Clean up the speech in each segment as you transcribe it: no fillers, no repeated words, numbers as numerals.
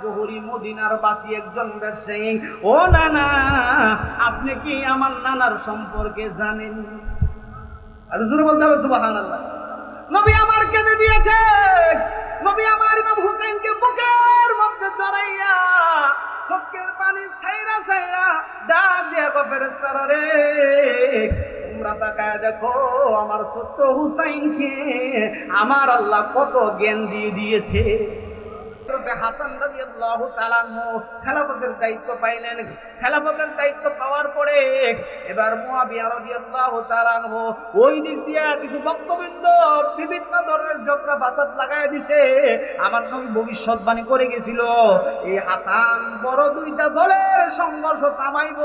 শহরী মদিনার বাসী একজন ব্যবসায়ী। ও নানা, আপনি কি আমার নানার সম্পর্কে জানেন? আর জোরে বলতে হবে সুবহানাল্লাহ। নবী আমার কেঁদে দিয়েছে। নবী আমার ইমাম হুসাইনকে বুকের মধ্যে জড়াইয়া চোখের পানি ছাইরা ছাইরা ডাক দিয়া গো ফেরেশতারা রে, তোমরা তাকায় দেখো আমার ছোট্ট হুসাইনকে আমার আল্লাহ কত জ্ঞান দিয়ে দিয়েছে। হাসান রাদিয়াল্লাহু তাআলা খেলাফতের দায়িত্ব পাইলেন। খেলাফতের দায়িত্ব পাওয়ার পরে এবার মুয়াবিয়া রাদিয়াল্লাহু তাআলা ওই দিক দিয়ে কিছু বক্তব্য বিভিন্ন ধরনের ঝগড়া ফাসাদ লাগায় দিছে। আমার নবী ভবিষ্যৎবাণী করে গেছিল এই হাসান বড় দুইটা দলের সংঘর্ষ থামাইব।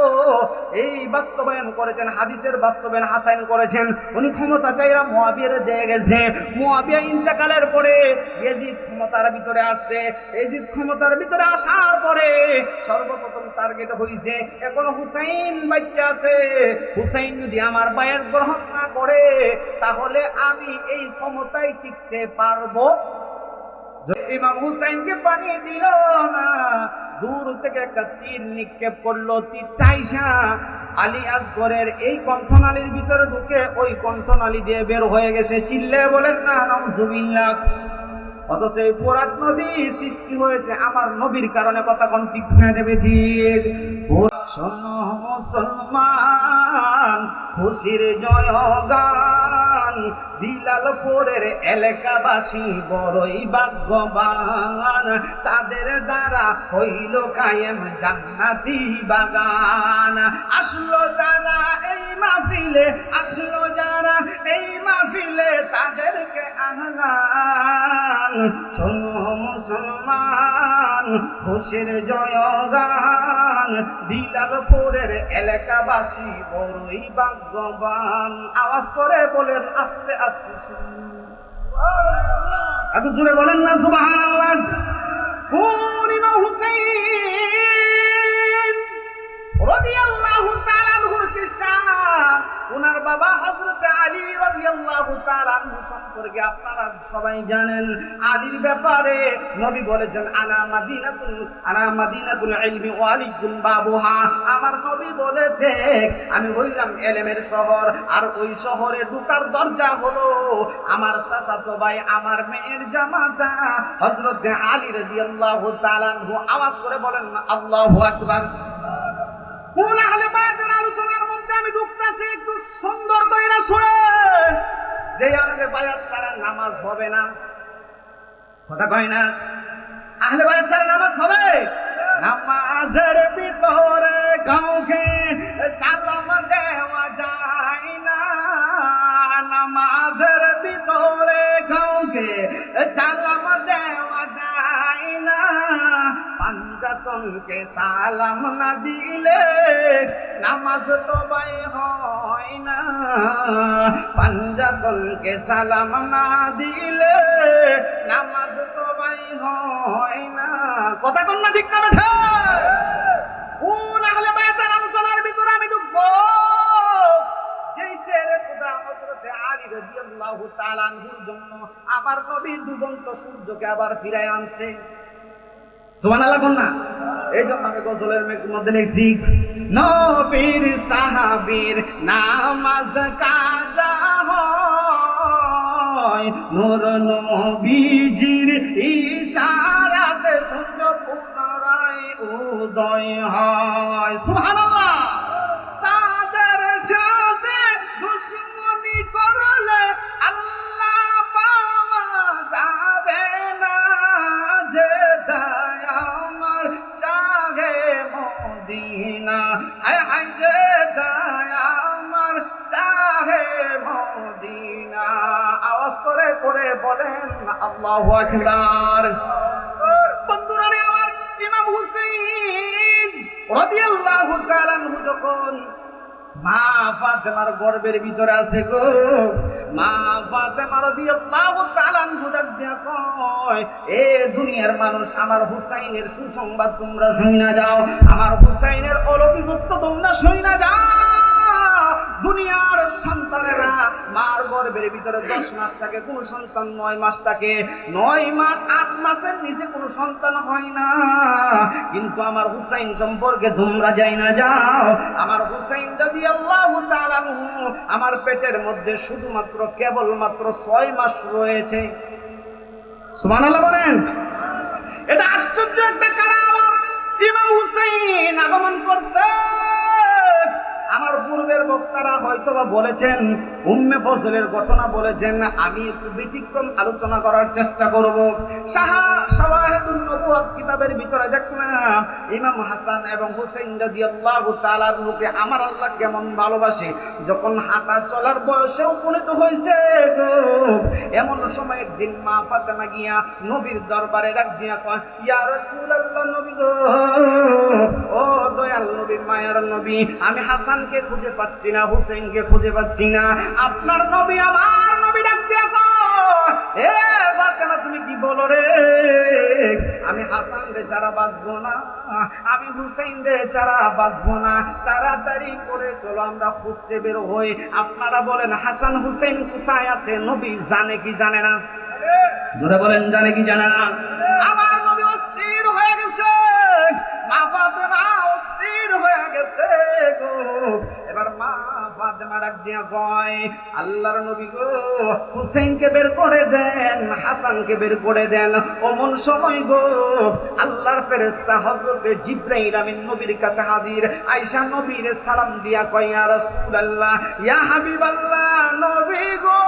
এই বাস্তবায়ন করেছেন, হাদিসের বাস্তবায়ন হাসান করেছেন। উনি ক্ষমতা চাইরা মুয়াবিয়ারে দিয়ে গেছে। মুয়াবিয়া ইন্তেকালের পরে ইয়াজিদ ক্ষমতার ভিতরে আসছে। ইয়াজিদ ক্ষমতার ভিতরে আসার পরে সর্বপ্রথম টার্গেট হইছে এখন হুসাইন বাচ্চা আছে। হুসাইন যদি আমার বায়াত গ্রহণ না করে তাহলে আমি এই ক্ষমতায় টিকতে পারবো। ইমাম হুসাইনকে পানি দিল না, দূর থেকে একটা তীর নিক্ষেপ করলো। তীরটা আইসা আলী আসগরের এই কণ্ঠনালীর ভিতরে ঢুকে ওই কণ্ঠনালী দিয়ে বের হয়ে গেছে। চিল্লে বলেন না নাউজুবিল্লাহ। অথচ এই ফোরাত নদী সৃষ্টি হয়েছে আমার নবীর কারণে। কথা কোন ঠিক না দেবে ঠিক? শোনো মুসলমান, খুশির জয়গান, বিলালপুরের এলাকাবাসী বড়ই ভাগ্যবান, তাদের দ্বারা হইল কায়েম জান্নাতি বাগান। আসলো যারা এই মাহফিলে, আসলো যারা এই মাহফিলে, তাদেরকে আহলান। শোনো মুসলমান, খুশির জয়গান, বিলালপুরের এলাকাবাসী বড়ই ভাগ্যবান। আওয়াজ করে বলেন আস্তে আস্তে একটু জোরে বলেন না সুবহানাল্লাহ। কোন ইমাম হুসাইন রাদিয়াল্লাহু তাআলা আনহুর কিসা, ওনার বাবা হযরত আলী রাদিয়াল্লাহু তাআলা আনহু সম্পর্কে আপনারা সবাই জানেন। আলীর ব্যাপারে নবী বলেছেন আনা মাদিনাতুল ইলমি ওয়া আলিকুম বাবুহা। আমার নবী বলেছে আমি হইলাম ইলমের শহর, আর ওই শহরে ঢোকার দরজা হলো আমার চাচাতো ভাই, আমার মেয়ের জামাতা হযরত আলী রাদিয়াল্লাহু তাআলা আনহু। আওয়াজ করে বলেন আল্লাহু আকবার। কোন আহলে বায়াতের আলোচনার মধ্যে আমি ঢুকতেছি, একটু সুন্দর করে শুনেন। যে আহলে বায়াত ছাড়া নামাজ হবে না, কথা কয় না? আহলে বায়াত ছাড়া নামাজ হবে? নামাজের ভিতরে কাউকে সালাম দেওয়া যায় না, নামাজের ভিতরে কাউকে সালাম দেওয়া যায় না। পাঞ্জাতনকে সালাম না দিলে নামাজ তো ভাই হয় না, পাঞ্জাতনকে সালাম না দিলে নামাজ তো ভাই হয় না। কথা কোন না ঠিক না বেঠা? কোন আহলে বায়াতের আলোচনার ভিতরে আমি ঢুকবো? যেই শেরে খোদা হযরত আলী রাদিয়াল্লাহু তাআলা আনহুর জন্য আমার নবী ডুবন্ত সূর্যকে আবার ফিরায় আনছে। সুবহানাল্লাহ কোন না? এই জন্য আমি গজলের মধ্যে লিখছি নবীর সাহাবীর নামাজ কাজা হয়, নূর নবীজির ইশারাতে সূর্য পুনরায় উদয় হয়। সুবহানাল্লাহ। তাদের সাথে দুশমনি করলে আল্লাহ পাওয়া যাবে না, যে দায় আমার শাহে মদিনা, হায় হায় যে দায় আমার শাহে মদিনা। আওয়াজ করে করে বলেন আল্লাহু আকবার। বন্ধুরা রে আমার, ইমাম হুসাইন রাদিয়াল্লাহু তাআলা আনহু যখন মা ফাতেমার গর্ভের ভিতরে আছে গো, মা ফাতেমা রাদিয়াল্লাহু তাআলা আনহা ডাক দিয়া কয়, এ দুনিয়ার মানুষ, আমার হুসাইনের সুসংবাদ তোমরা শুনে যাও, আমার হুসাইনের অলৌকিকত্ব তোমরা শুনে যাও। দুনিয়ার সন্তানেরা মার গর্ভের ভিতরে 10 মাস থাকে, কোন সন্তান 9 মাস থাকে, 9 মাস 8 মাসের নিচে কোন সন্তান হয় না। কিন্তু আমার হুসাইন সম্পর্কে তোমরা যাই না যাও, আমার হুসাইন রাদিয়াল্লাহু তাআলা আমার পেটের মধ্যে শুধুমাত্র কেবলমাত্র 6 মাস রয়েছে। সুবহানাল্লাহ বলেন। এটা আশ্চর্য একটা কারামত। ইমাম হুসাইন আগমন করছে। আমার পূর্বের বক্তারা হয়তোবা বলেছেন, উম্মে ফজলের ঘটনা বলেছেন, আমি একটু ব্যতিক্রম আলোচনা করার চেষ্টা করব। শাওয়াহিদুন নবুওয়াত কিতাবের ভিতরে দেখলাম ইমাম হাসান এবং হুসাইন রাদিয়াল্লাহু তাআলার রূপে আমার আল্লাহ কেমন ভালোবাসে। যখন হাঁটা চলার বয়সে উপনীত হয়েছে এমন সময় একদিন মা ফাতেমা গিয়া নবীর দরবারে ডাক দিয়া কয়, ইয়া রাসূলুল্লাহ, নবী গো, ও দয়াল নবী, মায়ার নবী, আমি হাসানকে খুঁজে পাচ্ছি না, হুসাইনকে খুঁজে পাচ্ছি না। আপনার নবী, আমার নবী ডাক দিয়া কয়, এ ফাতেমা তুমি কি বলো রে? আমি হাসান রে ছাড়া বাঁচবো না, আমি হুসাইন রে ছাড়া বাঁচবো না। তাড়াতাড়ি করে চলো আমরা খুঁজতে বের হই। আপনারা বলেন হাসান হুসাইন কোথায় আছে? নবী জানে কি জানে না? জোরে বলেন, জানে কি জানে না? আমার নবী অস্থির হয়ে গেছে, মা ফাতেমা অস্থির হয়ে গেছে গো। এবার মা ফাতেমা ডাক দিয়া কয়, আল্লাহর নবী গো, হুসাইনকে বের করে দেন, হাসানকে বের করে দেন। অমন সময় গো আল্লাহর ফেরেশতা হযরত জিবরাইল আমিন নবীর কাছে হাজির। আয়েশা নবীর সালাম দিয়া কয়, ইয়া রাসূলুল্লাহ, ইয়া হাবিবাল্লাহ, নবী গো,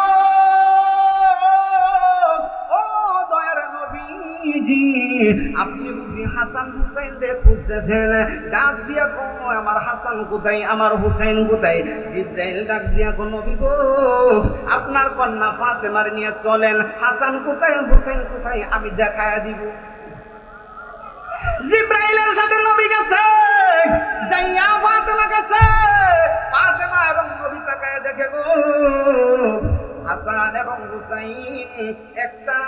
আপনি বুঝি হাসান হুসাইন রে খুঁজতেছেন? ডাক দিয়া কয়, আমার হাসান কোথায়, আমার হুসাইন কোথায়? জিবরাইল ডাক দিয়া কয়, নবী গো, আপনার কন্যা ফাতেমার নিয়ে চলেন, হাসান কোথায় হুসাইন কোথায় আমি দেখায়া দিব। জিবরাইলের সাথে নবী গেছে, যাইয়া ফাতেমা গেছে। ফাতেমা এবং নবী তাকায় দেখে গো হাসান এবং হুসাইন একটা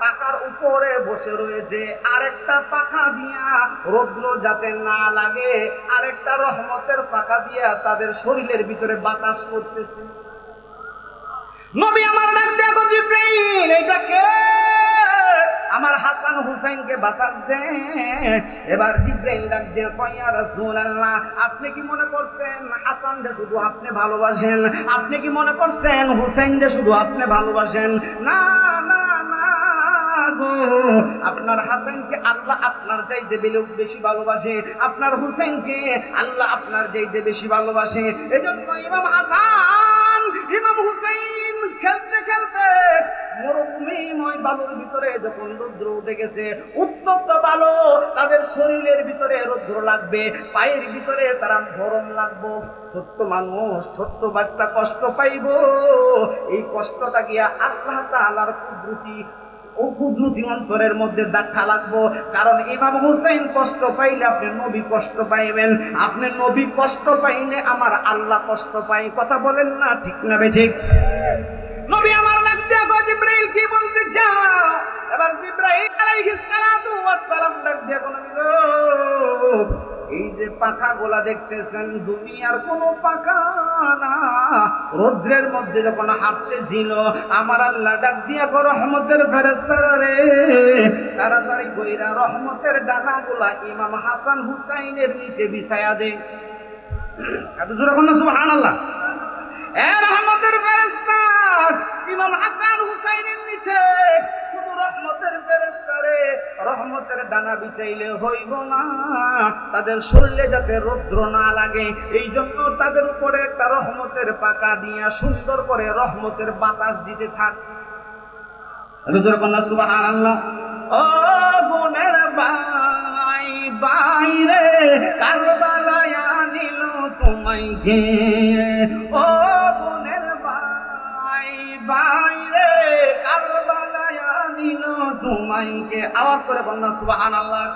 পাখার উপরে বসে রয়েছে, আরেকটা পাখা দিয়া রৌদ্র যাতে না লাগে আরেকটা রহমতের পাখা দিয়া তাদের শরীরের ভিতরে বাতাস করতেছে। নবী আমার ডাক দেখো, জিবরাইল এটা কে? আমার হাসান হুসাইনকে বাতাস দে। এবার জিবরাইল ডাক দিয়ে কয়, ইয়া রাসূলুল্লাহ, আপনি কি মনে করছেন হাসান রে শুধু আপনি ভালোবাসেন? আপনি কি মনে করছেন হুসাইন রে শুধু আপনি ভালোবাসেন? না না না গো, আপনার হাসানকে আল্লাহ আপনার চাইতে বেশি ভালোবাসে, আপনার হুসাইনকে আল্লাহ আপনার চাইতে বেশি ভালোবাসে। এজন্য ইমাম হাসান ইমাম হুসাইন খেলতে খেলতে মরুভূমিময় বালুর ভিতরে যখন রৌদ্র উঠে গেছে, উত্তপ্ত বালু, তাদের শরীরের ভিতরে রৌদ্র লাগবে, পায়ের ভিতরে তারা গরম লাগবো। ছোট্ট মানুষ, ছোট্ট বাচ্চা কষ্ট পাইব। এই কষ্টটা গিয়া আল্লাহ তাআলার কুদরতি অন্তরের মধ্যে দেখা লাগবো। কারণ ইমাম হুসাইন কষ্ট পাইলে আপনি নবী কষ্ট পাইবেন, আপনি নবী কষ্ট পাইলে আমার আল্লাহ কষ্ট পাই। কথা বলেন না ঠিক না বেঠিক? নবী আমার লাগতে গো, জিবরাইল কি বলতে যাও? এবার জিবরাইল আলাইহিস সালাতু ওয়াস সালাম ডাক দিয়ে কোন গো, এই যে পাখাগুলা দেখতেছেন দুনিয়ার কোনো পাখা না। রৌদ্রের মধ্যে যখন হাঁটতেছিল আমার আল্লাহ ডাক দিয়া গো, রহমতের ফেরেশতারা রে, তাড়াতাড়ি কইরা রহমতের ডানাগুলা ইমাম হাসান হুসাইনের নিচে বিছায়া দে। এত জোরে কোন সুবহানাল্লাহ। এ রহমতের ফেরেশতা ইমাম হাসান হুসাইনের নিচে শুধু রহমতের ফেরেশতা রে, রহমতের ডানা বিছাইলে হইব না, তাদের শরীরে যাতে রৌদ্র না লাগে এই জন্য তাদের উপরে একটা রহমতের পাকা দিয়া সুন্দর করে রহমতের বাতাস দিতে থাক। সুবহানাল্লাহ। ও বোনের ভাই বাইরে কারবালায় আনিল তোমায় গে, ও বোনের ভাই বাইরে কারবালায় আনিল তোমায় গে। আওয়াজ করে বলনা সুবহানাল্লাহ।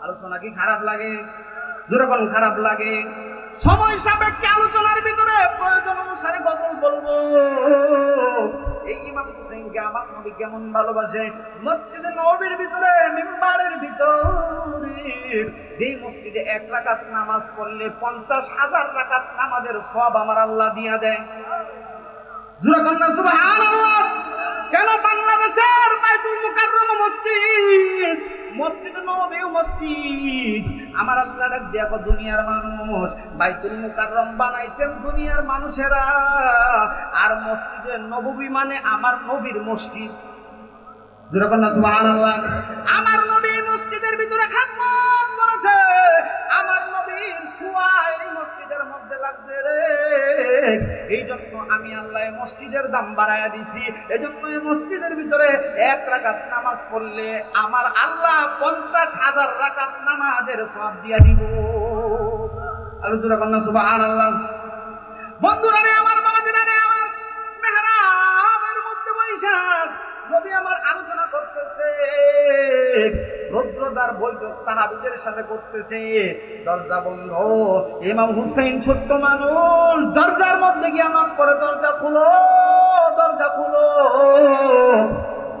আলোচনা কি খারাপ লাগে? জোরে বল, খারাপ লাগে। সময় সাপেক্ষে আলোচনার ভিতরে প্রয়োজন অনুসারে গজল বলবো। এই ইমাম হুসাইনকে আমার নবী কেমন ভালোবাসে। মসজিদে নববীর ভিতরে, মিম্বারের ভিতরে, যেই মসজিদে 1 রাকাত নামাজ পড়লে 50,000 রাকাত নামাজের সওয়াব আমার আল্লাহ দিয়া দেয়। জোরে কন্যা সুবহানাল্লাহ। কেন বাংলাদেশের বাইতুল মুকাররম মসজিদ, মসজিদ নববী মসজিদ, আমার আল্লাহ ডাক দিয়া কয় দুনিয়ার মানুষ বাইতুল মুকাররম বানাইছেন দুনিয়ার মানুষেরা, আর মসজিদে নববী মানে আমার নবীর মসজিদ। জোরে কন্যা সুবহানাল্লাহ। আমার নবী মসজিদের ভিতরে খাদমত করেছে, আমার নবীর ছোঁয়া এই মসজিদের মধ্যে লাগছে রে। এই জন্য আমি আল্লাহ মসজিদের দাম বাড়ায়া দিছি। এই জন্য এই মসজিদের ভিতরে 1 রাকাত নামাজ পড়লে আমার আল্লাহ 50,000 রাকাত নামাজের সওয়াব দিয়া দিব। আর জোরে কন্যা সুবহানাল্লাহ। বন্ধুরা রে আমার, বাবাজিরা রে আমার, মেহরাবের মধ্যে বৈশাখ নবী আমার আলোচনা করতেছে, রুদ্রদার বৈঠক সাহাবীদের সাথে করতেছে, দরজা বন্ধ। ইমাম হুসাইন ছোট্ট মানুষ, দরজার মধ্যে গিয়ে নক করে, দরজা খুলো, দরজা খুলো।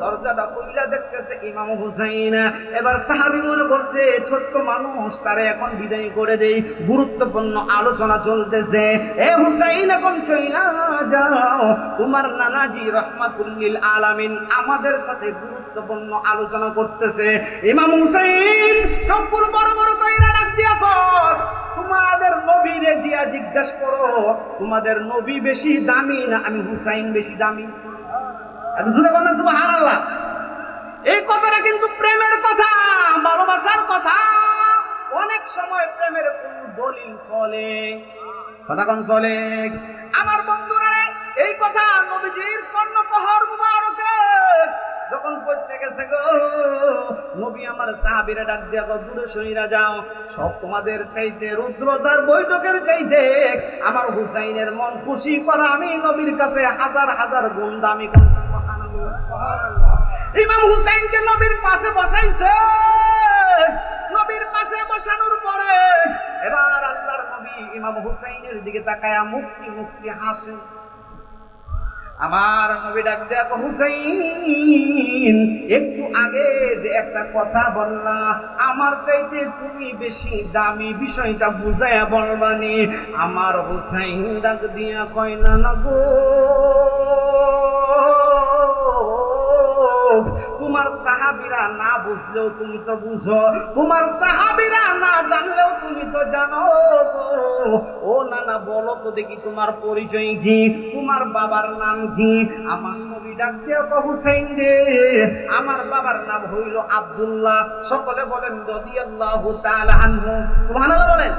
দরজাটা খুইলা দেখতেছে ইমাম হুসাইন। এবার সাহাবী মনে করছে ছোট্ট মানুষ, তারে এখন বিদায় করে দেই, গুরুত্বপূর্ণ আলোচনা চলতেছে। এ হুসাইন এখন চইলা যাও, তোমার নানাজি রাহমাতুল লিল আলামিন আমাদের সাথে গুরুত্বপূর্ণ আলোচনা করতেছে। ইমাম হুসাইন চোখগুলো বড় বড় কইরা ডাক দিয়া কর, তোমাদের নবীরে দিয়া জিজ্ঞাসা করো, তোমাদের নবী বেশি দামি না আমি হুসাইন বেশি দামি? সুবহানাল্লাহ। এই কথাটা কিন্তু প্রেমের কথা, ভালোবাসার কথা। অনেক সময় প্রেমের কোন দলিল চলে, কথা কোন চলে? আমার বন্ধুরা এই কথা নবীজির কর্ণপহর মুবারকে যখন পৌঁছে গেছে গো, নবী আমার সাহাবীরা ডাক দিয়া গো, দূরে সইরা যাও, সব তোমাদের চাইতে, রুদ্রতার বৈঠকের চাইতে আমার হুসাইনের মন খুশি করা আমি নবীর কাছে 1000 গুণ দামি। ইমাম হুসাইনকে নবীর পাশে বসাইছে। নবীর পাশে বসানোর পরে এবার আল্লাহর নবী ইমাম হুসাইনের দিকে তাকায়া মুস্কি মুস্কি হাসে। আমার নবী ডাক দেয়া কয়, হুসাইন একটু আগে যে একটা কথা বললা, আমার চাইতে তুমি বেশি দামি, বিষয়টা বুঝায়া বলবানি। আমার হুসাইন ডাক দিয়া কয়, না না গো, তোমার সাহাবীরা না বুঝলেও তুমি তো বুঝো, তোমার সাহাবীরা না জানলেও তুমি তো জানো গো। ও নানা বলো তো দেখি তোমার পরিচয় কি, তোমার বাবার নাম কি? আমার নবী ডাক দিয়ে কয়, হুসাইন রে, আমার বাবার নাম হইল আব্দুল্লাহ। সকলে বলেন রাদিয়াল্লাহু তাআলা আনহু। সুবহানাল্লাহ বলেন।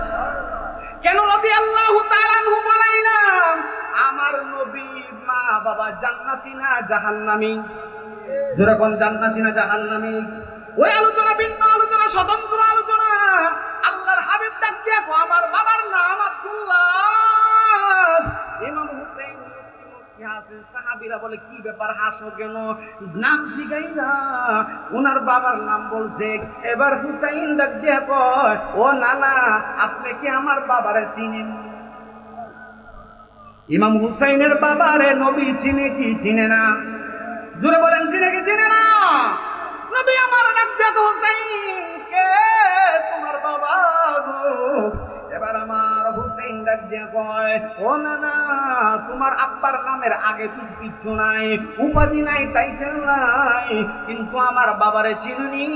কেন রাদিয়াল্লাহু তাআলা আনহু বলাইলাম? আমার নবী মা বাবা জান্নাতি না জাহান্নামী? যেরকম জান্নাতি না জাহান্নামী? ওই আলোচনা ভিন্ন আলোচনা, স্বতন্ত্র আলোচনা। আল্লাহর হাবিব ডাক দিয়া কয়, আমার বাবার নাম আব্দুল্লাহ। ইমাম হুসাইন মুস্কি মুস্কি হাসে। সাহাবীরা বলে, কি ব্যাপার, হাসো কেন? নাম জিগাইলা, ওনার বাবার নাম বলছে। এবার হুসাইন ডাক দিয়া কয়, ও নানা, আপনি কি আমার বাবারে চিনেন? ইমাম হুসাইনের বাবারে নবী চিনে কি চিনে না? জোরে বলেন, চিনে কি চিনে না? নবী আমার ডাক দিয়া কয়, হুসাইন কে তোমার বাবা গো? এবার আমার হুসাইন ডাক দিয়া কয়, ও নানা, তোমার আব্বার নামের আগে পিছু নাই, উপাধি নাই, টাইটেল নাই, কিন্তু আমার বাবারে চিনুনি।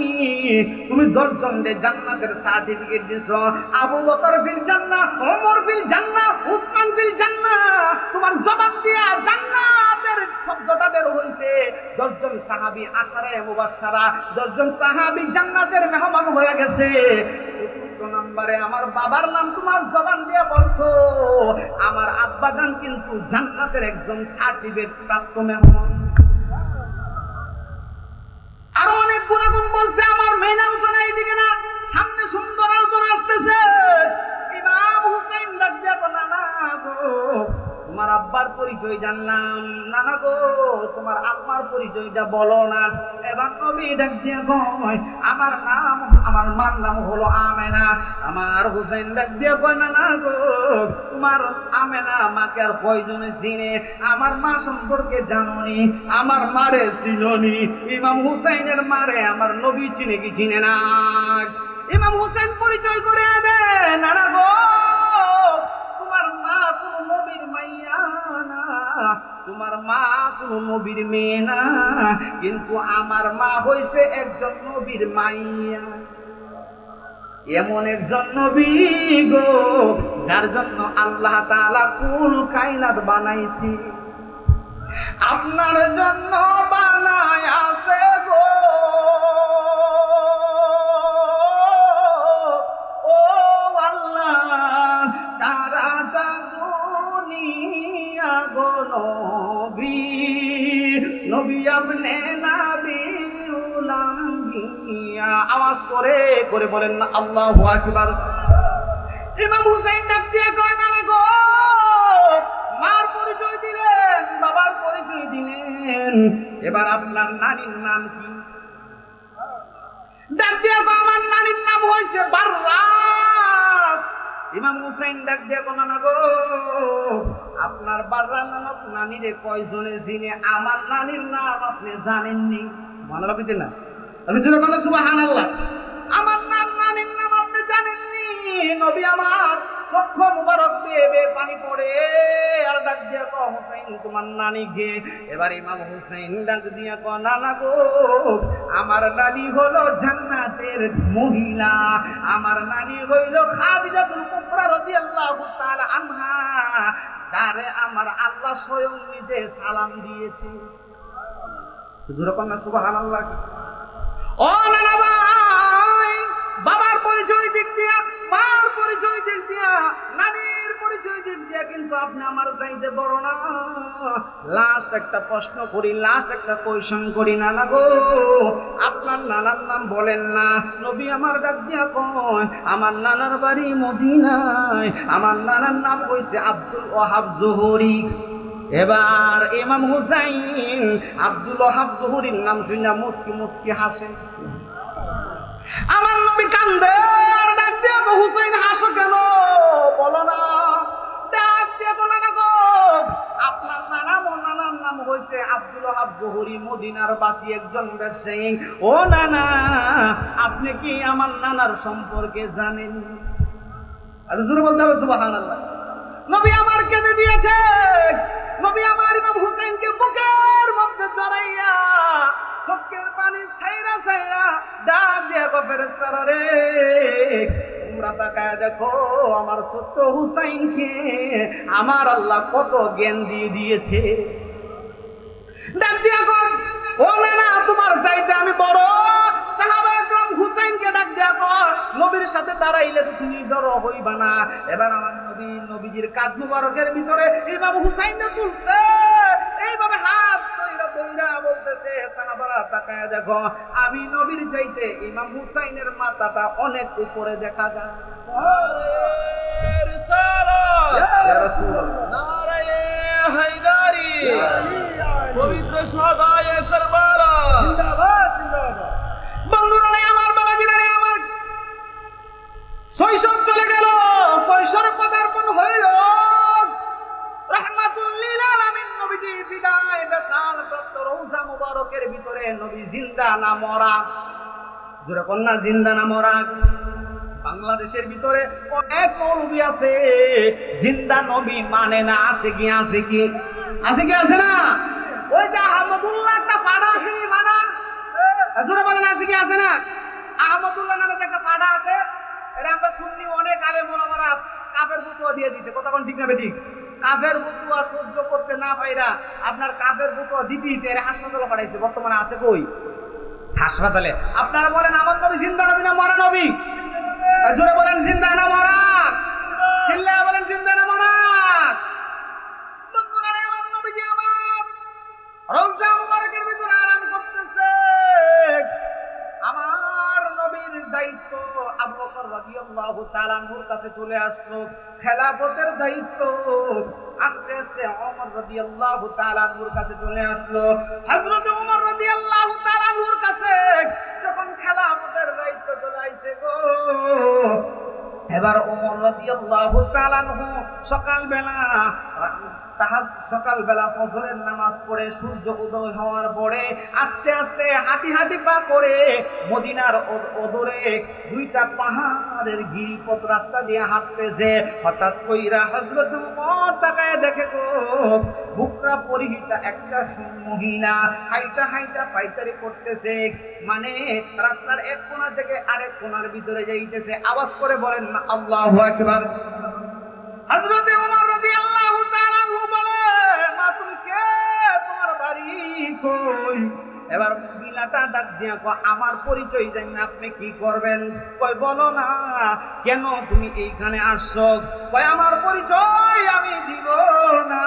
তুমি 10 জনদের জান্নাতের সার্টিফিকেট দিছো, আবু বকর ফিল জান্নাহ, ওমর ফিল জান্নাহ, উসমান ফিল জান্নাহ। তোমার জবান দিয়া জান্নাতের শব্দটা বের হইছে। 10 জন সাহাবী আশারে মুবাশশারা, 10 জন সাহাবী জান্নাতের মেহমান হয়ে গেছে। নম্বরে আমার বাবার নাম তোমার জবান দিয়ে বলছো, আমার আব্বা জান কিন্তু জান্নাতের একজন সার্টিফিকেট প্রাপ্ত মেহমান। আরো অনেক গুণাগুণ বলছে। আমার মেইন আলোচনা এইদিকে না, সামনে সুন্দর আলোচনা আসতেছে। ইমাম হুসাইন ডাক দিয়া কয়, নানা গো, তোমার আব্বার পরিচয় জানলাম, নানা গো তোমার আম্মার পরিচয়টা বলো না। এবার নবী ডাক দিয়া কয়, আমার মার নাম হলো আমেনা। আমার হুসাইন ডাক দিয়া কয়, নানা গো তোমার আমেনা মাকে আর কয়জনে চিনে? আমার মা সম্পর্কে জানোনি, আমার মারে চিনোনি? ইমাম হুসাইনের মারে আমার নবী চিনে কি চিনে না? ইমাম হুসাইন পরিচয় করে দে, নানা গো তোমার মা কোন নবীর মাইয়া না, তোমার মা কোনো নবীর মেয়ে না, কিন্তু আমার মা হইছে একজন নবীর মাইয়া। এমন একজন নবী গো, যার জন্য আল্লাহ তাআলা কুল কায়নাত বানাইছে, আপনার জন্য বানায় আছে গো। ও আল্লাহ, সারাটা দুনিয়া গো নবী, নবী আপনি নবীউল আম্বিয়া। আওয়াজ করে করে বলেন না আল্লাহু আকবার। ইমাম হুসাইন ডাক দিয়ে কয় না গো, মার পরিচয় দিলেন, বাবার পরিচয় দিলেন, এবার আপনার নানির নাম কি? ডাক দিয়ে কয় আমার নানির নাম হইছে বাররা। ইমাম হুসাইন ডাক দিয়ে কয় না গো, আপনার বাররা নামক নানিরে কয়জনে চিনে? আমার নানির নাম আপনি জানেননি? সুবহানাল্লাহ কইতেন না? আমি জোরে বলেন সুবহানাল্লাহ। আমার নানির নাম আপনি জানেননি? নবী আমার চক্ষু মুবারক বেয়ে পানি পড়ে, আর ডাক দিয়া কয় হুসাইন তোমার নানি কে? এবার ইমাম হুসাইন ডাক দিয়া কয় না না গো, আমার নানি হলো জান্নাতের মহিলা, আমার নানি হইল খাদিজাতুল কুবরা রাদিয়াল্লাহু তাআলা আনহা, যারে আমার আল্লাহ স্বয়ং নিজে সালাম দিয়েছে। জোরে বলেন না সুবহানাল্লাহ। ও নানা ভাই, বাবার পরিচয় দিক দিয়া, মার পরিচয় দিক দিয়া, নানির পরিচয় দিক দিয়া কিন্তু আপনি আমার চাইতে বড় না। লাস্ট একটা প্রশ্ন করি, লাস্ট একটা কোয়েশ্চন করি, নানা গো আপনার নানার নাম বলেন না? নবী আমার ডাক দিয়া কয় আমার নানার বাড়ি মদিনায়, আমার নানার নাম হইছে আব্দুল ওয়াহাব জোহরি। এবার ইমাম হুসাইন আব্দুল ওয়াহাব জোহরির নাম শুনে মুস্কি মুস্কি হাসে। আমার নবী কান্দে, আর ডাক দিয়ে হুসাইন হাসো কেন বলো না? ডাক দিয়ে বলো না গো, আপনার নানার নাম হইছে আব্দুল ওয়াহাব জোহরি, মদিনার বাসী একজন ব্যবসায়ী। ও নানা, আপনি কি আমার নানার সম্পর্কে জানেন? আর জোরে বলতে হবে সুবহানাল্লাহ। নবী আমার কেঁদে দিয়েছে, নবী আমার ইমাম হুসাইনকে বুকের মধ্যে জড়াইয়া চোখের পানি ছাইরা ছাইরা ডাক দিয়া কয় ফেরেশতারা রে, তোমরা তাকায় দেখো আমার ছোট্ট হুসাইনকে আমার আল্লাহ কত জ্ঞান দিয়ে দিয়েছে। ডাক দিয়া কয় ও নানা, তোমার চাইতে আমি বড়। সাহাবা একরাম হুসাইনকে ডাক দিয়া কয় নবীর সাথে দাঁড়াইলে তুমি বড় হইবা না। এবার আমার নবীজির কাঁধ মুবারকের ভিতরে ইমাম হুসাইনকে তুলছে, এইভাবে হাত দইরা বলতেছে সাহাবারা তাকায় দেখো, আমি নবীর চাইতে ইমাম হুসাইনের মাথাটা অনেক উপরে দেখা যায়। ইয়া রাসূলুল্লাহ, নারায়ে হায়দারি, পবিত্র শাহাদায়ে কারবালা, জিন্দাবাদ জিন্দাবাদ। বন্ধুরা আমার, বাবাজিরা আমার, শৈশব চলে গেল, কৈশোরে পদার্পণ হইল, রাহমাতুল লিল আলামিন নবীজি বিদায় বেসাল প্রাপ্ত রওজা মুবারকের ভিতরে নবী জিন্দা না মরা? জোরে কন্যা জিন্দা না মরা? বাংলাদেশের ভিতরে অনেক মৌলবী আছে জিন্দা নবী মানে না। আছে কি? আছে কি? আছে কি? আছে না? ওই যে আহমদুল্লাহ একটা পাড়া আছে নি মানা, জোরে বলেন আছে কি? আছে না? আহমদুল্লাহ নামে একটা পাড়া আছে, এরা আমরা শুননি অনেক আলেম ওলামারা কাফের ফতোয়া দিয়ে দিয়েছে। কথা কোন ঠিক না বেঠিক? কাফের ফতোয়া সহ্য করতে না পাইরা আপনার কাফের ফতোয়া দিতে দিতে এরা হাসপাতালে পাঠাইছে। বর্তমানে আছে কই? হাসপাতালে। আপনারা বলেন আমার নবী জিন্দা নবী না মরা নবী? জোরে বলেন জিন্দা না মরা? চিল্লায়া বলেন জিন্দা না মরা? বন্ধুরা আমার নবীজি আমার রওজা মুবারকের ভিতরে আরাম করতেছে। আমার নবীর দায়িত্ব আবু বকর রাদিয়াল্লাহু তাআলা আনহুর কাছে চলে আসলো। খেলাফতের দায়িত্ব আস্তে আস্তে ওমর রাদিয়াল্লাহু তাআলা আনহুর কাছে চলে আসলো। হযরত ওমর রাদিয়াল্লাহু তাআলা আনহুর কাছে যখন খেলাফতের দায়িত্ব চলে আইছে গো, এবার ওমর রাদিয়াল্লাহু তাআলা আনহু সকালবেলা ফজরের নামাজ পড়ে সূর্য উদয় হওয়ার পরে আস্তে আস্তে হাঁটি হাঁটি পা করে মদিনার অদূরে দুইটা পাহাড়ের গিরিপথ রাস্তা দিয়ে হাঁটতেছে। হঠাৎ কইরা হযরত ওমর তাকায় দেখে গো বুকরা পরিহিতা একটা মহিলা হাইটা হাইটা পাইচারি করতেছে, মানে রাস্তার এক কোণা থেকে আরেক কোণার ভিতরে যাইতেছে। আওয়াজ করে বলেন না আল্লাহু আকবার। হযরত ওমর রাদিয়াল্লাহু তাআলা বলে, মা তুমি কে, তোমার বাড়ি কই? এবার মহিলাটা ডাক দিয়া কয়, আমার পরিচয় জানি না, আপনি কি করবেন? কয় বলো না, কেন তুমি এইখানে আসছো? কয় আমার পরিচয় আমি দিব না,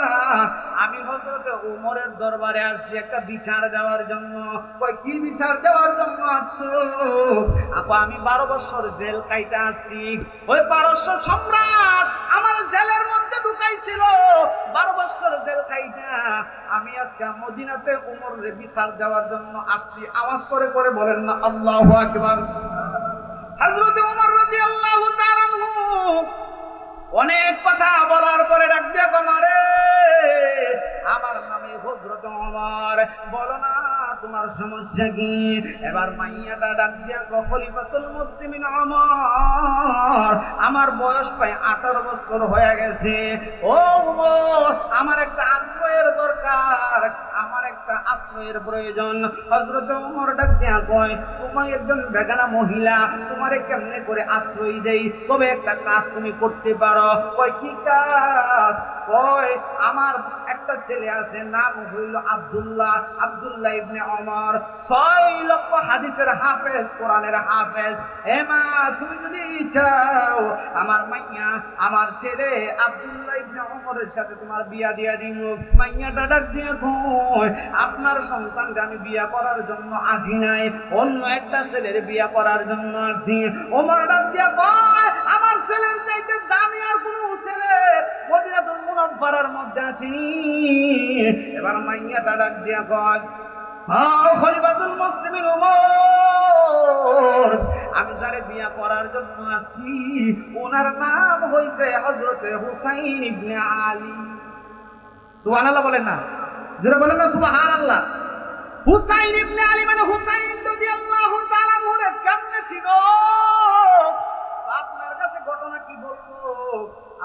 আমি হযরত ওমরের দরবারে আসছি একটা বিচার দেওয়ার জন্য। কয় কি বিচার দেওয়ার জন্য আসছো? আপা আমি 12 বছর জেল কাইটা আসছি, ওই পারস্য সম্রাট আমার জেলের মধ্যে ঢুকাইছিল, 12 বছর জেল কাইটা আমি আজকে মদিনাতে ওমরের বিচার দেওয়ার জন্য আসছি। আওয়াজ করে করে বলেন না আল্লাহু আকবার। হযরত ওমর রাদিয়াল্লাহু তাআলা অনেক কথা বলার পরে ডাক দিয়া কমারে, আমার নামে হযরত ওমর, বলো না তোমার সমস্যা কি? এবার মাইয়াটা ডাক দিয়া খলিফাতুল মুসলিমিন ওমর, আমার বয়স প্রায় 18 বছর হয়ে গেছে, ও ওমর আমার একটা আশ্রয়ের দরকার, আমার একটা আশ্রয়ের প্রয়োজন। হযরত ওমর ডাক দিয়া কয়, তুমি একজন বেগানা মহিলা, তোমারে কেমনে করে আশ্রয় দেই? তবে একটা কাজ তুমি করতে পারো। কয় কি কাজ? কয় আমার একটা ছেলে আছে, নাম হইল আব্দুল্লাহ, আব্দুল্লাহ ইবনে ওমর, 6 লক্ষ হাদিসের হাফেজ, কোরআনের হাফেজ। এ মা তুমি যদি চাও আমার মাইয়া, আমার ছেলে আব্দুল্লাহ ইবনে ওমরের সাথে তোমার বিয়া দিয়া দিমু। মাইয়াটা ডাক দিয়া কয়, আপনার সন্তানকে আমি বিয়া করার জন্য আসি নাই, অন্য একটা ছেলের বিয়া করার জন্য আসি। ওমর ডাক দিয়া কয়, আমার ছেলের চাইতে দামি আর কোনো ছেলে মদিনাতুল মুনাওয়ারার মধ্যে আছে? এবার মাইয়াটা ডাক দিয়া কয়, খলিফাতুল মুসলিমিন ওমর, আমি যারে বিয়া করার জন্য আসছি ওনার নাম হইছে হযরত হুসাইন ইবনে আলী। সুবহানাল্লাহ বলেন না, যারা বলেন না সুবহানাল্লাহ। হুসাইন ইবনে আলী মানে হুসাইন রাদিয়াল্লাহু তাআলা আনহু কেমনে ছিল? আপনার কাছে ঘটনা কি বলবো,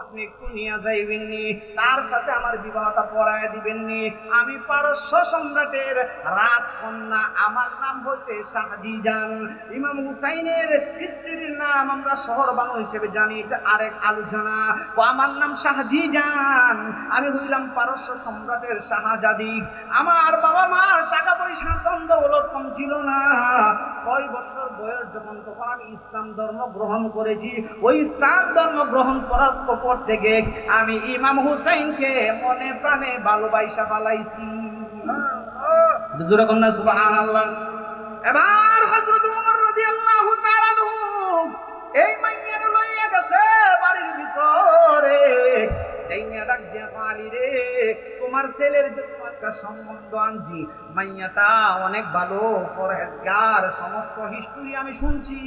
আপনি একটু নিয়ে যাইবেননি, তার সাথে আমার বিবাহটা পড়ায় দিবেননি। আমি পারস্য সম্রাটের রাজকন্যা, আমার নাম হচ্ছে শাহজিজান। ইমাম হুসাইনের স্ত্রীর নাম আমরা শহর বাংলা হিসেবে জানি, এটা আরেক আলোচনা। ও আমার নাম শাহজিজান, আমি হইলাম পারস্য সম্রাটের শাহজাদি। আমার বাবা মার টাকা পয়সা দৌলত কম ছিল না। 6 বছর বয়স যখন, তখন আমি ইসলাম ধর্ম গ্রহণ করেছি। ওই ইসলাম ধর্ম গ্রহণ করার পর থেকে আমি ইমাম হুসাইনকে মনে প্রাণে ভালোবাসা পালাইছি। যেরকম না সুবহানাল্লাহ। এবার হযরত ওমর রাদিয়াল্লাহু তাআলা এই মাইয়ার লইয়া গেছে বাড়ির ভিতরে, যাইয়া ডাক দিয়া আলী রে, তোমার ছেলের জন্য একটা সম্বন্ধ আনছি। মাইয়াটা অনেক ভালো, পরহেজগার, সমস্ত হিস্টরি আমি শুনছি।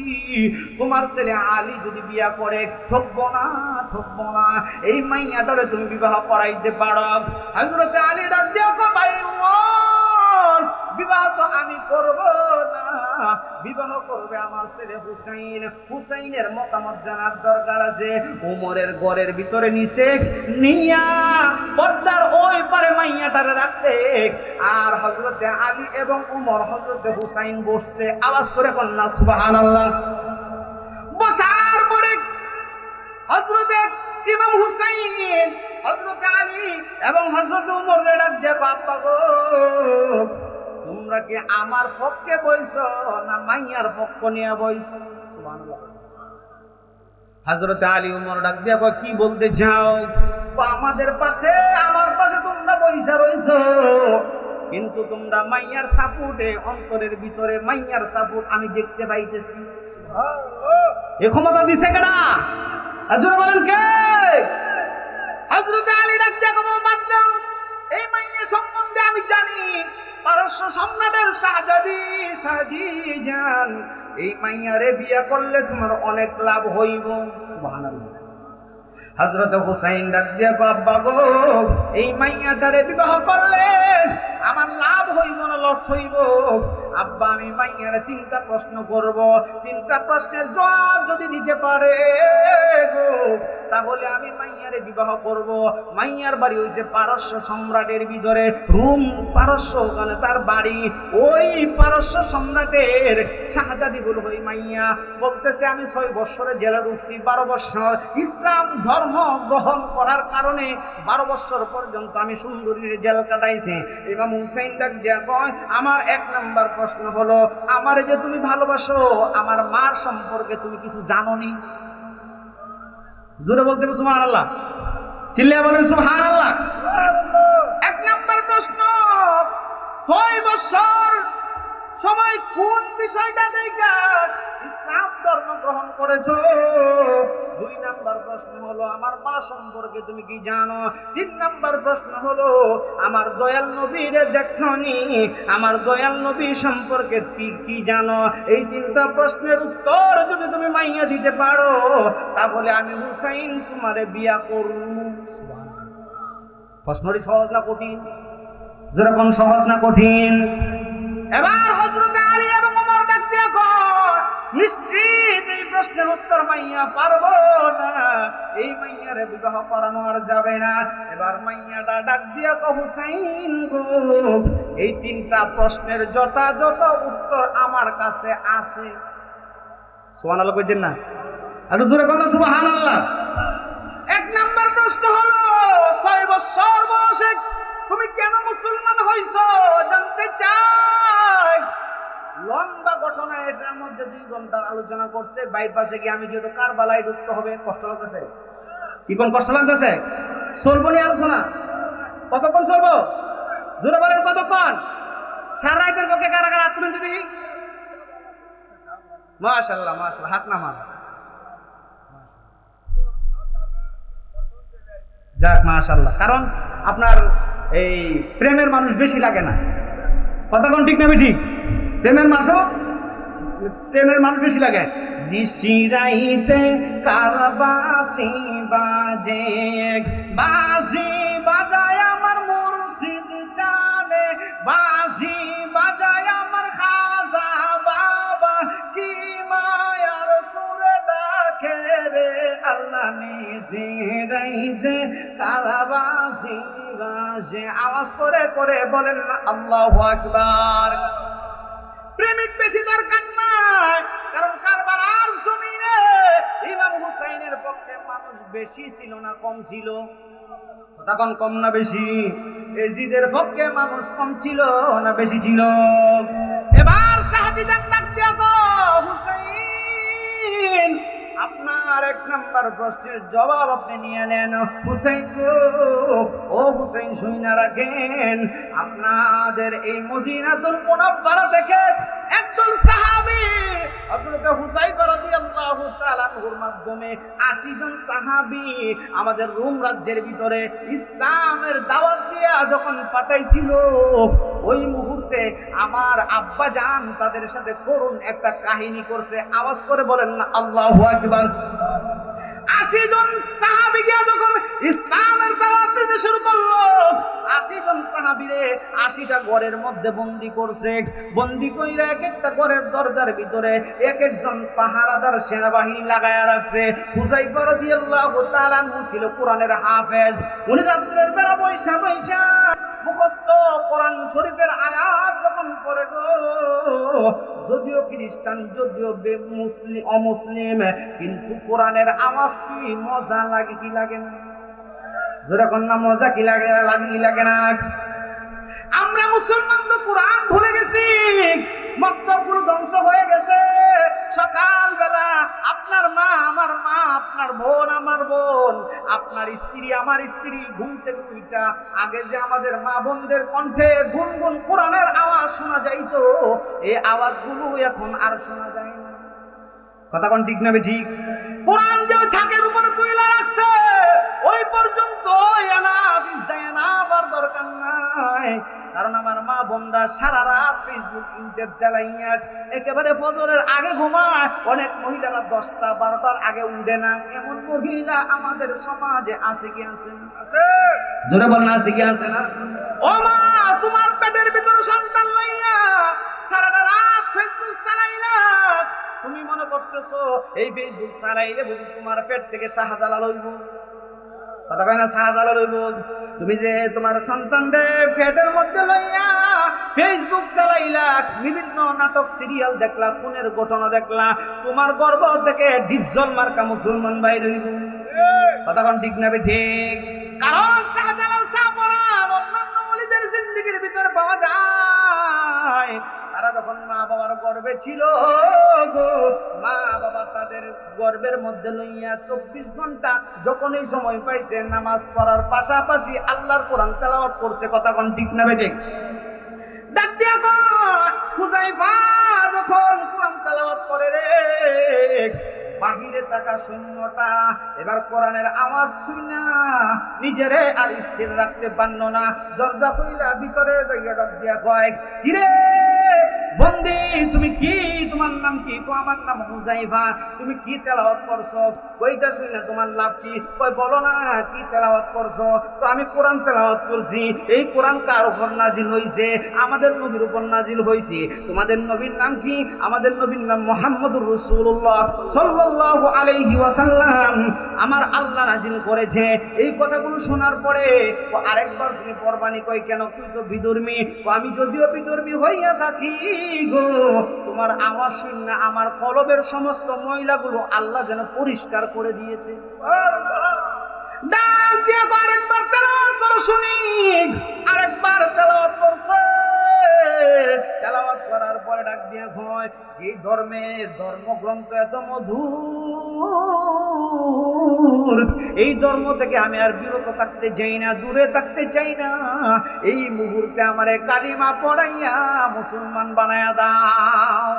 তোমার ছেলে আলী যদি বিয়া করে ঠকবো না, ঠকবো না, এই মাইয়াটারে তুমি বিবাহ করাইতে পারো। হযরত আলী ডাক দিয়া কয়, ভাই ওমর, বিবাহ তো আমি করব না, বিবাহ করবে আমার ছেলে হুসাইন। হুসাইনের মতামত জানার দরকার আছে। ওমরের ঘরের ভিতরে নিছে নিয়া পর্দার ওই পারে মাইয়াটারে রাখছে, আর হযরত আলী এবং ওমর, হযরত হুসাইন বসছে। আওয়াজ করে কন্যা সুবহানাল্লাহ। বসার পরে হযরত ইমাম হুসাইন, হযরত আলী এবং হযরত ওমর ডাক দিয়ে, বাবা গো, তোমরা কি আমার পক্ষে বইছো না মাইয়ার পক্ষ নিয়ে বইছো? সুবহানাল্লাহ। হযরত আলী ওমর ডাক দিয়া কয়, কি বলতে চাও? আমাদের পাশে, আমার পাশে তোমরা বইসা রইছো, কিন্তু তোমরা মাইয়ার সাপোর্টে, অন্তরের ভিতরে মাইয়ার সাপোর্ট আমি দেখতে পাইতেছি। সুবহানাল্লাহ। এই ক্ষমতা দিছে কেডা? আজরে বলেন কে? হযরত আলী ডাক দিয়া কয়, বাদ দাও, এই মাইয়া সম্বন্ধে আমি জানি, পারস্য সম্রাটের শাহজাদি শাহজিজান, এই মাইয়ারে বিয়া করলে তোমার অনেক লাভ হইব। সুবহানাল্লাহ। হযরত হুসাইন ডাক দিয়া কয়, আব্বা গো, এই মাইয়াটারে বিবাহ করলে আমার লাভ হইব না লস হইব? আব্বা আমি মাইয়ারে 3টা প্রশ্ন করব, 3টা প্রশ্নের জবাব যদি দিতে পারে গো তাহলে আমি মাইয়ারে বিবাহ করব। মাইয়ার বাড়ি হইছে পারস্য সম্রাটের ভিতরে, রোম পারস্য, ওখানে তার বাড়ি। ওই পারস্য সম্রাটের শাহজাদি বল হই মাইয়া বলতেছে আমি 6 বছরে জেলে ঢুকছি, 12 বছর ইসলাম ধর্ম গ্রহণ করার কারণে 12 বছর পর্যন্ত আমি সুন্দরীর জেল কাটাইছি। ইমাম হুসাইন ডাক দিয়া কয় আমার 1 নাম্বার প্রশ্ন হলো আমারে যে তুমি ভালোবাসো আমার মার সম্পর্কে তুমি কিছু জানো নি? জোরে বলতে হবে সুবহানাল্লাহ, চিল্লায়া বলেন সুবহানাল্লাহ। 1 নাম্বার প্রশ্ন, 6 বছর সময় কোন বিষয়টা দেখা ইসলাম ধর্ম গ্রহণ করেছো? 2 নাম্বার প্রশ্ন হলো আমার মা সম্পর্কে তুমি কি জানো? 3 নাম্বার প্রশ্ন হলো আমার দয়াল নবীরে দেখছনি, আমার দয়াল নবী সম্পর্কে কি জানো? এই 3টা প্রশ্নের উত্তর যদি তুমি মাইয়া দিতে পারো তাহলে আমি হুসাইন তোমারে বিয়া করব। সুবহানাল্লাহ। প্রশ্নটি সহজ না কঠিন? যেরকম সহজ না কঠিন? এবার হযরত আলী এবং ওমর ডাক দিয়া কয় নিশ্চিত এই প্রশ্নের উত্তর মাইয়া পারবো না, এই মাইয়ারে বিবাহ করানো আর যাবে না। এবার মাইয়াটা ডাক দিয়া কয় হুসাইন গো এই 3টা প্রশ্নের যথাযথ উত্তর আমার কাছে আছে। সুবহানাল্লাহ কইতেন না? আর জোরে কথা সুবহানাল্লাহ। 1 নাম্বার প্রশ্ন হলো 6 বছর বয়সে তুমি কেন মুসলমান হইছো জানতে চাই। লম্বা ঘটনা, এটার মধ্যে 2 ঘন্টার আলোচনা করছে। বাইপাসে গিয়ে আমি যেহেতু কারবালায় ঢুকতে হবে, কষ্ট লাগতেছে। কি কোন কষ্ট লাগতেছে? চলবো নি আলোচনা? কতক্ষণ চলবো? জোরে বলেন কতক্ষণ? সারা রাতের পক্ষে কারা কারা হাত তুলেন তো দেখি। মাশাআল্লাহ মাশাআল্লাহ, হাত নামান। যাক মাশাআল্লাহ, কারণ আপনার এই প্রেমের মানুষ বেশি লাগে না। কতক্ষণ ঠিক না ঠিক? প্রেমের মানুষ বেশি লাগে। নিশিরাইতে কারবাসি বাজে, বাঁশি বাজায় আমার মুর্শিদ জানে, বাঁশি বাজায় আমার খাজা বাবা, কি মায়ার সুরে ডাকে রে আল্লাহ। নিশিরাইতে কারবাসি বাজে, আওয়াজ করে করে বলেন না আল্লাহু আকবার। প্রেমিক বেশি দরকার নাই, কারণ কারবালার জমিনে ইমাম হুসাইনের পক্ষে মানুষ বেশি ছিল না কম ছিল? তখন কম না বেশি? এজিদের পক্ষে মানুষ কম ছিল না বেশি ছিল? এবার শাহজাদা ডাক দিয়া কয় হুসাইন আপনার 1 নাম্বার প্রশ্নের জবাব আপনি নিয়ে নেন। হুসাইন গো, ও হুসাইন শুইনা রাখেন, আপনাদের এই মদিনাতুল মুনাওয়ারা থেকে একজন সাহাবী হযরত হুযায়ফা রাদিয়াল্লাহু তাআলা আনহুর মাধ্যমে 80 জন সাহাবী আমাদের রোম রাজ্যের ভিতরে ইসলামের দাওয়াত দিয়া যখন পাঠাইছিল, ওই মুহূর্তে আমার আব্বা জান তাদের সাথে করুণ একটা কাহিনী করছে। আওয়াজ করে বলেন না আল্লাহু আকবার। 80 জন সাহাবী গিয়া যখন ইসলামের দাওয়াত দিতে শুরু করলো, 80 জন সাহাবীরে 80টা ঘরের মধ্যে বন্দী করছে। বন্দী কইরা এক একটা ঘরের দরজার ভিতরে এক একজন পাহারাদার সেনাবাহিনী লাগায়া রাখছে। হুযায়ফা রাদিয়াল্লাহু তাআলা আনহু ছিল কোরআনের হাফেজ। উনি রাতের বেলা বৈশা বৈশা মুখস্থ কোরআন শরীফের আয়াত যখন পড়ে গো, যদিও খ্রিস্টান, যদিও মুসলিম অমুসলিম, কিন্তু কোরআনের আওয়াজ কি মজা লাগে কি লাগে না? জোরে কোন না মজা কি লাগে লাগে না? আমরা মুসলমান তো কোরআন ভুলে গেছি, মক্তবগুলো ধ্বংস হয়ে গেছে। সকালবেলা আপনার মা আমার মা, আপনার বোন আমার বোন, আপনার স্ত্রী আমার স্ত্রী ঘুম থেকে উঠা আগে যে আমাদের মা বোনদের কণ্ঠে গুনগুন কোরআনের আওয়াজ শোনা যাইতো, এই আওয়াজগুলো এখন আর শোনা যায় না। কথা কোন ঠিক না ঠিক? কোরআন যে থাকের উপরে তুইলা রাখছে ওই পর্যন্ত আবার দরকার নাই। কারণ আমার মা বোনরা সারা রাত ফেসবুক ইউটিউব চালাইয়া একেবারে ফজরের আগে ঘুমায়। অনেক মহিলারা 10টা 12টার আগে উঠে না। এমন মহিলা আমাদের সমাজে আছে কি আছে না? জোরে বল না, আছে কি আছে না? ও মা, তোমার পেটের ভিতরে সন্তান লইয়া সারাটা রাত ফেসবুক চালাইলা, তুমি মনে করতেছো এই ফেসবুক চালাইলে বুঝি তোমার পেট থেকে শাহজালাল হইব? কথা কয় না, শাহজালাল হইব? তুমি যে তোমার সন্তানরে পেটের মধ্যে লইয়া ফেসবুক চালাইলা, বিভিন্ন নাটক সিরিয়াল দেখলা, খুনের ঘটনা দেখলা, তোমার গর্ভ থেকে ডিপজল মার্কা মুসলমান বাইর হইব। কথা কোন ঠিক না ঠিক? কারণ শাহজালাল শাহপরাণ অন্যান্য ওলিদের জিন্দেগির ভিতরে পাওয়া যায়, তারা যখন মা বাবার গর্ভে ছিল গো, মা বাবা তাদের গর্ভের মধ্যে লইয়া 24 ঘন্টা যখন এই সময় পাইছে নামাজ পড়ার পাশাপাশি আল্লাহর কোরআন তেলাওয়াত করছে। কথা কোন ঠিক না ঠিক? ডাক দিয়া কয় হুযায়ফা যখন কোরআন তেলাওয়াত করে রে, বাহিরে থাকা সৈন্যটা এবার কোরআনের আওয়াজ শুনা নিজেরে আর স্থির রাখতে পারল না, দরজা খুইলা ভিতরে যাইয়া ডাক দিয়া কয়, কিরে বন্দী, তুমি কি, তোমার নাম কি? কো আমার নাম হুযায়ফা। তুমি কি তেলাওয়াত করছো? কইটা শুনে তোমার লাভ কি? কই বলো না কি তেলাওয়াত করছো? তো আমি কোরআন তেলাওয়াত করছি। এই কোরআন কার উপর নাজিল হইছে? আমাদের নবীর উপর নাজিল হইছে। তোমাদের নবীর নাম কি? আমাদের নবীর নাম মুহাম্মদুর রাসূলুল্লাহ সাল্লাল্লাহু আলাইহি ওয়াসাল্লাম। আমার আল্লাহ নাজিল করেছে। এই কথাগুলো শোনার পরে ও আরেকবার তুমি পরবানি কই কেন? তুই তো বিধর্মী। আমি যদিও বিধর্মী হইয়া থাকি গো, তোমার আওয়াজ শুনে আমার কলবের সমস্ত ময়লাগুলো আল্লাহ যেন পরিষ্কার করে দিয়েছে। ডাক দিয়ে আরেকবার তেলাওয়াত করো শুনি। আরেকবার তেলাওয়াত করছে। তেলাওয়াত করার পরে ডাক দিয়ে কয়, যে ধর্মের ধর্মগ্রন্থ এত মধুর, এই ধর্ম থেকে আমি আর বিরত থাকতে চাই না, দূরে থাকতে চাই না। এই মুহূর্তে আমারে কালিমা পড়াইয়া মুসলমান বানায়া দাও।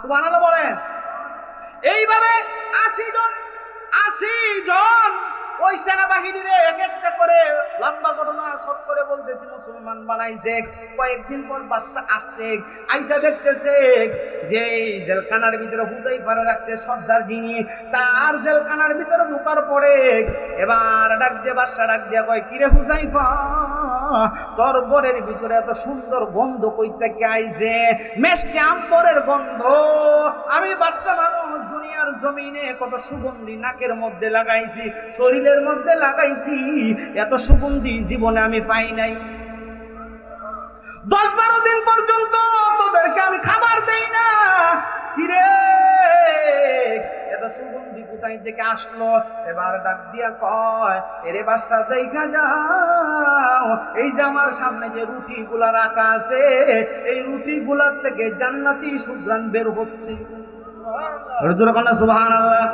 সুবহানাল্লাহ বলেন। এইভাবে 80 জন ওই সেনাবাহিনীরে এক একটা করে লম্বা ঘটনা সব করে বলতেছি মুসলমান বানাইছে। কয়েকদিন পর বাদশাহ আসছে, আইসা দেখতেছে যে এই জেলখানার ভিতরে হুযায়ফারে রাখছে সর্দার যিনি, তার জেলখানার ভিতরে ঢোকার পরে এবার ডাক দিয়ে বাদশাহ ডাক দিয়া কয়, কিরে হুযায়ফা, তোর ঘরের ভিতরে এত সুন্দর গন্ধ কই থেকে আইছে? মেশকে আম্বরের গন্ধ। আমি বাদশাহ মানুষ, দুনিয়ার জমিনে কত সুগন্ধি নাকের মধ্যে লাগাইছি, শরীরের মধ্যে লাগাইছি, এত সুগন্ধি জীবনে আমি পাই নাই। 10-12 দিন পর্যন্ত তোদেরকে আমি খাবার দেই না। কিরে এত সুগন্ধি কোথায় থেকে আসলো? এবার ডাক দিয়া কয়, এরে বাদশা দেখা যাও, এই যে আমার সামনে যে রুটি গুলা রাখা আছে, এই রুটি গুলার থেকে জান্নাতি সুঘ্রাণ বের হচ্ছে। সুবহানাল্লাহ।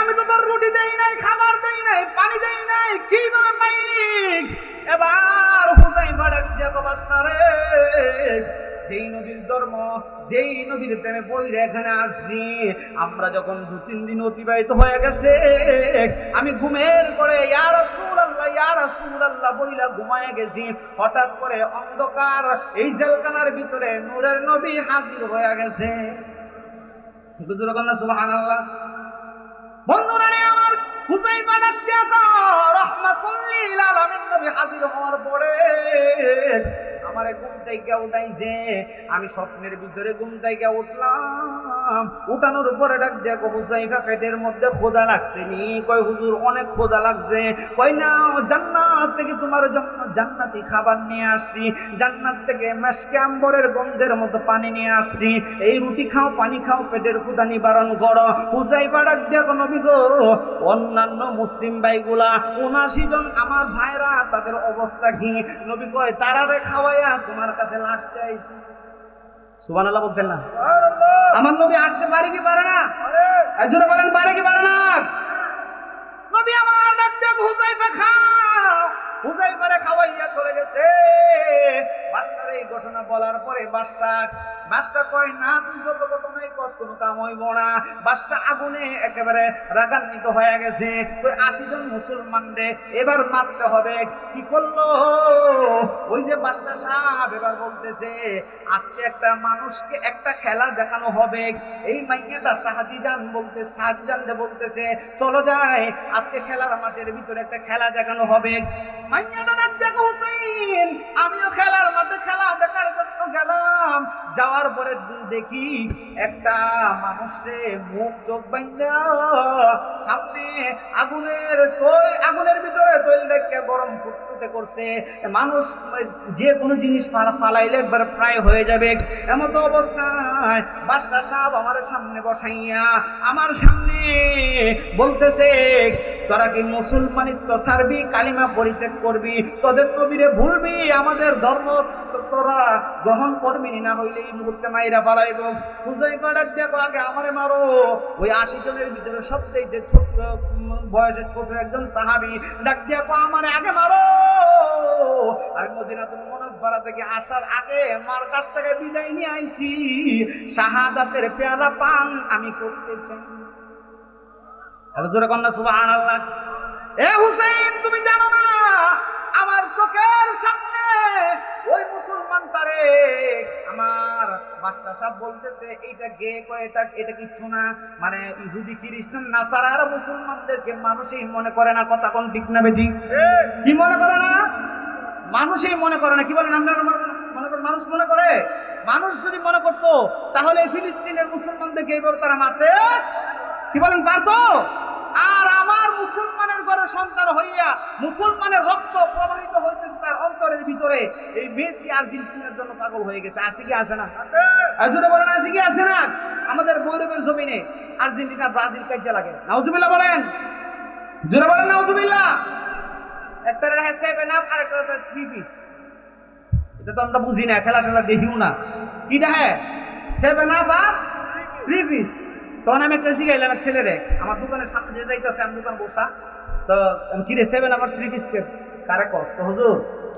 আমি তো তোর রুটি দেই নাই, খাবার দেই নাই, পানি দেই নাই, কিভাবে পাইলি? এবার হুযায়ফা ডাক দিয়া কয়, বাদশা রে, যেই নবীর ধর্ম, যেই নবীর প্রেমে পড়ে এখানে আসছি, আমরা যখন 2-3 দিন অতিবাহিত হয়ে গেছে, আমি ঘুমের করে ইয়া রাসূলুল্লাহ ইয়া রাসূলুল্লাহ বইলা ঘুমায় গেছি। হঠাৎ করে অন্ধকার এই জেলখানার ভিতরে নূরের নবী হাজির হয়ে গেছে। হুজুর কন্যা সুবহানাল্লাহ। বন্ধুরা রে আমার, হুযায়ফা ডাক দিয়া কয়, রাহমাতুল লিল আলামিন নবী হাজির হওয়ার পরে আমারে ঘুম থেকে উঠাইছে। আমি স্বপ্নের ভিতরে ঘুম থেকে উঠলাম। উঠানোর উপরে ডাক দিয়া কয়, হুযায়ফা পেটের মধ্যে ক্ষুধা লাগছে নি? কয় হুজুর অনেক ক্ষুধা লাগছে। কয় না, জান্নাত থেকে তোমার জন্য জান্নাতি খাবার নিয়ে আসছি, জান্নাত থেকে মেশকে আম্বরের গন্ধের মতো পানি নিয়ে আসছি, এই রুটি খাও, পানি খাও, পেটের ক্ষুধা নিবারণ করো। হুযায়ফা ডাক দিয়া কয়, নবী গো, অন্যান্য মুসলিম ভাইগুলা 79 জন আমার ভাইরা, তাদের অবস্থা কি? নবী কয়, তারারে খাওয়াইয়া তোমার কাছে লাশ চাইছি। সুবহানাল্লাহ বলতেন না? আমার নবী আসতে পারে কি পারে না? জোরে বলেন, পারে কি পারে না? নবী আমার ডাক দিয়া হুযায়ফা খাও। হুযায়ফারে খাওয়াইয়া চলে গেছে। বাদশার এই ঘটনা বলার পরে বাদশা কয়, না তুই যত ঘটনাই কস কোনো কাম হইব না। বাদশা আগুনে একেবারে রাগান্বিত হয়ে গেছে। ওই 80 জন মুসলমানরে এবার মারতে হবে। কি করলো ওই যে বাদশা সাহেব, এবার বলতেছে আজকে একটা মানুষকে একটা খেলা দেখানো হবে। এই মাইয়াটা শাহজিজান বলতেছে চলো যাই, আজকে খেলার মাঠের ভিতরে একটা খেলা দেখানো হবে। মাইয়াটা দেখো হুসাইন, আমিও খেলার মাঠে খেলা দেখার জন্য গেলাম, যাওয়ার পরে দেখি একটা মানুষে মুখ চোখ বাইন্দা সামনে আগুনের ভিতরে তৈল দেখে গরম ফুটফুটে করছে। মানুষ যে কোনো জিনিস ফালাইলে একবার প্রায় হয়ে যাবে, এমতো অবস্থায় বাদশা সাহেব আমার সামনে বসাইয়া আমার সামনে বলতেছে, তোরা কি মুসলমানিত্ব ছাড়বি, কালিমা পরিত্যাগ করবি, তোদের নবীরে ভুলবি, আমাদের ধর্ম তোরা গ্রহণ করবি, না হইলে এই মুহূর্তে মাইরা ফালাইব। হুযায়ফা ডাক দেখো, আগে আমারে মারো। ওই 80 জনের ভিতরে সবচেয়ে ছোট বয়সে ছোট একজন সাহাবী ডাক দেখো, আমারে আগে মারো। আমি মদিনাতুল মুনাওয়ারা থেকে আসার আগে মার কাছ থেকে বিদায় নিয়ে আইছি, শাহাদাতের পেয়ালা পান আমি করতে চাই। আর জোরে কন্যা সুবহানাল্লাহ। এ হুসাইন, তুমি জানো না আমার চোখের সামনে ওই মুসলমান তারে আমার বাদশা সাহেব বলতেছে, এইটা গে কয়, এটা কিচ্ছু না, মানে ইহুদি খ্রিস্টান নাসারা আর মুসলমানদেরকে মানুষই মনে করে না। কথা কোন ঠিক না বেঠিক? কি মনে করে না? মানুষই মনে করে না। কি বলেন? আমরা মনে করেন, মানুষ মনে করে। মানুষ যদি মনে করতো তাহলে ফিলিস্তিনের মুসলমানদেরকে এইভাবে তারা মারতে, কি বলেন, পারতো? আর আমার মুসলমানের ঘরে সন্তান হইয়া মুসলমানের রক্ত প্রবাহিত হইতেছে তার অন্তরের ভিতরে, এই মেসি আর্জেন্টিনার জন্য পাগল হয়ে গেছে। আছে কি আছে না? যদি বলেন আছে কি আছে না? আমাদের বৈরবের জমিনে আর্জেন্টিনা ব্রাজিল কাজে লাগে। নাউজুবিল্লাহ বলেন, জোরে বলেন নাউজুবিল্লাহ। একটা রে 7 আপ আর একটা 3 পিস। এটা তো আমরা বুঝি না, খেলা টেলা দেখিও না। কিটা হ্যাঁ 7 আপ আর 3 পিস। তখন আমি একটা জিগাইলাম এক ছেলেরে, আমার দোকানের সামনে যে যাইতেছে, আমি দোকান বসা, তো কি রে 7 আপ আর 3 পিস কারে কস? তো হুজুর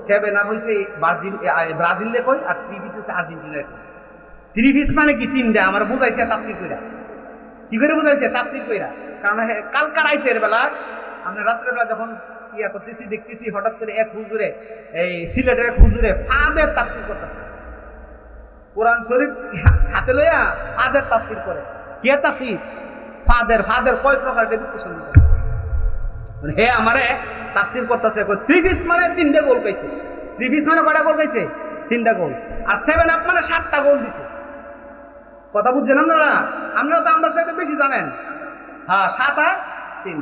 7 আপ হইছে ব্রাজিল কই, আর 3 পিস হইছে আর্জেন্টিনার। 3 পিস মানে কি? 3টা। আমার বুঝাইছে তাফসীর কইরা। কি করে বুঝাইছে? তাফসীর কইরা। কারণ কালকা রাইতের বেলা আমরা রাত্রের বেলা যখন ইয়া করতেছি, দেখতেছি হঠাৎ করে এক হুজুরে, এই সিলেটের এক হুজুরে ফাদের তাফসীর করতেছে, কোরআন শরীফ হাতে লইয়া ফাদের তাফসীর করে। কি আর তাফসীর? ফাদের কয় প্রকার বিশ্লেষণ দিতে, মানে হে আমারে তাফসীর করতেছে। 3 পিস মানে 3টা গোল পাইছে। 3 পিস মানে কয়টা গোল পাইছে? 3টা গোল। আর 7 আপ মানে 7টা গোল দিছে। কথা বুঝছেন আপনারা? আপনারা তো আমরা চাইতে বেশি জানেন। হ্যাঁ, 7 আর 3।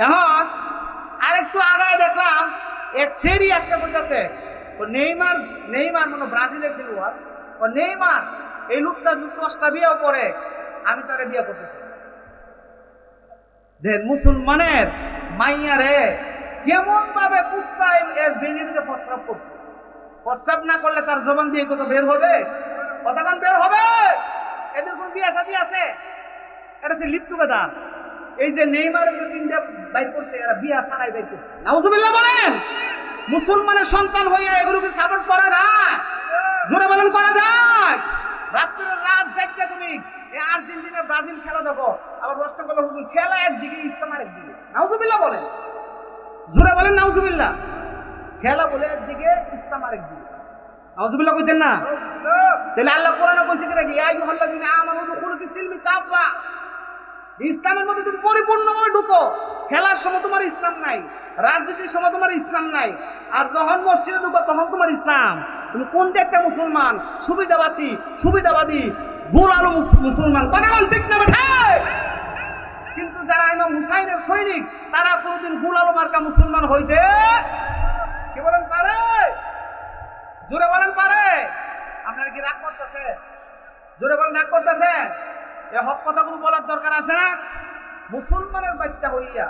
এখন আরেকটু আগায় দেখলাম এক সেরি আজকে বলতেছে, ও নেইমার মানে ব্রাজিলের খেলোয়াড়, ও নেইমার এই লোকটা 10টা বিয়েও করে, আমি তারে বিয়ে করতেছি। দেখ মুসলমানের মাইয়ারে কেমন ভাবে কুত্তা এর বেনিতে প্রস্রাব করছে। প্রস্রাব না করলে তার জবান দিয়ে কত বের হবে? কতক্ষণ বের হবে? এদের কোন বিয়ে শাদী আছে? এটা হচ্ছে লিপ টুগেদার। এই যে নেইমারের যে 3টা বাইর করছে, এরা বিয়া ছাড়াই বাইর করছে। নাউজুবিল্লাহ বলেন। মুসলমানের সন্তান হইয়া এগুলোকে সাপোর্ট করা যায়? জোরে বলেন, করা যায়? রাত জাগতে তুমি এই আর্জেন্টিনা ব্রাজিল খেলা দেখো, আবার প্রশ্ন করলো হুজুর খেলা একদিকে ইসলাম আরেকদিকে। নাউজুবিল্লাহ বলেন, জোরে বলেন নাউজুবিল্লাহ। খেলা বলে একদিকে, ইসলাম আরেকদিকে। নাউজুবিল্লাহ কইতেন না? তাহলে আল্লাহ কোরআনে কইছে কি ইয়া আইয়ুহাল্লাযিনা আমানু দুখুলু ফিস-সিলমি কাফা, ইসলামের মধ্যে তুমি পরিপূর্ণভাবে ঢুকো। খেলার সময় তোমার ইসলাম নাই, রাজনীতির সময় তোমার ইসলাম নাই, আর যখন মসজিদে ঢুকো তখন তোমার ইসলাম। তুমি কোন একটা মুসলমান? সুবিধাবাদী ভুল আলো মুসলমান। কথা বল ঠিক না বেঠাই? কিন্তু যারা ইমাম হুসাইনের সৈনিক, তারা কোনোদিন ভুল আলো মার্কা মুসলমান হইতে, কি বলেন, পারে? জোরে বলেন, পারে? আপনারা কি রাগ করতেছে? জোরে বলেন, রাগ করতেছে? এই হক কথাগুলো বলার দরকার আছে না? মুসলমানের বাচ্চা হইয়া,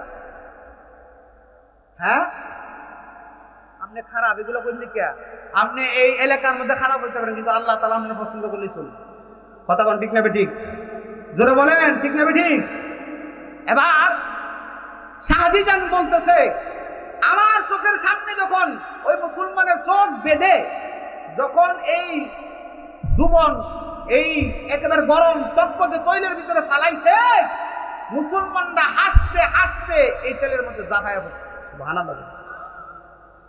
হ্যাঁ আপনি খারাপ, এগুলো কোন দিকে? আপনি এই এলাকার মধ্যে খারাপ হইতে পারেন, কিন্তু আল্লাহ তাআলা আপনার পছন্দ করলেই চলবে। কথা কোন ঠিক না বেঠিক? জোরে বলেন, ঠিক না বেঠিক? এবার শাহজিজান বলতেছে, আমার চোখের সামনে যখন ওই মুসলমানের চোখ বেঁধে যখন এই দুবন এই একেবারে গরম টকটকে তৈলের ভিতরে ফালাইছে, মুসলমানরা হাসতে হাসতে এই তেলের মধ্যে জাফায়া পড়ছে। সুবহানাল্লাহ।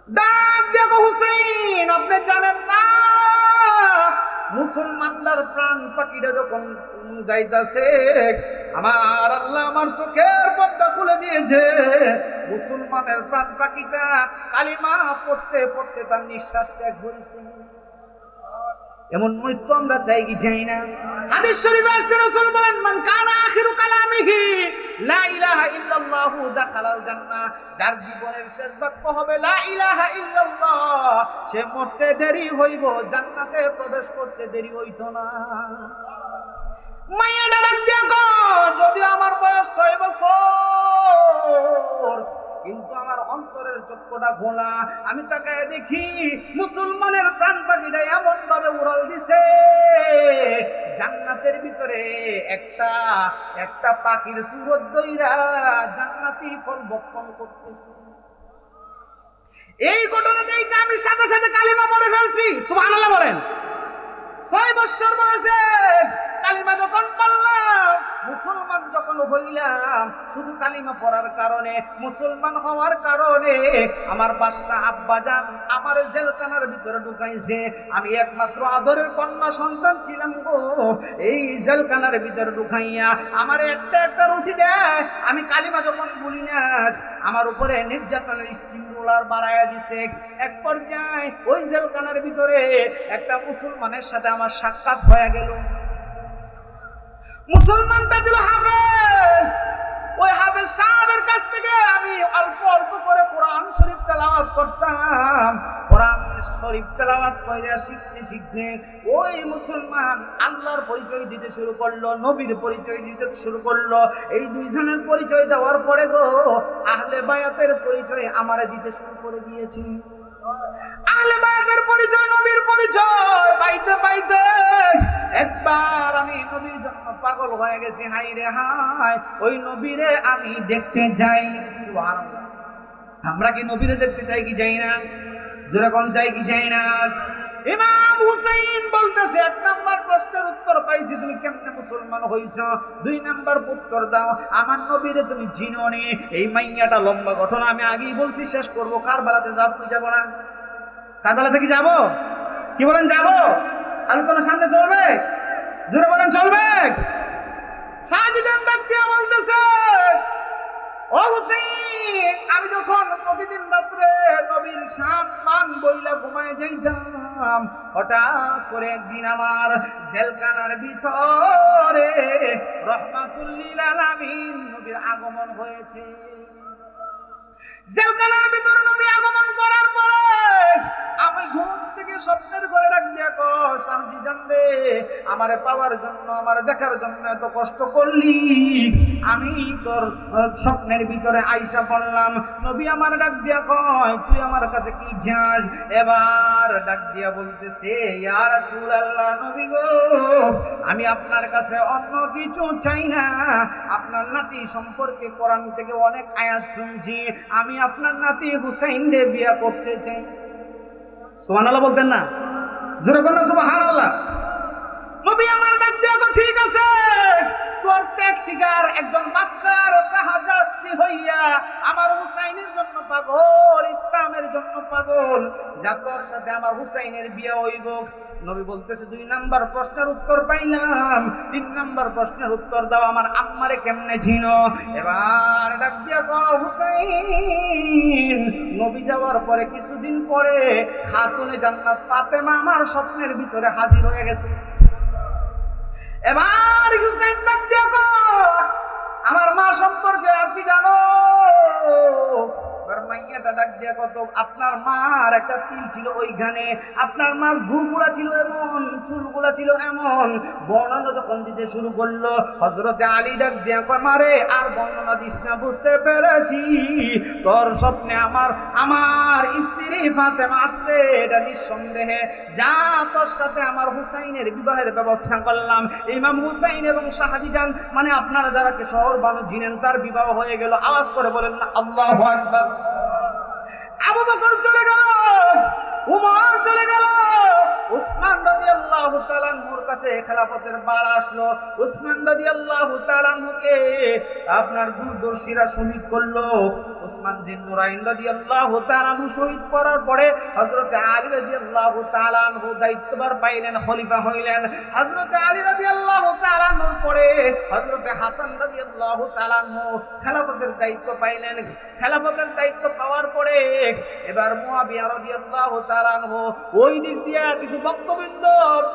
ডাক দেখো হুসাইন, আপনি জানেন না মুসলমানদের প্রাণ পাখিটা যখন যাইতাছে, আমার আল্লাহ আমার চোখের পর্দা খুলে দিয়েছে। মুসলমানের প্রাণ পাখিটা কালিমা পড়তে পড়তে তার নিঃশ্বাস ত্যাগ করেছে। এমন মৃত্যু আমরা চাই কি চাই না? হাদিস শরীফে আসছে, রাসূল বলেন, মান কানা আখিরু কালামিহি লা ইলাহা ইল্লাল্লাহু দাখালাল জান্নাহ। যার জীবনের শেষ বাক্য হবে লা ইলাহা ইল্লাল্লাহ, সে মরতে দেরি হইব, জান্নাতে প্রবেশ করতে দেরি হইতো না। মাইয়াটা ডাক দিয়া কয়, যদি আমার বয়স 6 বছর, কিন্তু আমার অন্তরের চক্ষুটা খোলা, আমি তাকায় দেখি মুসলমানের প্রাণ পাখিটা এমন ভাবে উড়াল দিছে, জান্নাতের ভিতরে একটা একটা পাখির সুরত দইরা জান্নাতি ফল ভক্ষণ করতেছে। এই ঘটনা দেখে আমি সাথে সাথে কালিমা পড়ে ফেলছি। সুবহানাল্লাহ বলেন। 6 বছর বয়সে কালিমা যখন পড়লাম, মুসলমান যখন হইলাম, শুধু কালিমা পড়ার কারণে, মুসলমান হওয়ার কারণে আমার বাদশা আব্বাজান আমার জেলখানার ভিতরে ঢুকাইছে। আমি একমাত্র আদরের কন্যা সন্তান ছিলাম গো। এই জেলখানার ভিতরে ঢুকাইয়া আমার একটা একটা রুটি দেয়। আমি কালিমা যখন বলি না, আমার উপরে নির্যাতনের স্টিম রোলার বাড়াইয়া দিছে। এক পর্যায়ে ওই জেলখানার ভিতরে একটা মুসলমানের সাথে আমার সাক্ষাৎ হয়ে গেল। মুসলমানটা ছিল হাফেজ। ওই হাফেজ সাহেবের কাছ থেকে আমি অল্প অল্প করে কোরআন শরীফ তেলাওয়াত করতাম। কোরআন শরীফ তেলাওয়াত কইরা শিখতে শিখতে ওই মুসলমান আল্লাহর পরিচয় দিতে শুরু করলো, নবীর পরিচয় দিতে শুরু করলো। এই দুইজনের পরিচয় দেওয়ার পরে গো, আহলে বায়াতের পরিচয় আমারে দিতে শুরু করে দিয়েছি। আহলে বায়াতের পরিচয়, নবীর পরিচয় পাইতে পাইতে একবার আমি নবীর জন্য পাগল হয়ে গেছি। হাই রে হাই, ওই নবীরে আমি দেখতে যাই। সুবহানাল্লাহ। আমরা কি নবীরে দেখতে চাই কি যাই না? যেরকম চাই কি যাই না? ইমাম হুসাইন বলতেছে, 1 নাম্বার প্রশ্নের উত্তর পাইছি, তুমি কেমনে মুসলমান হইছো। 2 নাম্বার উত্তর দাও, আমার নবীরে তুমি চিনোনি। এই মাইয়াটা লম্বা ঘটনা আমি আগেই বলছি, শেষ করব। কারবালাতে যাব কি যাব না? কারবালাতে কি যাব? কি বলেন, যাব? আলোচনা সামনে চলবে? জোরে বলেন, চলবে? সাজিদান ব্যক্তি বলতেছে, ও হুসাইন, আমি যখন প্রতিদিন রাত্রে নবীর শান মান বইলা ঘুমায় যাইতাম, হঠাৎ করে একদিন আমার জেলখানার ভিতরে রহমাতুল লিল আলামিন নবীর আগমন হয়েছে। জেলখানার ভিতরে নবী আগমন করার পরে আমি ঘুম থেকে স্বপ্নের ঘরে ডাক দিয়া কই, শান্তি জানলে আমারে পাওয়ার জন্য, আমারে দেখার জন্য এত কষ্ট করলি, আমি তোর স্বপ্নের ভিতরে আইসা পড়লাম। নবী আমার ডাক দিয়া কয়, তুই আমার কাছে কি চাস? এবার ডাক দিয়া বলতেছে, ইয়া রাসূলুল্লাহ, নবী গো, আমি আপনার কাছে অন্য কিছু চাই না। আপনার নাতি সম্পর্কে কোরআন থেকে অনেক আয়াত শুনছি, আমি আপনার নাতি হুসাইনকে বিয়ে করতে চাই। সুবহানাল্লাহ বলতেন না? জোরে বলেন সুবহানাল্লাহ। নবী আমার ডাক দিয়া কয়, ঠিক আছে, তোর ত্যাগ শিকার একজন বাদশার শাহজাদি হইয়া আমার হুসাইনের জন্য পাগল, ইসলামের জন্য পাগল, যা তোর সাথে আমার হুসাইনের বিয়ে হইব। নবী বলতেছে, 2 নাম্বার প্রশ্নের উত্তর পাইলাম, 3 নাম্বার প্রশ্নের উত্তর দাও, আমার আম্মারে কেমনে চিনো? এবার ডাক দিয়া কয়, হুসাইন, নবী যাওয়ার পরে কিছুদিন পরে খাতুনে জান্নাত ফাতেমা আমার স্বপ্নের ভিতরে হাজির হয়ে গেছে। এবার হুসাইন ডাক দিয়া কয়, আমার মা সম্পর্কে আর কি জানো? এবার মাইয়াটা ডাক দিয়া কত, আপনার মার একটা তিল ছিল ওইখানে, আপনার মার ভ্রুগুলা ছিল এমন, চুলগুলা ছিল এমন। বর্ণনা যখন দিতে শুরু করলো, হযরতে আলী ডাক দিয়া কয়, মারে আর বর্ণনা দিস না, বুঝতে পেরেছি তোর স্বপ্নে আমার স্ত্রী ফাতেমা আসছে, এটা নিঃসন্দেহে। যা, তোর সাথে আমার হুসাইনের বিবাহের ব্যবস্থা করলাম। ইমাম হুসাইন এবং শাহজাহান, মানে আপনারা যারাকে শহর বানু জিনেন, তার বিবাহ হয়ে গেল। আওয়াজ করে বলেন না আল্লাহু আকবার। আবু বকর চলে গেল, উমর চলে গেল, উসমান রাদিয়াল্লাহু তাআলা আনহুর কাছে খেলাফতের বার আসলো। উসমান রাদিয়াল্লাহু তাআলা আনহুকে আপনার দূরদর্শীরা শহীদ করলো। ওসমান জিন্নুরাইন রাদিয়াল্লাহু তাআলা আনহু শহীদ করার পরে হযরত আলী রাদিয়াল্লাহু তাআলা আনহু দায়িত্বভার পাইলেন, খলিফা হইলেন। হযরত আলী রাদিয়াল্লাহু তাআলা আনহুর পরে হযরত হাসান রাদিয়াল্লাহু তাআলা আনহু খেলাফতের দায়িত্ব পাইলেন। খেলাফতের দায়িত্ব পাওয়ার পরে এবার মুয়াবিয়া রাদিয়াল্লাহু তাআলা আনহু ওই দিক দিয়ে কিছু বক্তবৃন্দ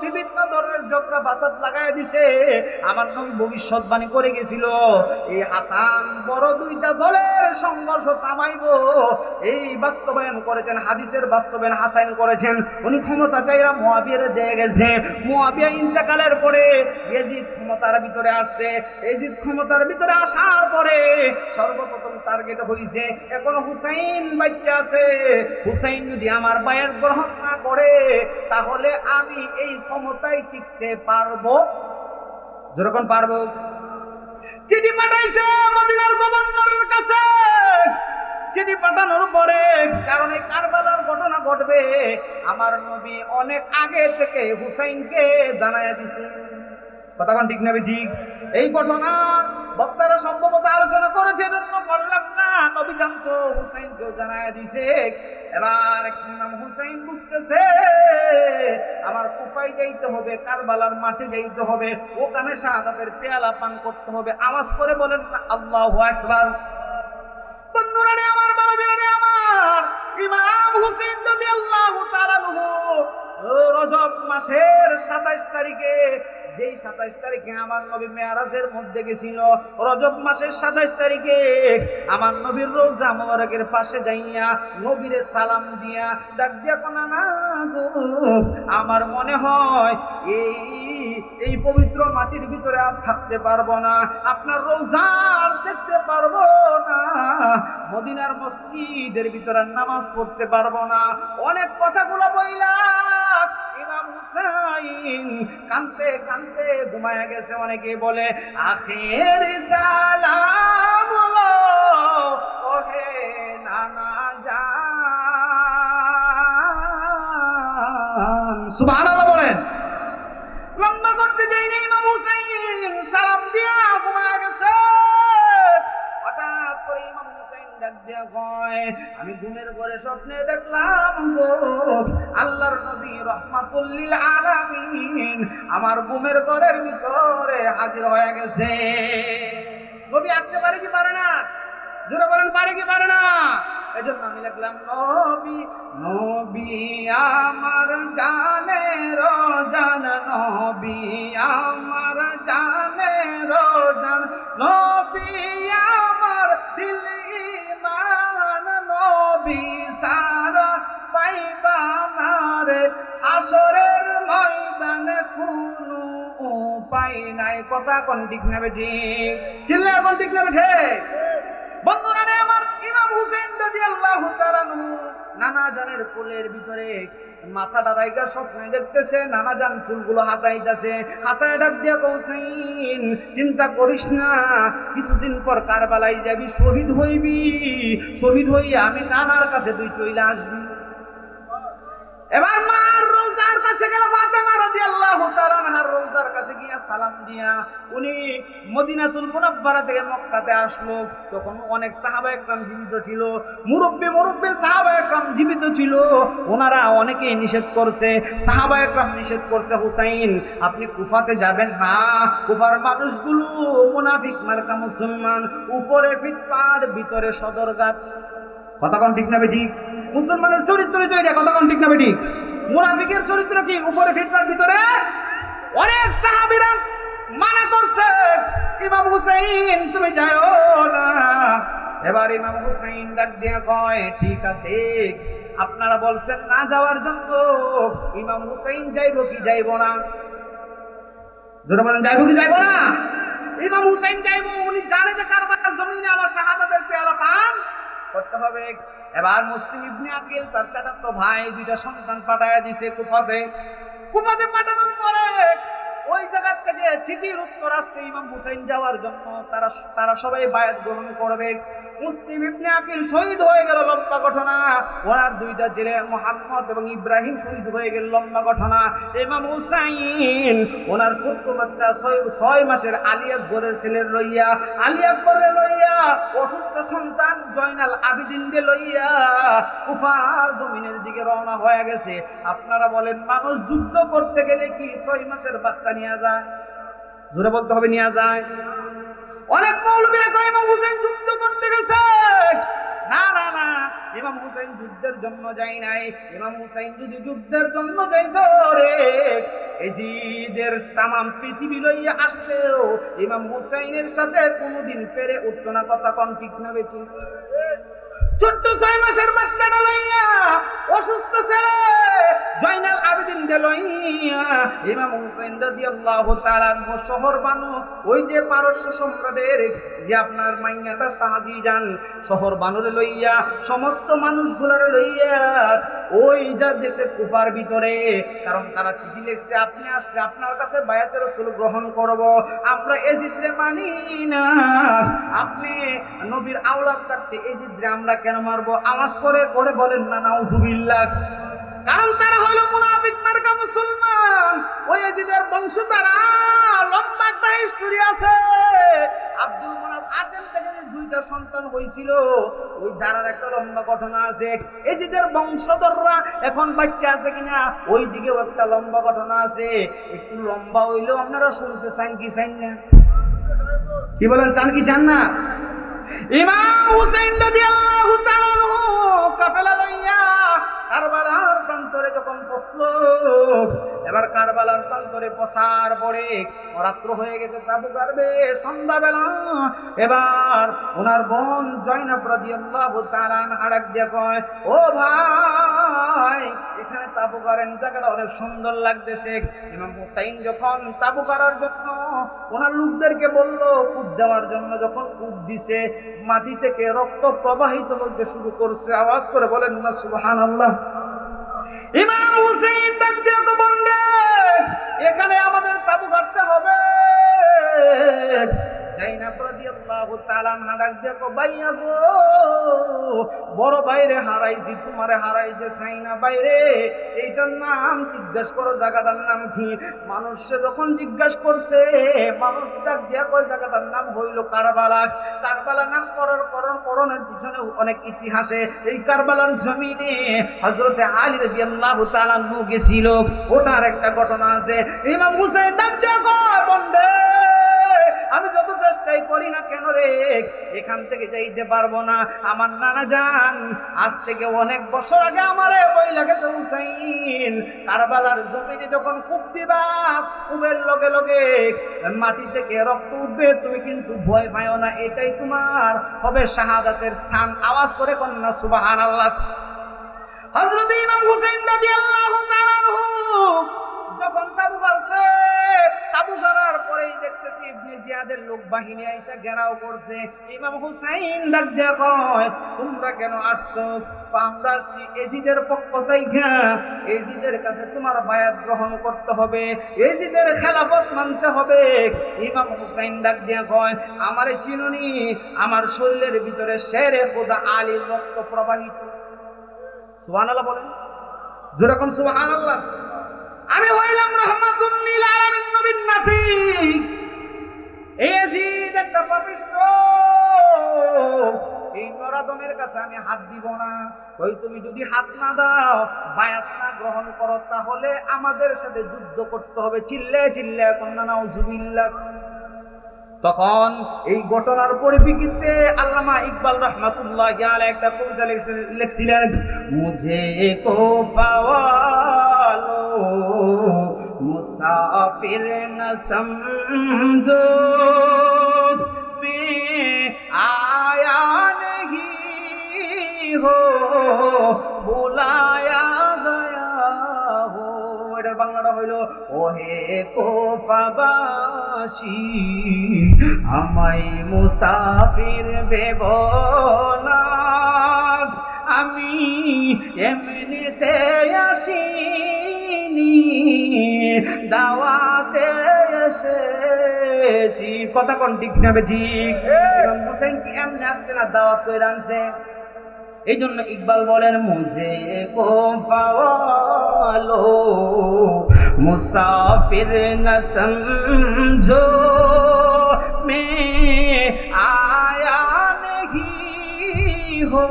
বিভিন্ন ধরনের ঝগড়া ফাসাদ লাগায় দিছে। আমার নবী ভবিষ্যৎবাণী করে গেছিল এই হাসান বড় দুইটা দলের সংঘর্ষ থামাইব, এই বাস্তবায়ন করেছেন, হাদিসের বাস্তবায়ন হাসান করেছেন। উনি ক্ষমতা চাইরা মুয়াবিয়ারে দিয়ে গেছে। মুয়াবিয়া ইন্তেকালের পরে ইয়াজিদ ক্ষমতার ভিতরে আসছে। ইয়াজিদ ক্ষমতার ভিতরে আসার পরে সর্বপ্রথম টার্গেট হইছে এখন হুসাইন বাচ্চা আছে, হুসাইন যদি আমার বায়াত গ্রহণ না করে তাহলে আমি এই ক্ষমতায় টিকতে পারবো। যেরকম পারবো। চিঠি পাঠাইছে মদিনার গভর্নরের কাছে। চিঠি পাঠানোর পরে, কারণ এই কারবালার ঘটনা ঘটবে আমার নবী অনেক আগে থেকে হুসাইনকে জানাইয়া দিছে। কথাক্ষণ ঠিক নেবে ঠিক। এই ঘটনা বক্তারা সম্ভবত আলোচনা করেছে, জন্য বললাম না। নবী জানতো, হুসাইনকেও জানাইয়া দিছে। এবার ইমাম হুসাইন বুঝতেছে আমার কুফায় যাইতে হবে, কারবালার মাঠে যাইতে হবে, ওখানে শাহাদাতের পেয়ালা পান করতে হবে। আওয়াজ করে বলেন না আল্লাহু আকবার। বন্ধুরা রে আমার, বাবাজিরা রে আমার, ইমাম হুসাইন রাদিয়াল্লাহু তাআলা আনহু রজব মাসের 27 তারিখে, যেই 27 তারিখে আমার নবী মেরাজের মধ্যে গেছিল, রজব মাসের 27 তারিখে আমার নবীর রওজা মোবারকের পাশে যাইয়া নবীরে সালাম দিয়া ডাক দিয়া কোনা না গো, আমার মনে হয় এই পবিত্র মাটির ভিতরে আর থাকতে পারবো না, আপনার রওজা আর দেখতে পারবো না, মদিনার মসজিদের ভিতরে নামাজ পড়তে পারবো না। অনেক কথাগুলো বইলা ইমাম হুসাইন কানতে কানতে ঘুমায়া গেছে। অনেকে বলে আখির সালাম ওহে নানা জান। সুবহানাল্লাহ বলেন। লম্বা করতে যাইনি, ইমাম হুসাইন সালাম দিয়া ঘুমায়া গেছে। হঠাৎ করে ইমাম হুসাইন ডাক দিয়া কয়, আমি ঘুমের ঘরে স্বপ্নে দেখলাম গো আল্লাহর নবী রাহমাতুল লিল আলামিন আমার ঘুমের ঘরের ভিতরে হাজির হয়ে গেছে। নবী আসতে পারে কি পারে না? জোরে বলেন, পারে কি পারে না? এজন্য আমি লিখলাম নবী নবী আমার জানের জান, নবী আমার জানের জান, নবী আমার দিল ঈমান, নবী সারা পাইবা না রে হাসরের ময়দানে কোনো উপায় নাই। কথা কোন ঠিক না বেঠিক? চিল্লা কোন ঠিক না বেঠিক? বন্ধুরা রে আমার, ইমাম হুসাইন রাদিয়াল্লাহু তাআলা আনহু নানা জানের কোলের ভিতরে মাথাটা রাইগা স্বপ্নে দেখতেছে, নানা জান চুলগুলো হাতাইতেছে। হাতায় ডাক দিয়া হুসাইন, চিন্তা করিস না, কিছুদিন পর কারবালায় যাবি, শহীদ হইবি, শহীদ হইয়া আমি নানার কাছে তুই চলে আসবি। এবার মার রওজার কাছে গেল, ফাতেমা রাদিয়াল্লাহু তাআলা আনহার রওজার কাছে গিয়া সালাম দিয়া উনি মদিনাতুল মুনাওয়ারা থেকে মক্কাতে আসলো। তখন অনেক সাহাবা একরাম জীবিত ছিল, মুরব্বি সাহাবা একরাম জীবিত ছিল। ওনারা অনেকেই নিষেধ করছে, সাহাবা একরাম নিষেধ করছে, হুসাইন আপনি কুফাতে যাবেন না, কুফার মানুষগুলো মুনাফিক মার্কা মুসলমান, উপরে ফিটপাট ভিতরে সদরঘাট। কথা কোন ঠিক না বেঠিক? মুসলমানের চরিত্র তো এটা, কথা কোন ঠিক না বেঠিক? মুনাফিকের চরিত্র কি? উপরে ফিটপাট ভিতরে। অনেক সাহাবীরা মানা করছে ইমাম হুসাইন তুমি যাও না। এবার ইমাম হুসাইন ডাক দিয়া কয়, ঠিক আছে আপনারা বলছেন না যাওয়ার জন্য, ইমাম হুসাইন যাইব কি যাইব না? জোরে বলেন, যাইব কি যাইব না? ইমাম হুসাইন যাইব। উনি জানে যে কারবালার জমিনে আমার শাহাদাতের পেয়ালা পান করতে হবে। এবার মুসলিম ইবনে আকিল তার চাচাতো ভাই দুইটা সন্তান পাঠায়া দিছে কুফাতে। কুফাতে পাঠানোর পরে ওই জায়গা থেকে চিঠির উত্তর আসছে ইমাম হুসাইন যাওয়ার জন্য। তারা সবাই বায়াত গ্রহণ করবে। মুসলিম ইবনে আকিল শহীদ হয়ে গেল, লম্বা ঘটনা। ওনার দুইটা ছেলে মুহাম্মদ এবং ইব্রাহিম শহীদ হয়ে গেল, লম্বা ঘটনা। ইমাম হুসাইন ওনার ছোট্ট বাচ্চা 6 মাসের আলিয়াস ঘরের ছেলের লইয়া, আলিয়া করে লইয়া, অসুস্থ সন্তান জয়নাল আবিদিনকে লইয়া কুফার জমিনের দিকে রওনা হয়ে গেছে। আপনারা বলেন, মানুষ যুদ্ধ করতে গেলে কি 6 মাসের বাচ্চা নিয়ে যায়? জোরে বলতে হবে, নিয়ে যায়। অনেক মৌলবীরা কয় ইমাম হুসাইন যুদ্ধ করতে গেছে। না না না, ইমাম হুসাইন যুদ্ধের জন্য যায় নাই। ইমাম হুসাইন যদি যুদ্ধের জন্য যাইতো রে, এজিদের তামাম পৃথিবী লইয়া আসলেও ইমাম হুসাইনের সাথে কোনোদিন পেরে উঠতো না। কথা কম ঠিক না বেটি? ছোট্ট 6 মাসের বাচ্চাটা লইয়া, অসুস্থ ছেলে জয়নাল আবেদিন লইয়া ইমাম হুসাইন রাদিয়াল্লাহু তাআলা শহর বানু, ওই যে পারস্য সম্রাটের যে আপনার মাইয়াটা শাহজাহান, শহর বানুরে লইয়া, সমস্ত মানুষগুলারে লইয়া ওই যা দেশে কুফার ভিতরে, কারণ তারা চিঠি লিখছে, আপনি আসলে আপনার কাছে বায়াতে রাসূল গ্রহণ করব, আমরা এজিদরে মানি না, আপনি নবীর আওলাদ থাকতে এজিদরে আমরা কেন মারবো? আওয়াজ করে করে বলেন না নাউজুবিল্লাহ। কারণ তারা হলো মুনাফিক মার্কা মুসলমান। ওই এজিদের বংশ, তারা লম্বা একটা হিস্টোরি আছে। আব্দুল মুনাফ হাশেম থেকে যে 2টা সন্তান হয়েছিল, ওই ধারার একটা লম্বা ঘটনা আছে। এজিদের বংশধররা এখন বাচ্চা আছে কিনা, ওই দিকেও একটা লম্বা ঘটনা আছে। একটু লম্বা হইলেও আপনারা শুনতে চান কি চান না? কি বলেন, চান কি চান না? ইমাম হুসাইন রাদিয়াল্লাহু তাআলা কাফেলা লইয়া কারবালার প্রান্তরে যখন পৌঁছলো, এবার কারবালার প্রান্তরে পৌঁছার পরে রাত্র হয়ে গেছে, তাবু গাড়বে সন্ধ্যাবেলা। এবার ওনার বোন জয়নাব রাদিয়াল্লাহু তাআলা আনহা ডাক দিয়ে কয়, ও ভাই, এখানে তাবু গাড়েন, জায়গাটা অনেক সুন্দর লাগতেছে। ইমাম হুসাইন যখন তাবু গাড়ার জন্য ওনার লোকদেরকে বললো কূপ দেওয়ার জন্য, যখন কূপ দিছে, মাটি থেকে রক্ত প্রবাহিত হতে শুরু করছে। আওয়াজ করে বলেন না সুবহানাল্লাহ। ইমাম হুসাইন ডাক দিয়ে বললেন, এখানে আমাদের তাবু গাড়তে হবে। জাইনাব রাদিয়াল্লাহু তাআলা আনহা ডাক দিয়ে কয়, ভাইয়া গো, বড় বাইরে হারাইছি, তোমারে হারাইতে চাই না। বাইরে এইটার নাম জিজ্ঞাসা করো, জায়গাটার নাম কি? মানুষে যখন জিজ্ঞাসা করছে, মানুষ ডাক দিয়া কয়, জায়গাটার নাম হইল কারবালা। কারবালা নাম করণের পিছনে অনেক ইতিহাসে। এই কারবালার জমিনে হযরতে আলী রাদিয়াল্লাহু তাআলা আনহু গেছিল, ওটার একটা ঘটনা আছে। ইমাম হুসাইন ডাক দিয়া কয়, বন্ধে, আমি যত চেষ্টাই করি না কেন রে, এখান থেকে যাইতে পারবো না। আমার নানা জান আজ থেকে অনেক বছর আগে আমারে বইলা গেছে, হুসাইন, কারবালার জমিনে যখন কূপ দিবা, কূপের লগে লগে মাটি থেকে রক্ত উঠবে, তুমি কিন্তু ভয় পাইও না, এটাই তোমার হবে শাহাদাতের স্থান। আওয়াজ করে কন্যা সুবহানাল্লাহ। হযরত ইমাম হুসাইন রাদিয়াল্লাহু তাআলা আনহু যখন তাবু গাড়ছে, তাবু গাড়ার পরেই দেখতেছি ইবনে জিয়াদের লোক বাহিনী আইসা ঘেরাও করছে। ইমাম হুসাইন ডাক দিয়া কয়, তোমরা কেন আসছো? আমরা আসছি এজিদের পক্ষ থেকে, এজিদের কাছে তোমার বায়াত গ্রহণ করতে হবে, এজিদের খেলাফত মানতে হবে। ইমাম হুসাইন ডাক দিয়া কয়, আমারে চিনুনি? আমার শরীরের ভিতরে শেরে খোদা আলীর রক্ত প্রবাহিত। সুবহানাল্লাহ বলেন, যেরকম সুবহানাল্লাহ। আমি হইলাম রাহমাতুল লিল আলামিন, নবীর নাতি। এজিদ একটা পাপিষ্ট, এই নরাদমের কাছে আমি হাত দিব না। ওই তুমি যদি হাত না দাও, বায়াত না গ্রহণ করো, তাহলে আমাদের সাথে যুদ্ধ করতে হবে। চিল্লে চিল্লে কন্যা নাউজুবিল্লাহ। তখন এই ঘটনার পরিপ্রেক্ষিতে আল্লামা ইকবাল রহমাতুল্লাহি আলাইহি একটা কবিতা লিখছিলেন, মুঝে কো ফাওয়ালো মুসাফির না সমঝো, মে আয়া नहीं हो बुलाया गया हो। এটার বাংলাটা হইল, ওহে কোফাবাসী, আমায় মুসাফির ভেবো না, আমি এমনিতে আসিনি, দাওয়াতে এসেছি। কথা কোন ঠিক না ঠিক? ইমাম হোসেন কি এমনি আসছে না, দাওয়াত করে আনছে। এই জন্য ইকবাল বলেন, মুঝে কো পাওয়ালো মুসাফির না সমঝো মে আয়া नहीं हो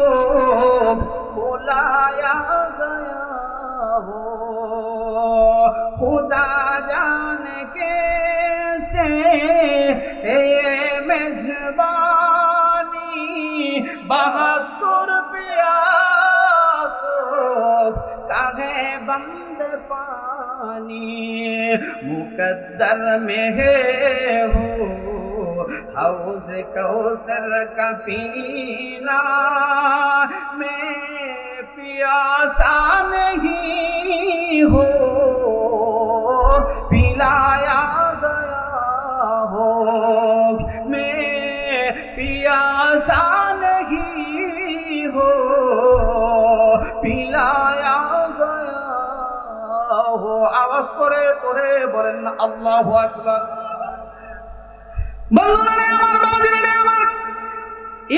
बुलाया गया हो खुदा जाने कैसे ये मेजबानी 72 प्यासों का है बंद पानी मुकद्दर में है हो हौज कौसर का पीना मैं प्यासा नहीं हो पिलाया गया हो मैं प्यासा नहीं हो पिलाया गया हो। आवाज করে করে বলেন না আল্লাহু আকবার। বন্ধুরা রে আমার, বাবাজিরা রে আমার,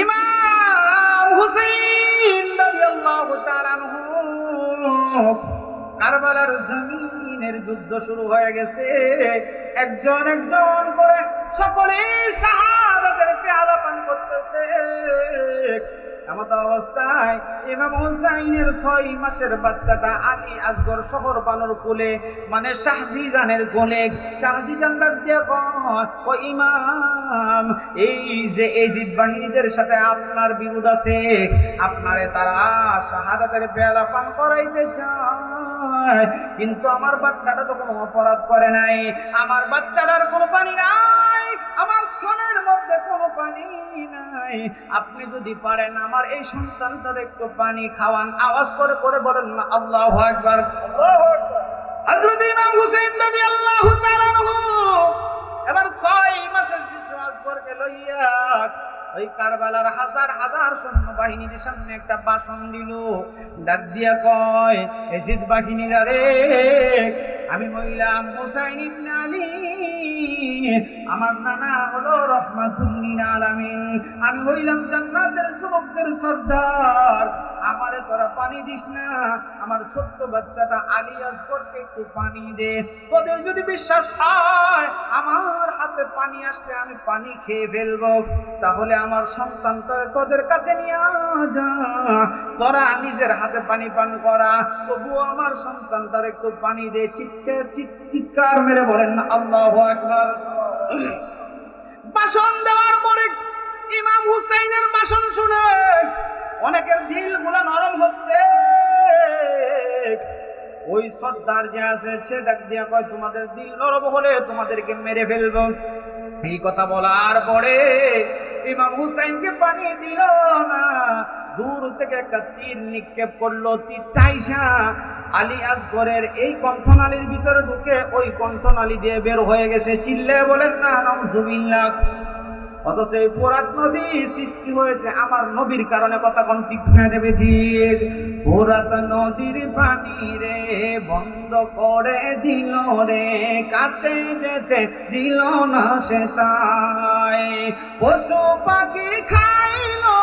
ইমাম হুসাইন রাদিয়াল্লাহু তাআলা আনহু কারবালার জমিনের যুদ্ধ শুরু হয়ে গেছে। একজন একজন করে সকলে শাহাদাতের পেয়ালা পান করতেছে। এমত অবস্থায় ইমাম হুসাইনের 6 মাসের বাচ্চাটা আলী আসগর শহর বানর কোলে, মানে শাহজিজানের কোলে, শাহজিজান ডাক দিয়ে কয়, ও ইমাম, এই যে এজিদ বাহিনীদের সাথে আপনার বিরোধ আছে, আপনারে তারা শাহাদাতের পেয়ালা পান করাইতে চায়, কিন্তু আমার বাচ্চাটা তো কোনো অপরাধ করে নাই, আমার বাচ্চাটার কোনো পানি নাই, আমার খানের মধ্যে কোনো পানি নাই, আপনি যদি পারেন আমার এই সন্তানটার একটু পানি খাওয়ান। আওয়াজ করে করে বলেন না আল্লাহু আকবার। আল্লাহু আকবার। হযরত ইমাম হুসাইন রাদিয়াল্লাহু তাআলা আনহু এবার 6 মাসের শিশু আসগরকে লইয়া ওই কারবালার হাজার হাজার সৈন্যবাহিনীর সামনে একটা ভাষণ দিল। ডাক দিয়া কয়, এজিদ বাহিনীরা রে, আমি হইলাম হুসাইন ইবনে আলী, আমার নানা হলো রহমাতুল লিল আলামিন, আমি হইলাম জান্নাতের যুবকদের সর্দার, আমারে তোরা পানি দিস না, আমার ছোট্ট বাচ্চাটা আলী আসগরকে একটু পানি দে। তোদের যদি বিশ্বাস হয় আমার হাতে পানি আসলে আমি পানি খেয়ে ফেলবো, তাহলে আমার সন্তানটা তোদের কাছে নিয়ে যা, তোরা নিজের হাতে পানি পান করা, তবুও আমার সন্তানটার একটু পানি দে। চিৎকার মেরে বলেন না আল্লাহু আকবার। ভাষণ দেওয়ার পরে ইমাম হুসাইনের ভাষণ শুনে অনেকের দিলগুলো নরম হচ্ছে। ওই সর্দার যে আছে সে ডাক দিয়া কয়, তোমাদের দিল নরম হলে তোমাদেরকে মেরে ফেলবো। এই কথা বলার পরে ইমাম হুসাইনকে পানি দিল না, দূর থেকে একটা তীর নিক্ষেপ করলো। তীরটা আইসা আলী আসগরের এই কণ্ঠনালীর ভিতরে ঢুকে ওই কণ্ঠনালী দিয়ে বের হয়ে গেছে। চিল্লে বলেন না নাউজুবিল্লাহ। অথচ এই ফোরাত নদী সৃষ্টি হয়েছে আমার নবীর কারণে। কথা কোন ঠিক না দেবে ঠিক? ফোরাত নদীর পানি রে বন্ধ করে দিল রে, কাছে যেতে দিল না সে তাই, পশু পাখি খাইলো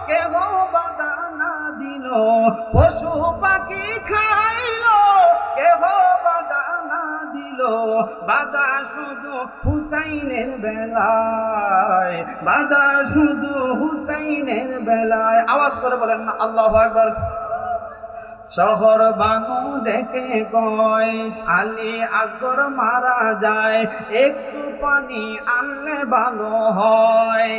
কেহ বাধা না দিল, পশু পাখি খাইলো কেহ বাধা না দিল, বাধা শুধু হুসাইনের বেলায়, বাধা শুধু হুসাইনের বেলায়। আওয়াজ করে বলেন না আল্লাহু আকবার। শহর বানু দেখে কয়, আলী আসগর মারা যায়, একটু পানি আনলে ভালো হয়।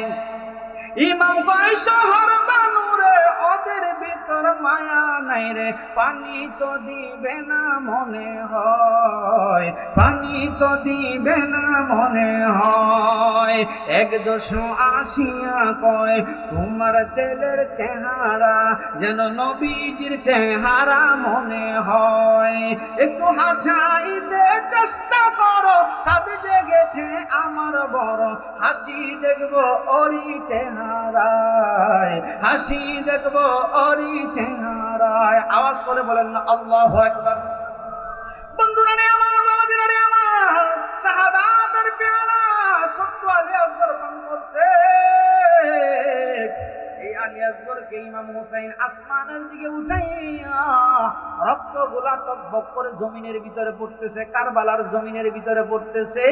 ইমাম কয়, শহর বানু রে, ওদের ভিতর মায়া নাই রে, পানি তো দিবে না মনে হয়, পানি তো দিবে না মনে হয়। 1-2 আসিয়া কয়, তোমার ছেলের চেহারা যেন নবীজির চেহারা মনে হয়, একটু হাসাইতে চেষ্টা করো, সাথে জেগেছে আমার বড়, হাসি দেখবো ওরই চেহারায়, হাসি দেখবো ওরই চেহারায়। আওয়াজ করে বলেন না আল্লাহু আকবার। বন্ধুরা রে আমার, শাহাদাতের পেয়ালা ছোট্ট আলী আসগর পান করছে। এই আলী আসগরকে ইমাম হুসাইন আসমানের দিকে উঠাইয়া রক্তগুলা টকবক করে জমিনের ভিতরে পড়তেছে, কারবালার জমিনের ভিতরে পড়তেছে।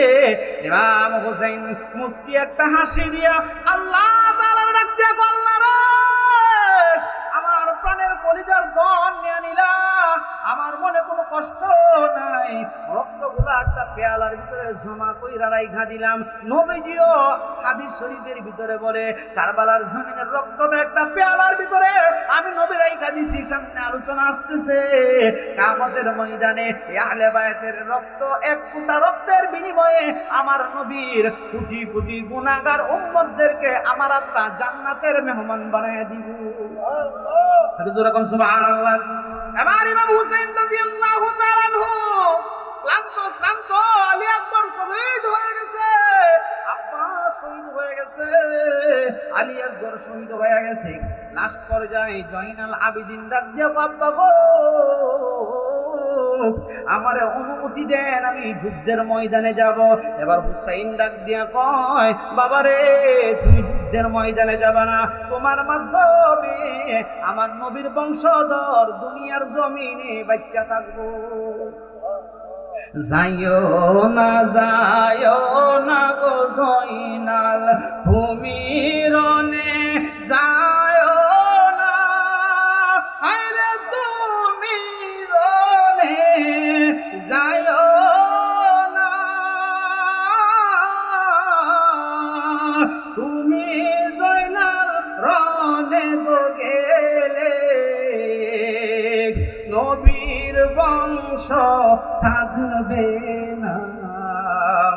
ইমাম হুসাইন মুস্কি একটা হাসি দিয়া আল্লাহ তাআলার ডাক দিয়া আল্লাহ রে, আমার প্রাণের কলিজার ধন নিয়ে নিলা, আমার মনে কোনো কষ্ট নাই, রক্তগুলা একটা পেয়ালার ভিতরে জমা কইরা রাইখা দিলাম। নবীজিও হাদিস শরীফের ভিতরে বলে কারবালার জমিনের রক্তটা একটা পেয়ালার ভিতরে আমি নবী রাইখা দিছি। সামনে আলোচনা আসতেছে কিয়ামতের ময়দানে আহলে বায়াতের রক্ত, এক ফোঁটা রক্তের বিনিময়ে আমার নবীর কোটি কোটি গুনাহগার উম্মতদেরকে আমার আত্মা জান্নাতের মেহমান বানায় দিব। সুবহানাল্লাহ। এবার ইমাম হুসাইন রাদিয়াল্লাহু তাআলা আনহু ক্লান্ত শ্রান্ত আলী আকবর শহীদ হয়ে গেছে, আব্বাস শহীদ হয়ে গেছে, আলী আকবর শহীদ হয়ে গেছে। লাস্ট পর্যায়ে জয়নাল আবেদিন ডাক দিয়ে আব্বা গো আমারে অনুমতি দেন, আমি যুদ্ধের ময়দানে যাব। এবার হুসাইন ডাক দিয়া কয় বাবারে তুমি যুদ্ধের ময়দানে যাবা না, তোমার মাধ্যমে আমার নবীর বংশধর দুনিয়ার জমিনে বাচ্চা থাকবো। যাইও না গো জয়নাল তুমি রনে যাইও না, আরে তুমি রনে যাইও না, তুমি জয়নাল রনে গো গেলে নবীর বংশ থাকবে না।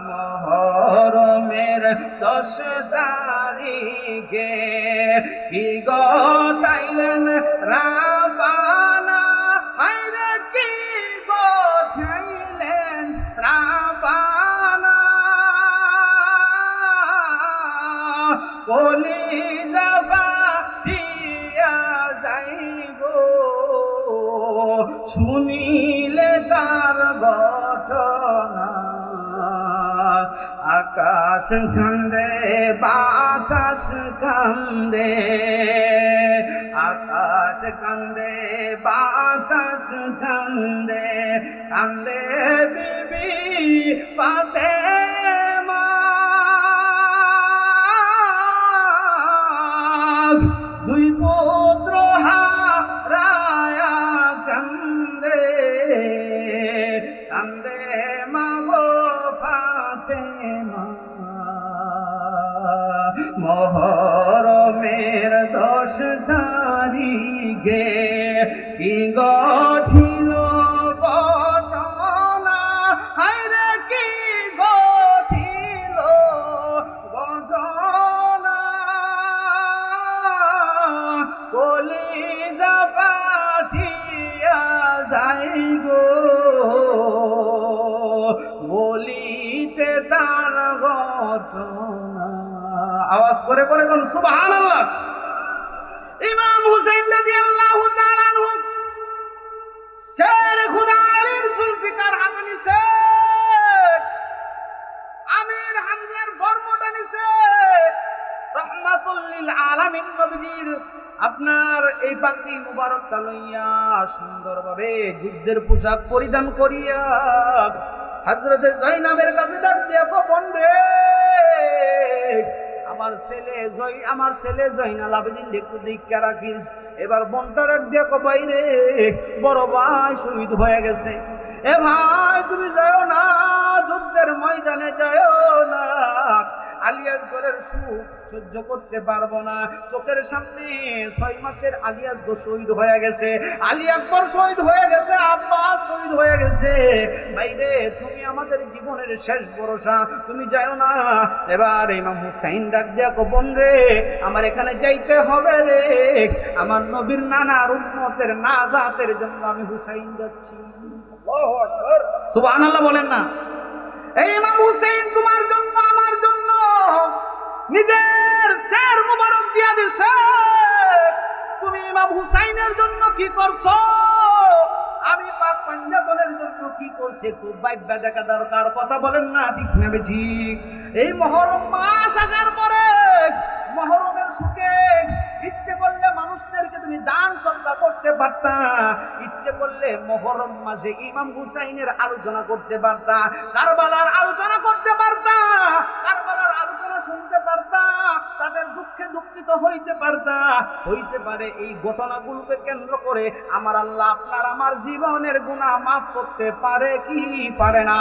মহরমের 10 তারিখে কি গটাইলেন রাবানা, আরে কি গটাইলেন রাবানা, কলিজা ফাটিয়া যাই গো শুনিলে তার ঘটনা। আকাশ কান্দে বাতাস কান্দে, আকাশ কান্দে বাতাস কান্দে, কান্দে বিবি ফাতেমা, দুই পুত্র হারায়া কান্দে, কান্দে মাগো ফাতেমা। মহরমের 10 তারিখে কি গঠিল ঘটনা, হায়রে কি গঠিল ঘটনা, কলিজা পাঠিয়া যাই গো বলিতে তার ঘটনা। আওয়াজ করে করে কোন সুবহানাল্লাহ। ইমাম হুসাইন রাদিয়াল্লাহু তাআলা আনহু শের খুদা আলীর জুলফিকার হাতে নিছে, আমির হামজার বর্মটা নিছে, রহমাতুল লিল আলামিন নবীর আপনার এই পাগড়ি মুবারকটা লইয়া সুন্দরভাবে যুদ্ধের পোশাক পরিধান করিয়া হযরতে যায়নাবের কাছে ডাক দিয়া বোন রে, আমার ছেলে জয়নাল আবেদিন একটু দীক্ষা রাখিস। এবার বোনটা ডাক দিয়া ভাই রে, বড় ভাই শহীদ হয়ে গেছে, এ ভাই তুমি যাও না, যুদ্ধের ময়দানে যাও না, আলী আসগরের সুখ সহ্য করতে পারবো না। চোখের সামনে 6 মাসের আলী আসগর শহীদ হয়ে গেছে, আলী আকবর শহীদ হয়ে গেছে, আব্বাস শহীদ হয়ে গেছে, ভাইরে তুমি আমাদের জীবনের শেষ ভরসা, তুমি যাও না। এবার ইমাম হুসাইন ডাক দিয়া বোন রে, আমার এখানে যাইতে হবে রে, আমার নবীর নানার উম্মতের নাজাতের জন্য আমি হুসাইন যাচ্ছি। আল্লাহু আকবার, সুবহানাল্লাহ বলেন না। এই ইমাম হুসাইন তোমার জন্য আমার জন্য নিজের শের মুবারক দিয়া দিছে, তুমি ইমাম হুসাইনের জন্য কি করছো, আমি পাক পাঞ্জাতনের জন্য কি করছে খুব ভাইবা দেখা দরকার। কথা বলেন না ঠিক না ঠিক? এই মহরম মাস আসার পরে মহরমের সুখে ইচ্ছে করলে মানুষদেরকে তুমি দান সদকা করতে পারতা, ইচ্ছে করলে মহরম মাসে ইমাম হুসাইনের আলোচনা করতে পারতা, কারবালার আলোচনা করতে পারতা, কারবালার আলোচনা শুনতে পারতা, তাদের দুঃখে দুঃখিত হইতে পারতা। হইতে পারে এই ঘটনাগুলোকে কেন্দ্র করে আমার আল্লাহ আপনার আমার জীবনের গুনাহ মাফ করতে পারে কি পারে না?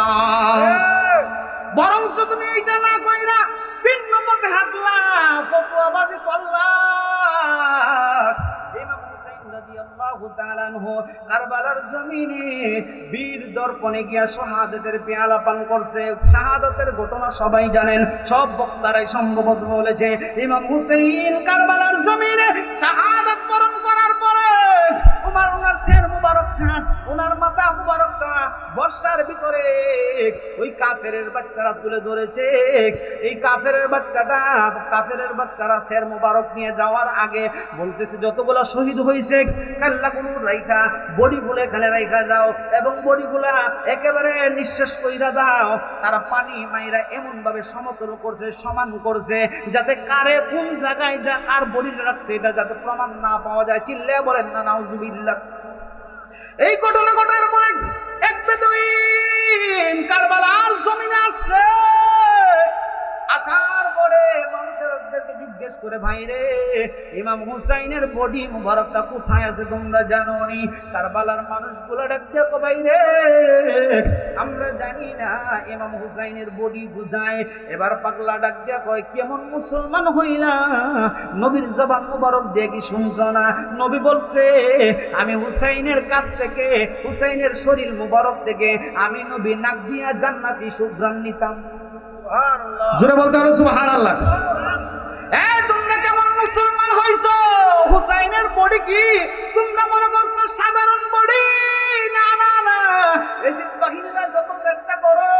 বরং তুমি এইটা না কইরা ভিন্ন পথে হাঁটলা, ফতোয়াবাজি করলা। ইমাম হুসাইন রাদিয়াল্লাহু তাআলা আনহু কারবালার জমিনে বীর দর্পণে গিয়া শাহাদাতের পেয়ালা পান করছে। শাহাদাতের ঘটনা সবাই জানেন, সব বক্তারাই সম্ভবত বলেছে। ইমাম হুসাইন কারবালার জমিনে শাহাদাত বরণ করার পরে ওনার সের মুবারকটা, ওনার মাথা মুবারকটা বর্ষার ভিতরে ওই কাফেরের বাচ্চারা তুলে ধরেছে। এই কাফেরের বাচ্চারা সের মুবারক নিয়ে যাওয়ার আগে বলতেছে যতগুলা শহীদ হয়েছে কাল্লাগুলো রাইখা বডিগুলো এখানে রাইখা যাও এবং বডিগুলা একেবারে নিঃশেষ কইরা দাও। তারা পানি মাইরা এমন ভাবে সমতল করছে, সমান করছে, যাতে কারে কোন জায়গায় কার বডিটা রাখছে এটা যাতে প্রমাণ না পাওয়া যায়। চিল্লে বলেন না নাউজুবিল্লাহ। এই ঘটনা ঘটার পরে এক বেদুইন কারবালার জমিনে আসছে। আসার পরে মানুষদেরকে জিজ্ঞেস করে, ভাই রে ইমাম হুসাইনের বডি মুবারকটা কোথায় আছে তোমরা জানো নি? কারবালার মানুষগুলো ডাক দেখো, ভাই রে আমরা জানি না ইমাম হুসাইনের বডি কোথায়। এবার পাগলা ডাক দিয়া কয়, কেমন মুসলমান হইলা? নবীর জবান মুবারক দিয়ে কি শুনছ না? নবী বলছে আমি হুসাইনের কাছ থেকে, হুসাইনের শরীর মুবারক থেকে আমি নবী নাক দিয়া জান্নাতি সুঘ্রাণ নিতাম। জোরে বলতে হবে সুবহানাল্লাহ। এই তোমরা কেমন মুসলমান হইছো? হুসাইনের বডি কি তোমরা মনে করছো সাধারণ বডি? না না না, এজিদ বাহিনীরা যত চেষ্টা করো,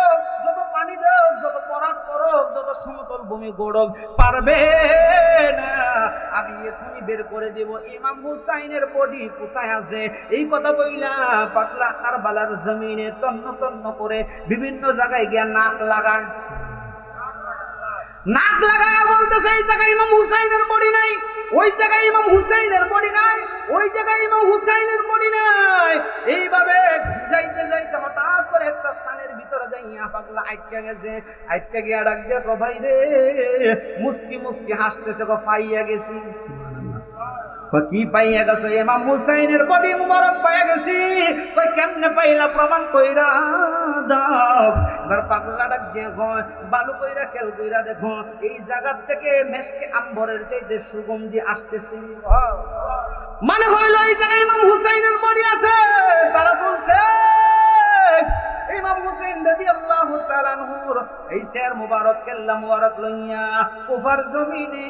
যত পানি দাও, যত পরাগ করো, যত সমতল ভূমি গড়ক, পারবে না। আমি এখনই বের করে দেব ইমাম হুসাইনের বডি কোথায় আছে। এই কথা বইলা পাগলা কারবালার জমিনে তন্ন তন্ন করে বিভিন্ন জায়গায় গিয়া নাক লাগায় বলতেছে এই জায়গায় ইমাম হুসাইনের বডি নাই, ওই জায়গায় ইমাম হুসাইনের বডি নাই, ওই জায়গায় ইমাম হুসাইনের বডি নাই। এইভাবে যাইতে যাইতে হঠাৎ করে একটা স্থানের ভিতরে যাইয়া পাগলা আটকে গেছে। আটকে গিয়া ডাক দিয়ে কো, ভাই রে মুস্কি মুস্কি হাসতেছে, কো পাইয়া গেছি। কি পাইয়া গেছো? ইমাম হুসাইনের বডি মুবারক পাইয়া গেছি। কই কেমনে পাইলা? প্রমাণ কইরা দাও। এবার পাগলা ডাক দিয়ে কয়, বালু কইরা খেল কইরা দেখো এই জায়গা থেকে মেশকে আম্বরের চাইতে সুগন্ধি আসতেছে। মানে হইল এই জায়গায় ইমাম হুসাইনের বডি আছে। তারা বলছে ইমাম হুসাইন রাদিয়াল্লাহু তাআলা আনহুর এই শের মুবারক কেল্লা মুবারক লইয়া কুফার জমিনে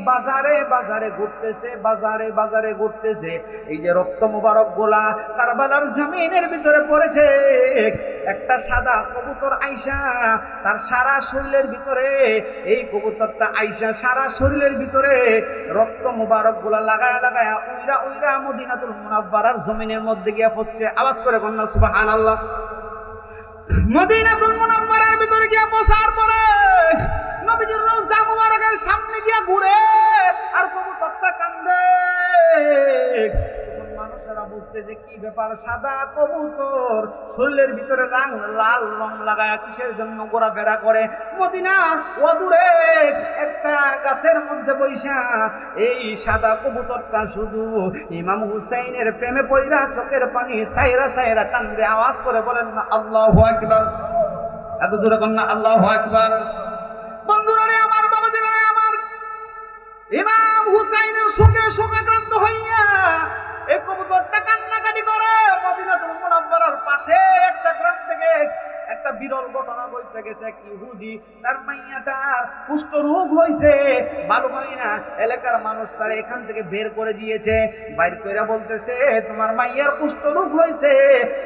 বাজারে বাজারে ঘুরতেছে, বাজারে বাজারে ঘুরতেছে। এই যে রক্ত মুবারক গোলা কারবালার জমিনের ভিতরে পড়েছে, একটা সাদা কবুতর আইসা তার সারা শরীরের ভিতরে, এই কবুতরটা আইসা সারা শরীরের ভিতরে রক্ত মুবারক গোলা লাগায়া লাগায়া উইরা উইরা মদিনাতুল মুনাওয়ারার জমিনের মধ্যে গিয়া পড়ছে। আওয়াজ করে কন্যা সুবহানাল্লাহ। মদিনাতুল মুনাওয়ারার ভিতরে গিয়া পৌঁছার পরে নবীজির রওজা মুবারকের সামনে গিয়া ঘুরে আর কবুতরটা কান্দে। তখন মানুষেরা বুঝতেছে কি ব্যাপার, সাদা কবুতর শরীরের ভিতরে লাল রং লাগায় কিসের জন্য ঘোরাফেরা করে। মদিনার অদূরে একটা গাছের মধ্যে বইসা এই সাদা কবুতরটা শুধু ইমাম হুসাইনের প্রেমে পইরা চোখের পানি সাইরা সাইরা কান্দে। আওয়াজ করে বলেন না আল্লাহু আকবার। এত জোরে কন্যা আল্লাহু আকবার। বন্ধুরা রে আমার, বাবাজিরা রে আমার, ইমাম হুসাইনের শোকে শোকাক্রান্ত হইয়া এই কবুতরটা কান্নাকাটি করে। মদিনাতুল মুনাওয়ারার পাশে একটা গ্রাম থেকে একটা বিরল ভাইরাল ঘটনা বইতে গেছে, এক ইহুদি তার মাইয়াটার কুষ্ঠ রোগ হয়েছে, ভালো হয় না, এলাকার মানুষ তার এখান থেকে বের করে দিয়েছে। বাইর করে বলতেছে, তোমার মাইয়ার কুষ্ঠ রোগ হয়েছে,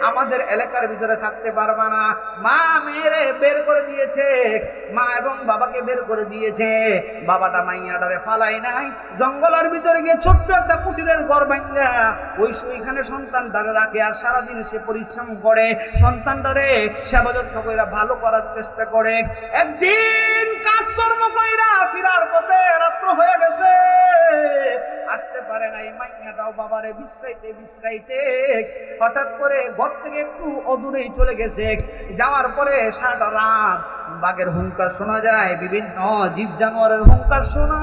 আমাদের এলাকার ভিতরে থাকতে পারবা না। মা মেয়েরে বের করে দিয়েছে, মা এবং বাবাকে বের করে দিয়েছে। বাবাটা মাইয়াটারে ফালাই নাই, জঙ্গলের ভিতরে গিয়ে ছোট্ট একটা কুটিরের ঘর ভাঙা ওইখানে সন্তানটারে রাখে, আর সারাদিন সে পরিশ্রম করে, সন্তানটারে সেবা যত্ন কইরা ভালো করার চেষ্টা করে। একদিন কাজকর্ম কইরা ফিরার পথে রাত্র হয়ে গেছে, আসতে পারে না। এই মাইয়াটাও বাবারে বিশ্রাইতে হঠাৎ করে ঘর থেকে একটু অদূরেই চলে গেছে। যাওয়ার পরে সারা রাত বাঘের হুঙ্কার শোনা যায়, বিভিন্ন জীব জানোয়ারের হুঙ্কার শোনা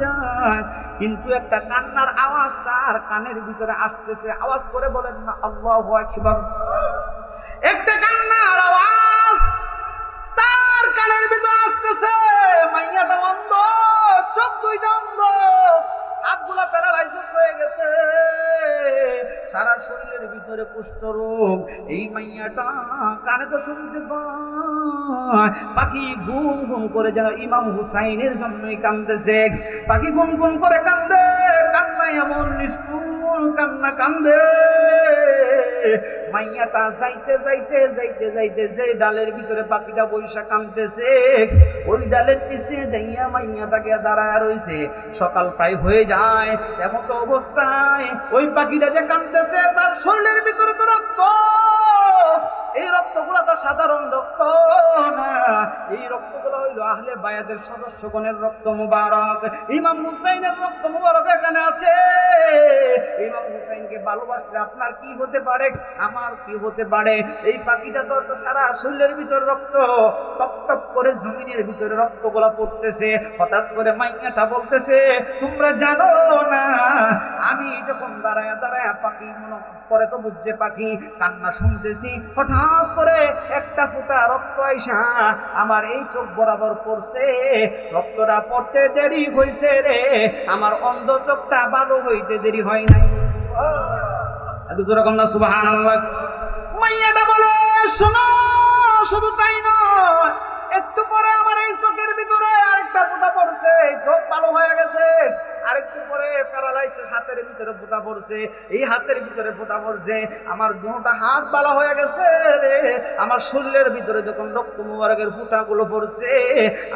যায়, কিন্তু একটা কান্নার আওয়াজ তার কানের ভিতরে আসতেছে। আওয়াজ করে বলেন না আল্লাহু আকবার। একটা কান্নার আওয়াজ তার কানের ভিতরে আসতেছে। মাইয়াটা অন্ধ, চোখ দুইটা অন্ধ, হাতগুলা প্যারালাইসিস হয়ে গেছে, সারা শরীরের ভিতরে কুষ্ঠ রোগ। এই মাইয়াটা কানে তো শুনতে পায়, পাখি গুন গুন করে যেন ইমাম হুসাইনের জন্যই কান্দেছে। পাখি গুন গুন করে কান্দে, কান্নায় এমন নিষ্ঠুর কান্না কান্দে। মাইয়াটা যাইতে যাইতে যাইতে যাইতে যে ডালের ভিতরে পাখিটা বৈশা কান্দতেছে, ওই ডালের নিচে যাইয়া মাইয়াটাকে দাঁড়ায় রইছে। সকাল প্রায় হয়ে যায়, এমত অবস্থায় ওই পাখিটা যে কান্দতেছে, তার শরীরের ভিতরে তো রক্ত। এই রক্তগুলো তো সাধারণ রক্ত না, এই রক্তগুলো হইল আহলে বায়াতের সদস্যগণের রক্ত মুবারক। ইমাম হুসাইনের রক্ত মুবারক এখানে আছে। ইমাম হুসাইনকে ভালোবাসলে আপনার কি হতে পারে, আমার কি হতে পারে? এই পাখিটা তো সারা শরীরের ভিতরে রক্ত, টপ টপ করে জমিনের ভিতরে রক্তগুলা পড়তেছে। হঠাৎ করে মাইয়াটা বলতেছে, তোমরা জানো না আমি যখন দাঁড়ায় দাঁড়ায় পাখি মনে করে তো বুঝছে পাখি কান্না শুনতেছি, হঠাৎ করে একটা ফোঁটা রক্ত আইসা আমার এই চোখ বরাবর পড়ছে। রক্তটা পড়তে দেরি হইছে রে, আমার অন্ধ চোখটা ভালো হইতে দেরি হয় নাই। একটু জোরে কম না সুবহানাল্লাহ। মাইয়াটা বলে, শোনো, শুধু তাই নয়, একটু পরে আমার এই চোখের ভিতরে আরেকটা ফোঁটা পড়ছে, চোখ ভালো হয়ে গেছে। আরেকটু পরে প্যারালাইসিস হাতের ভিতরে ফোঁটা পড়ছে, এই হাতের ভিতরে ফোঁটা পড়ছে, আমার দুটা হাত ভালো হয়ে গেছে রে। আমার শরীরের ভিতরে যখন রক্ত মুবারকের ফোঁটাগুলো পড়ছে,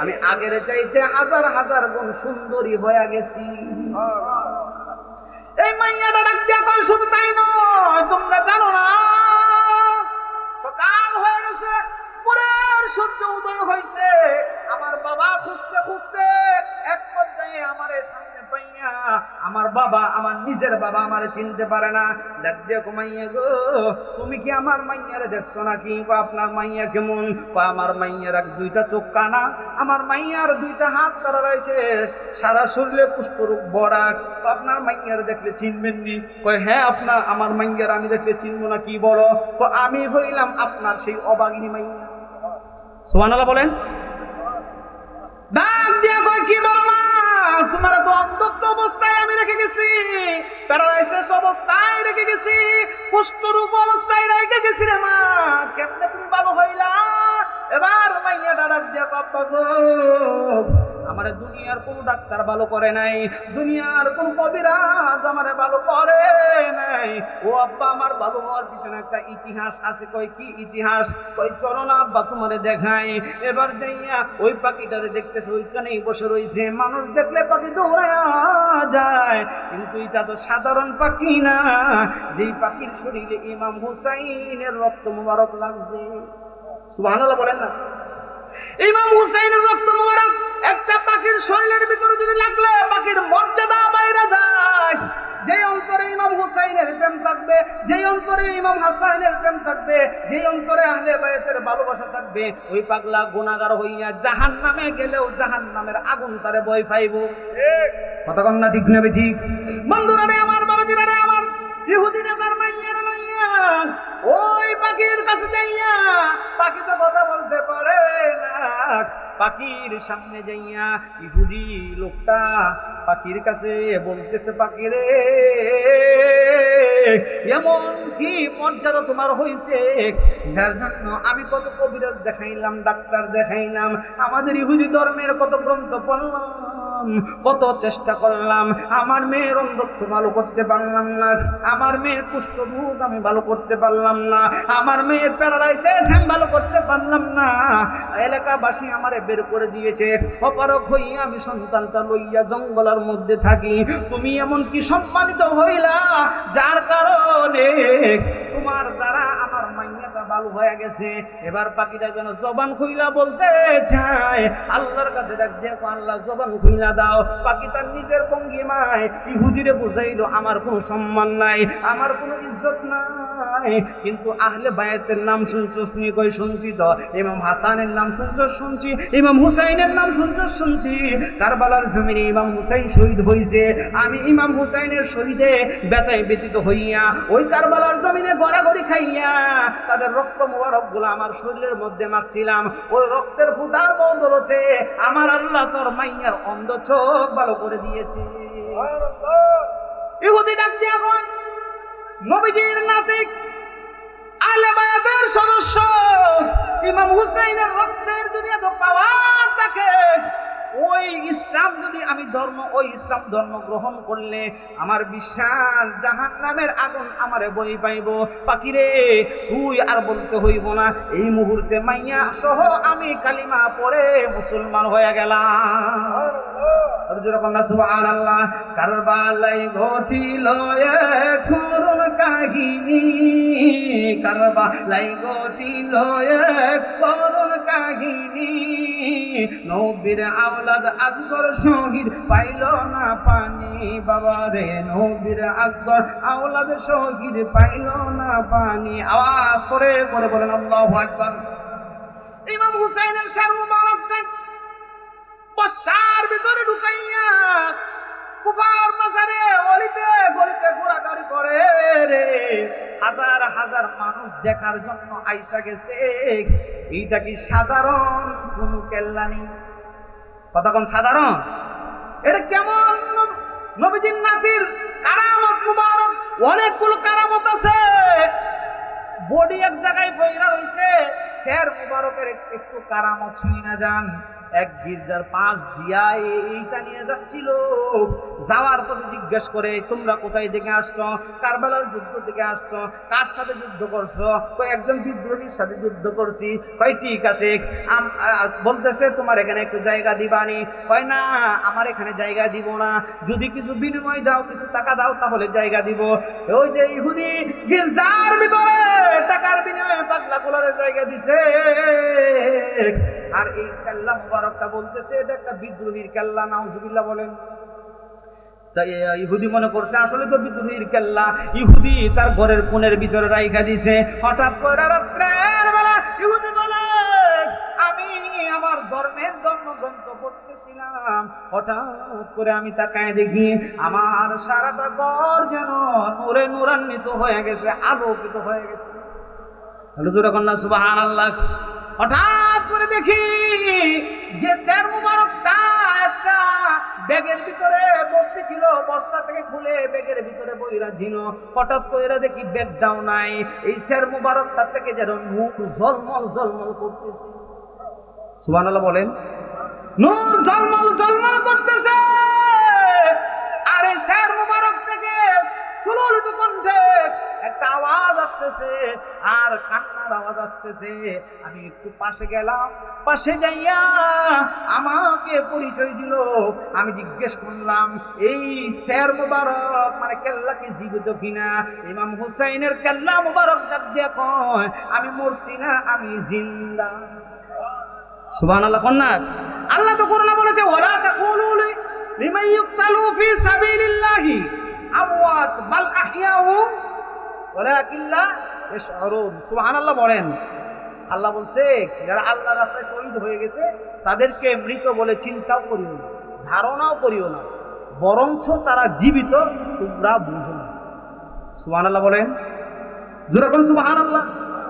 আমি আগের চাইতে হাজার হাজার গুণ সুন্দরী হয়ে গেছি। এই মাইয়াটা ডাক দিয়া কয়, শুধু তাই নয়, তোমরা জানো না সকাল হয়ে গেছে, পুরের সূর্য উদয় হয়েছে। আমার বাবা খুঁজতে খুঁজতে এক পর্যায়ে আমার সামনে পাইয়া, আমার বাবা, আমার নিজের বাবা আমারে চিনতে পারে না। দেখ দেখো মাইয়া গো, তুমি কি আমার মাইয়ারে দেখছো নাকি? আপনার মাইয়া কেমন? আমার মাইয়ার এক দুইটা চোখ কানা, আমার মাইয়ার দুইটা হাত প্যারালাইসে, সারা শরীরে কুষ্ঠরোগ ভরা। আপনার মাইয়ার দেখলে চিনবেন নি? কয় হ্যাঁ, আপনার আমার মাইয়ার আমি দেখলে চিনবো না, কি বলো? আমি হইলাম আপনার সেই অবাগিনী মাইয়া। সুবহানাল্লাহ বলেন। ডাক দিয়া কয়, কি বলবা? তোমার তো অন্ধত্ব অবস্থায় আমি রেখে গেছি, প্যারালাইসিস অবস্থায় রেখে গেছি, কুষ্ঠরোগ অবস্থায় রেখে গেছি রে মা, কেমনে তুমি ভালো হইলা? এবার মাইয়াটা ডাক দিয়া কয়, আব্বা গো, আমারে দুনিয়ার কোন ডাক্তার ভালো করে নাই, দুনিয়ার কোন কবিরাজ আমারে ভালো করে নাই। ও আব্বা, আমার ভালো হওয়ার পিছনে একটা ইতিহাস আছে। কই কি ইতিহাস? কই চলো না আব্বা তোমারে দেখাই। এবার যাইয়া ওই পাখিটারে দেখতেছে, ওইখানেই বসে রইছে। মানুষ দেখলে পাখি দৌড়ায়া যায়, কিন্তু এটা তো সাধারণ পাখি না, যেই পাখির শরীরে ইমাম হুসাইনের রক্ত মুবারক লাগছে। সুবহানাল্লাহ বলেন না। ইমাম হুসাইনের রক্ত মুবারক একটা পাখির শরীরের ভিতরে যদি লাগলে পাখির মর্যাদা বাইরে যায়। যেই অন্তরে ইমাম হুসাইনের প্রেম থাকবে, যেই অন্তরে ইমাম হাসানের প্রেম থাকবে, যেই অন্তরে আহলে বায়াতের ভালোবাসা থাকবে, ওই পাগলা গুনাহগার হইয়া জাহান্নামে গেলেও জাহান্নামের আগুন তারে ভয় পাইব। কথা কন না ঠিক না ঠিক? বন্ধুরা রে আমার, বাবাজিরা রে আমার, ইহুদিরা তার মাইয়ার লইয়া ওই পাখির কাছে যাইয়া, পাখি তো কথা বলতে পারে না, পাখির সামনে যাইয়া ইহুদি লোকটা পাখির কাছে বলতেছে, পাখি রে, এমন কি মর্যাদা তোমার হইছে যার জন্য আমি কত কবিরাজ দেখাইলাম, ডাক্তার দেখাইলাম, আমাদের ইহুদি ধর্মের কত গ্রন্থ পড়লাম, কত চেষ্টা করলাম, আমার মেয়ের অন্ধত্ব ভালো করতে পারলাম না, আমার মেয়ের কুষ্ঠরোগ আমি ভালো করতে পারলাম না, আমার মেয়ের প্যারালাইসিস আমি ভালো করতে পারলাম না, এলাকাবাসী আমারে বের করে দিয়েছে, অপারক হইয়া আমি সন্তানটা লইয়া জঙ্গলের মধ্যে থাকি, তুমি এমন কি সম্মানিত হইলা যার কারণে তোমার দ্বারা আমার মাইয়াটা ভালো হয়ে গেছে। এবার পাখিটা যেন জবান খুইলা বলতে চায়, আল্লাহর কাছে ডাক দিয়ে, আল্লাহ জবান খুইলা দাও। পাখি তার নিজের ভঙ্গিমায় ইহুদিরে বুঝাইলো, আমার কোনো সম্মান নাই, আমার কোনো ইজ্জত নাই, কিন্তু আহলে বায়াতের নাম শুনছস নি? কই শুনছি তো। ইমাম হাসানের নাম শুনছস? শুনছি। ইমাম হুসাইনের নাম শুনছস? শুনছি। কারবালার জমিনে ইমাম হুসাইন শহীদ হইছে, আমি ইমাম হুসাইনের শহীদে ব্যথায় ব্যতীত হইয়া ওই কারবালার জমিনে গড়াগড়ি খাইয়া তাদের রক্ত মোবারক গুলো আমার শরীরের মধ্যে মাখছিলাম, ওই রক্তের ফুটার বদলতে আমার আল্লাহ তোর মাইয়ার অন্ধ চোখ ভালো করে দিয়েছে। ইহুদি ডাক দিয়া কয়, নবীজির নাতিক আহলে বায়াতের সদস্য ইমাম হুসাইনের রক্তের যদি এত পাওয়ার থাকে, ওই ইসলাম যদি আমি ধর্ম, ওই ইসলাম ধর্ম গ্রহণ করলে আমার বিশ্বাস জাহান্নামের আগুন আমারে বই পাইব। পাখিরে, তুই আর বলতে হইব না, এই মুহূর্তে মাইয়া সহ আমি কালিমা পড়ে মুসলমান হয়ে গেলাম। সুবহানাল্লাহ। কারবালাই ঘটিল এক করুণ কাহিনী, কারবালাই ঘটিল এক করুণ কাহিনী, নবীর আওলাদ আসগর শহীদ পাইল না পানি, বাবা রে, নবীর আসগর আওলাদ শহীদ পাইল না পানি। আওয়াজ করে করে বলেন আল্লাহু আকবার। ইমাম হুসাইনের শার মুবারক দেখ বসার ভিতরে ঢুকাইয়া কুফার বাজারে অলিতে গলিতে ঘোরাঘুরি করে রে, হাজার হাজার মানুষ দেখার জন্য আইসা গেছে। এইটা কি সাধারণ কোন কেল্লা নেই? কথা কোন সাধারণ? এটা কেমন নবীজির নাতির কারামত মুবারক, অনেকগুলো কারামত আছে। বডি এক জায়গায় ফইরা হইছে, শের মুবারকের একটু কারামত ছুঁই না যান। এক গির্জার পাশ দিয়া এইটা নিয়ে যাচ্ছিল, যাওয়ার পথে জিজ্ঞেস করে, তোমরা কোথায় থেকে আসছো? কারবালার যুদ্ধ থেকে আসছো। কার সাথে যুদ্ধ করছো? কই একজন বিদ্রোহীর সাথে যুদ্ধ করছি। কই ঠিক আছে, বলতেছে তোমার এখানে একটু জায়গা দিবানি? কয় না, আমার এখানে জায়গা দিব না, যদি কিছু বিনিময় দাও, কিছু টাকা দাও, তাহলে জায়গা দিব। ওই যে ইহুদি গির্জার ভিতরে টাকার বিনিময়ে পাগলা কোলারে জায়গা দিছে, আর এই কেল্লা মুবারকটা বলতেছে এটা একটা বিদ্রোহীর কেল্লা। নাউজুবিল্লাহ বলেন। তাই ইহুদি মনে করছে আসলে তো বিদ্রোহীর কেল্লা, ইহুদি তার ঘরের কোণের ভিতরে রাইখা দিছে। হঠাৎ করে রাত্রের বেলা ইহুদি বলে, আমি আমার ধর্মের ধর্মগ্রন্থ পড়তেছিলাম, হঠাৎ করে আমি তাকায় দেখি আমার সারাটা ঘর যেন নূরে নূরান্বিত হয়ে গেছে, আলোকিত হয়ে গেছে। হুজুর কন্যা সুবহানাল্লাহ। হঠাৎ করে দেখি যে শের মুবারকটা একটা ব্যাগের ভিতরে ভর্তি ছিল, বর্ষা থেকে খুলে ব্যাগের ভিতরে বইরা ঝিনো। হঠাৎ করে দেখি ব্যাগটাও নাই, এই শের মুবারকটা থেকে যেন নূর ঝলমল ঝলমল করতেছে। সুবহানাল্লাহ বলেন। নূর ঝলমল ঝলমল করতেছে, আর এই শের মুবারক থেকে সুললিত কণ্ঠে একটা আওয়াজ আসতেছে, আর কান্নার আওয়াজ আসতেছে। আমি একটু পাশে গেলাম, পাশে যাইয়া আমাকে পরিচয় দিল। আমি জিজ্ঞেস করলাম, এই শের মুবারক মানে কেল্লা কি জীবিত কিনা? ইমাম হুসাইনের কেল্লা মুবারক ডাক দিয়া কয়, আমি মরছি না, আমি জিন্দা। সুবহানাল্লাহ কন্যা। আল্লাহ তো কোরআনে বলেছে, ওয়ালা তাকুলু লিমান ইউকতালু ফি সাবিলিল্লাহি আমওয়াত বাল আহইয়াউ ওয়ালাকিন লা ইয়াশউরুন। সুবহানাল্লাহ বলেন। আল্লাহ বলছে যারা আল্লাহর রাস্তায় শহীদ হয়ে গেছে তাদেরকে মৃত বলে চিন্তাও করিও না, ধারণাও করিও না, বরঞ্চ তারা জীবিত, তোমরা বুঝো না। সুবহানাল্লাহ বলেন। জোরে কোন সুবহানাল্লাহ।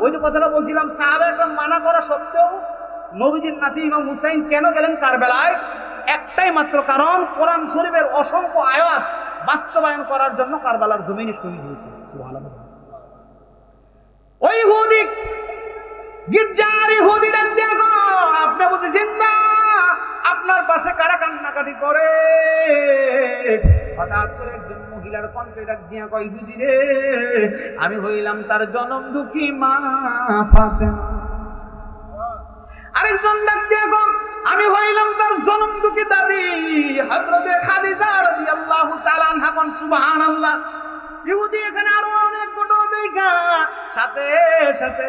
ওই যে কথাটা বলছিলাম, সাহাবা একদম মানা করা সত্ত্বেও নবীজির নাতি ইমাম হুসাইন কেন গেলেন কারবালায়? একটাই মাত্র কারণ, কোরআন শরীফের অসংখ্য আয়াত বাস্তবায়ন করার জন্য কারবালার জমিনে শহীদ হয়েছে। সুবহানাল্লাহ। ওই ইহুদি, গির্জার ইহুদি ডাক দিয়া গো, আপনি বুঝি জিন্দা? আপনার পাশে কারা কান্নাকাটি করে? হঠাৎ করে একজন মহিলার কণ্ঠে ডাক দিয়া কয়, ইহুদি রে, আমি হইলাম তার জনম দুঃখী মা ফাতেমা। আরেকজন ডাক দিয়া গো, আমি হইলাম তার জনম দুঃখী দাদি হযরতে খাদিজা রাদিয়াল্লাহু তাআলা আনহা। কোন সুবহানাল্লাহ। ইহুদি এখানে আরো অনেক ঘটনা দেখা সাথে সাথে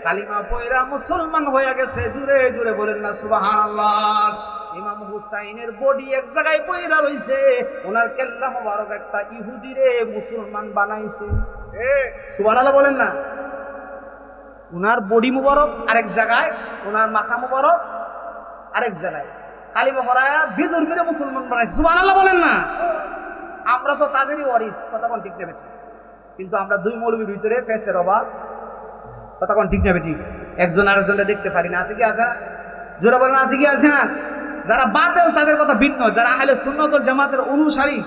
কালিমা পয়রা মুসলমান হয়ে গেছে। জুড়ে জুড়ে বলেন না সুবহানাল্লাহ। ইমাম হুসাইনের বডি এক জায়গায় পয়রা রইছে, ওনার কেল্লা মোবারক একটা ইহুদিরে মুসলমান বানাইছে। সুবহানাল্লাহ বলেন না। ওনার বডি মোবারক আরেক জায়গায়, ওনার মাথা মোবারক আরেক জায়গায়, কালিমা পড়ায়া বিদুর মেরে মুসলমান বানাইছে। সুবহানাল্লাহ বলেন না। আমরা তো তাদেরই ওয়ারিস, কথা কোন ঠিক নেবে ঠিক, কিন্তু আমরা দুই মৌলবীর ভিতরে ফেসের অভাব, কথা কোন ঠিক নেবে ঠিক, একজন আরেকজনটা দেখতে পারি না। আছে কি আছে না? জোরে বলেন আছে কি আছে না? যারা বাতিল তাদের কথা ভিন্ন, যারা আহলে সুন্নাত ওয়াল জামাতের অনুসারী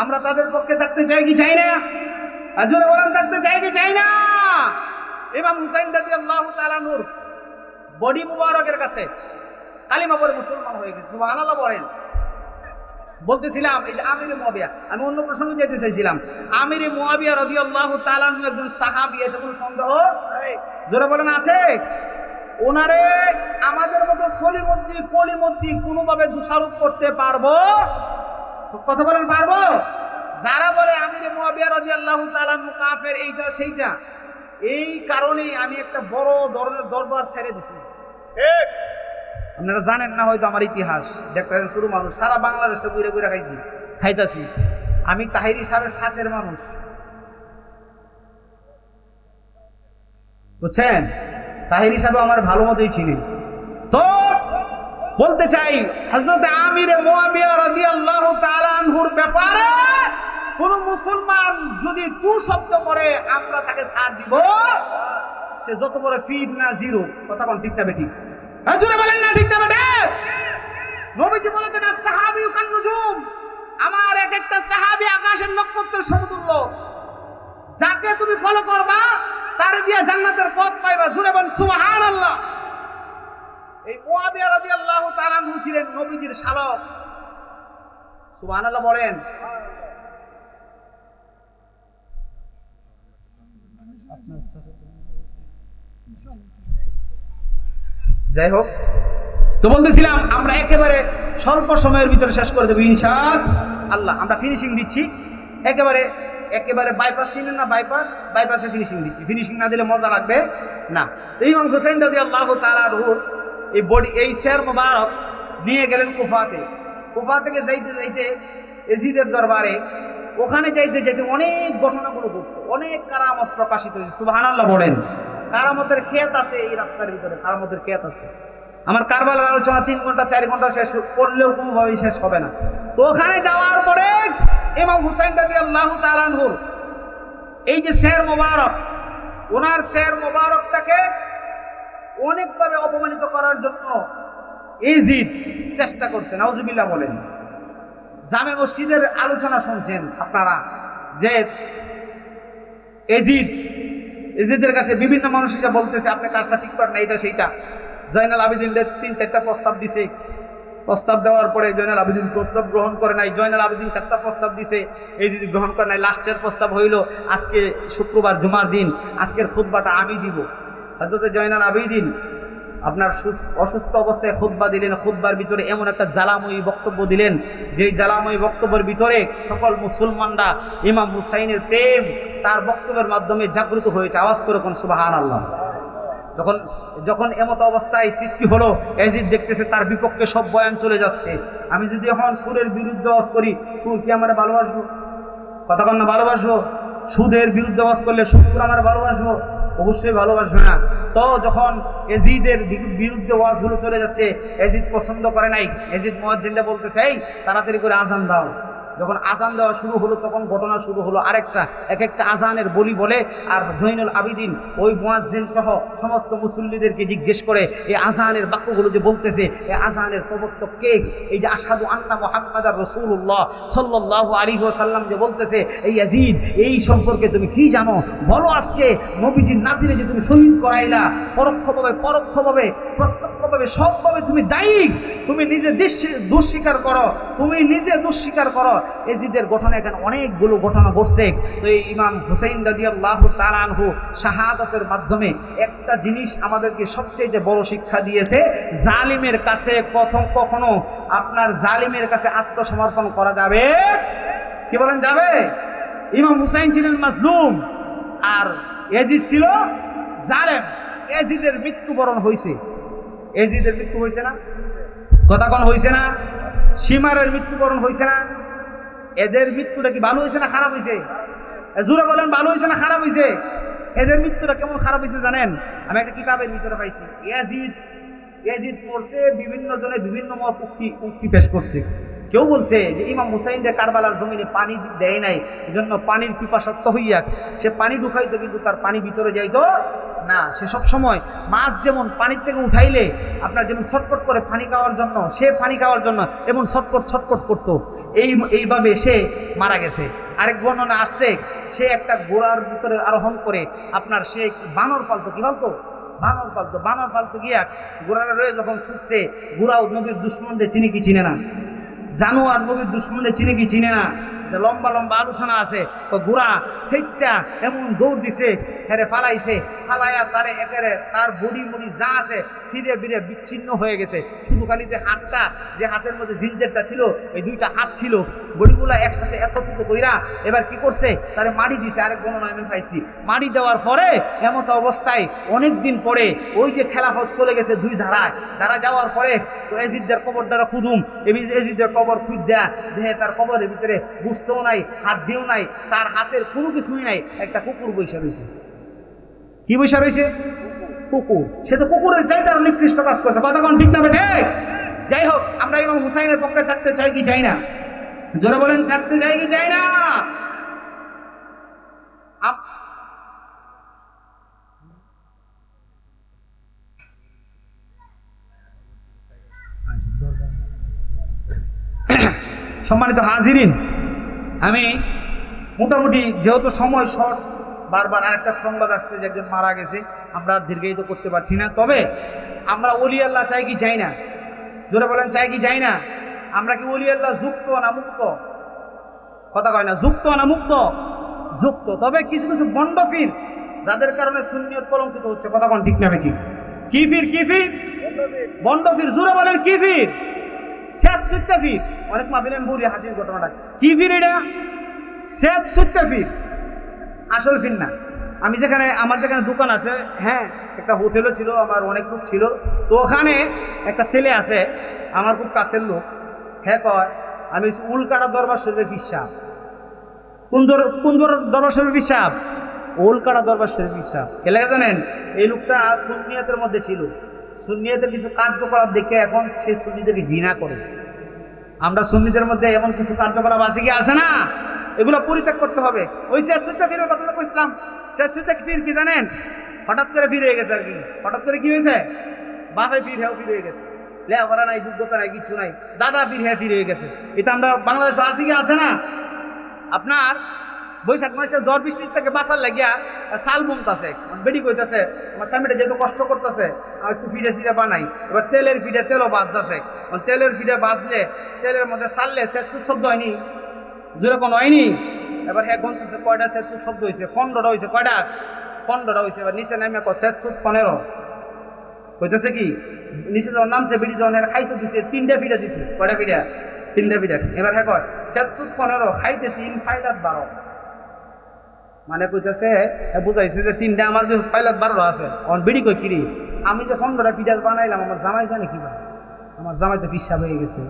আমরা তাদের পক্ষে থাকতে চাই কি চাই না? আর জোরে বলেন থাকতে চাই কি চাই না? ইমাম হুসাইন রাদিয়াল্লাহু তাআলা নূর বডি মুবারকের কাছে কালিমা পড়ে মুসলমান হয়ে গেছে। সুবহানাল্লাহ বলেন। বলতেছিলাম এই যে আমিরে মুয়াবিয়া, আমি অন্য প্রসঙ্গে যেতে চাইছিলাম। আমিরে মুয়াবিয়া রাদিয়াল্লাহু তাআলা আনহু একজন সাহাবী, এতে কোনো সন্দেহ জোরে বলেন আছে? ওনারে আমাদের মতো সলিমদ্দি কলিমদ্দি কোনোভাবে দোষারোপ করতে পারবো? কথা বলেন পারবো? যারা বলে আমিরে মুয়াবিয়া রাদিয়াল্লাহু তাআলা আনহু কাফের, এইটা সেইটা, এই কারণেই আমি একটা বড় ধরনের দরবার ছেড়ে দিছি। ঠিক? আপনারা জানেন না হয়তো আমার ইতিহাস, দেখতেছেন শুরু মানুষ সারা বাংলাদেশে ঘুরে ঘুরে খাইতাছি। আমি তাহিরি সাহেবের সাথের মানুষ, বুঝছেন? তাহিরি সাহেব আমার ভালো মতোই চিনি। তো বলতে চাই, হযরতে আমিরে মুয়াবিয়া রাদিয়াল্লাহু তাআলা আনহুর ব্যাপারে কোন মুসলমান যদি টু শব্দ করে আমরা তাকে ছাড় দিব, সে যত বড় ফিট না জিরো। কথা কোন ঠিক না বেঠিক? জোরে বলেন না ঠিক না বেঠিক? নবীজি বলেছেন আসহাবীউ কান নুজুম, আমার এক একটা সাহাবী আকাশের নক্ষত্রের সমতুল্য। যাকে তুমি ফলো করবা তারে দিয়া জান্নাতের পথ পাইবা। জোরে বলেন সুবহানাল্লাহ। এই মুয়াবিয়া রাদিয়াল্লাহু তাআলা আনহু ছিলেন নবীজির শালক। সুবহানাল্লাহ বলেন। যাই হোক, তো বলতেছিলাম আমরা একেবারে স্বল্প সময়ের ভিতরে শেষ করে দেবো ইনশাআল্লাহ। আমরা ফিনিশিং দিচ্ছি একেবারে বাইপাস চিনেন না? বাইপাসে ফিনিশিং দিচ্ছি। ফিনিশিং না দিলে মজা লাগবে না। ইমাম হুসাইন রাদিয়াল্লাহু তাআলা আনহু এই বডি, এই শের মোবারক নিয়ে গেলেন কুফাতে। কুফা থেকে যাইতে যাইতে এজিদের দরবারে, ওখানে যাইতে যাইতে অনেক ঘটনাগুলো ঘটছে, অনেক কারামত প্রকাশিত হয়েছে। সুবহানাল্লাহ বলেন। কারামতের ক্ষেত আছে এই রাস্তার ভিতরে, কারামতের ক্ষেত আছে। আমার কারবালার আলোচনা 3 ঘন্টা 4 ঘন্টা শেষ করলেও কোনোভাবেই শেষ হবে না। তো ওখানে যাওয়ার পরে ইমাম হুসাইন রাদিয়াল্লাহু তাআলা আনহু এই যে শের মোবারক, ওনার শের মোবারকটাকে অনেকভাবে অপমানিত করার জন্য ইজিদ চেষ্টা করছে। নাউজুবিল্লাহ বলেন। জামে মসজিদের আলোচনা শুনছেন আপনারা যে এজিদের কাছে বিভিন্ন মানুষ এসে বলতেছে আপনি কাজটা ঠিক করেন না, এটা সেইটা। জয়নাল আবেদিনদের 3-4টা প্রস্তাব দিছে। প্রস্তাব দেওয়ার পরে জয়নাল আবেদিন প্রস্তাব গ্রহণ করে নাই। জয়নাল আবেদিন 4টা প্রস্তাব দিছে, এজিদ গ্রহণ করে নাই। লাস্টের প্রস্তাব হইল আজকে শুক্রবার জুমার দিন, আজকের খুতবাটা আমি দিব। হযরতে জয়নাল আবেদিন আপনার অসুস্থ অবস্থায় খুতবা দিলেন। খুতবার ভিতরে এমন একটা জ্বালাময়ী বক্তব্য দিলেন, যেই জ্বালাময়ী বক্তব্যের ভিতরে সকল মুসলমানরা ইমাম হুসাইনের প্রেম তার বক্তব্যের মাধ্যমে জাগ্রত হয়েছে। আওয়াজ করে কোন সুবহানাল্লাহ। যখন এমত অবস্থায় সৃষ্টি হলো, এজিদ দেখতেছে তার বিপক্ষে সব বয়ান চলে যাচ্ছে। আমি যদি এখন সুরের বিরুদ্ধে আওয়াজ করি, সুর কি আমার ভালোবাসবো? কথা কন না ভালোবাসবো? সুদের বিরুদ্ধে আওয়াজ করলে সুদ আমার ভালোবাসবো? অবশ্যই ভালোবাসবে না। তো যখন এজিদের বিরুদ্ধে ওয়াজগুলো চলে যাচ্ছে, এজিদ পছন্দ করে নাই। এজিদ মুয়াজ্জিনকে বলতেছে, এই তাড়াতাড়ি করে আজান দাও। যখন আজান দেওয়া শুরু হলো তখন ঘটনা শুরু হলো আরেকটা, এক একটা আজানের বলি বলে। আর জৈনুল আবিদিন ওই মুয়াজ্জিন সহ সমস্ত মুসল্লিদেরকে জিজ্ঞেস করে এই আজানের বাক্যগুলো যে বলতেছে, এই আজানের প্রবর্তক কে? এই যে আশহাদু আন্না মুহাম্মাদার রাসূলুল্লাহ সাল্লাল্লাহু আলাইহি ওয়াসাল্লাম যে বলতেছে, এই ইয়াজিদ এই সম্পর্কে তুমি কি জানো বলো? আজকে নবীজির নাতিরে যে তুমি শহীদ করাইলা, পরোক্ষভাবে পরোক্ষভাবে প্রত্যক্ষভাবে সবভাবে তুমি দায়ী, তুমি নিজে দুঃস্বীকার করো, তুমি নিজে দুঃস্বীকার করো। এজিদের ঘটনা এখানে অনেকগুলো ঘটনা ঘটছে। তো এই ইমাম হুসাইন রাদিয়াল্লাহু তাআলা আনহু শাহাদাতের মাধ্যমে একটা জিনিস আমাদেরকে সবচেয়ে বড় শিক্ষা দিয়েছে, জালিমের কাছে কখনো আপনার জালিমের কাছে আত্মসমর্পণ করা যাবে কি বলেন? যাবে। ইমাম হুসাইন ছিলেন মাজলুম আর এজিদ ছিল জালেম। এজিদের মৃত্যুবরণ হয়েছে, এজিদের মৃত্যু হয়েছে না? কথা কোন হয়েছে না? সীমারের মৃত্যুবরণ হয়েছে না? এদের মৃত্যুটা কি ভালো হয়েছে না খারাপ হয়েছে? জোরে বলেন, ভালো হয়েছে না খারাপ হয়েছে? এদের মৃত্যুটা কেমন খারাপ হয়েছে জানেন? আমি একটা কিতাবের ভিতরে পাইছি, ইয়াজিদ মরছে, বিভিন্ন জনে বিভিন্ন মত উক্তি পেশ করছে। কেউ বলছে যে ইমাম হুসাইন যে কারবালার জমিনে পানি দেয় নাই, এজন্য পানির পিপাসার্থ হইয়া সে পানি ঢুকাইতো কিন্তু তার পানি ভিতরে যাইতো না। সে সব সময় মাছ যেমন পানির থেকে উঠাইলে আপনার যেমন ছটফট করে পানি খাওয়ার জন্য, সে পানি খাওয়ার জন্য এমন ছটফট করতো, এইভাবে সে মারা গেছে। আরেক বর্ণনা আসছে, সে একটা ঘোড়ার ভিতরে আরোহণ করে আপনার সে বানর পালতো, কি পালতো? বানর পালতো গিয়া ঘোড়াটা রয়ে যখন ছুটছে, ঘোড়াও নবীর দুশ্মনদের চিনে কি চিনে না? জানোয়ার নবীর দুশ্মনদের চিনে কি চিনে না? লম্বা লম্বা আলোচনা আছে। তো ঘোড়া সেইটা এমন দৌড় দিছে, হেরে ফালাইছে, ফালাইয়া তারে একেবারে তার বড়ি মুড়ি যা আছে ছিঁড়ে বিড়ে বিচ্ছিন্ন হয়ে গেছে। শুধু খালি যে হাতটা, যে হাতের মধ্যে জিনজেরটা ছিল, এই দুইটা হাত ছিল, বড়িগুলা একসাথে একত্রিত কইরা এবার কি করছে, তারে মাড়ি দিছে। আরেক গণনা আমি পাইছি, মাড়ি দেওয়ার পরে এমত অবস্থায় অনেক দিন পরে ওই যে খেলাফত চলে গেছে দুই ধারায়, ধারা যাওয়ার পরে তো এজিদদের কবর দ্বারা খুদুম, এজিদের কবর খুঁজ দেয়া দেহে তার কবরের ভিতরে বুঝতেও নাই, হাত দিয়েও নাই, তার হাতের কোনো কিছুই নাই, একটা কুকুর বৈশা রয়েছে। কি বৈশা রয়েছে? কুকুর। সে তো কুকুরের চাই তার নিকৃষ্ট কাজ করছে। কথা কোন ঠিক না বেঠে? যাই হোক, আমরা ইমাম হুসাইনের পক্ষে থাকতে চাই কি চাই না? জোরে বলেন, থাকতে চাই কি চাই না? সম্মানিত হাজিরিন, আমি মোটামুটি যেহেতু সময় শর্ট, বারবার আরেকটা সংবাদ আসছে যে একজন মারা গেছে, আমরা দীর্ঘায়িত করতে পারছি না। তবে আমরা ওলি আল্লাহ চাই কি চাই না? জোরে বলেন, চাই কি চাই না? আমরা কি ওলি আল্লাহ যুক্ত না মুক্ত? কথা কয় না, যুক্ত না মুক্ত? যুক্ত। তবে কিছু কিছু বন্ড ফির, যাদের কারণে সুন্নিয়ত কলঙ্কিত হচ্ছে। কথা কোন ঠিক না বেঠিক? কি ফির? কি ফির? বন্ড ফির। জোরে বলেন, কি ফির? স্যাদ সুত্তা ফির। অনেক মাহফিলে আমি বলি হাসির ঘটনাটা। কি ফির এটা? স্যাদ সুত্তা ফির, আসল ফির না। আমি যেখানে, আমার যেখানে দোকান আছে, হ্যাঁ, একটা হোটেলও ছিল, আমার অনেক লোক ছিল। তো ওখানে একটা ছেলে আছে, আমার খুব কাছের লোক। হ্যাঁ কয় আমি উলকাটা দরবার শরীফের পিসাব। কোন দরবার শরীফের পিসাব? উলকাটা দরবার শরীফের পিসাব। কে লাগে জানেন? এই লোকটা সুন্নিয়তের মধ্যে ছিল। সুন্নিয়তের কিছু কার্যকলাপ দেখে এখন সে সুন্নিদেরকে ঘৃণা করে। আমরা সুন্নিদের মধ্যে এমন কিছু কার্যকলাপ আছে কি আছে না? এগুলো পরিত্যাগ করতে হবে। ওই শেষুদ্ধা ফিরের কথা কইছিলাম। শেষুদ্ধা ফির কি জানেন? হঠাৎ করে ফিরে হয়ে গেছে আর কি। হঠাৎ করে কি হয়েছে? বাপে ফির হেও ফিরে হয়ে গেছে, লেখাপড়া নাই, যোগ্যতা নাই, কিচ্ছু নাই, দাদা ফির হ্যাঁ ফিরে হয়ে গেছে। এটা আমরা বাংলাদেশে আসি কি আছে না? আপনার বৈশাখ মাসে ঝড় বৃষ্টির থেকে বাঁচার লাগিয়া সাল বুনতেছে, বেডি কইতেছে, আমার স্বামীটা যেহেতু কষ্ট করতেছে, আমি একটু ফিরে সিরে বানাই। এবার তেলের পিঠে তেলও বাজতেছে। তেলের পিঠে বাজলে তেলের মধ্যে সারলে সেচুর শব্দ হয়নি? জোরে কোনো হয়নি? এবার হ্যাঁ গন্তব্যে কয়টা সেচুর শব্দ হয়েছে? 15টা হয়েছে। কয়টা? 15টা হয়েছে। এবার নিচে নামে সেচুর 15 কইতেছে কি? নিচে যখন নামছে বিড়ি যখন খাইতে দিছে 3টা পিঠা দিছে। কয়টা পিঠা? 3টা পিঠা। এবার হ্যাঁ কয় সেচুর 15 খাইতে 3 ফাইলাত 12। মানে কইতেছে বুঝাইছে যে 3টা আমার যে ফাইলাত 12 আছে। অন বিড়ি কই কিরি আমি যে 15টা পিঠা বানাইলাম, আমার জামাই জানে কি? আমার জামাই তো পিসাব হয়ে গেছে।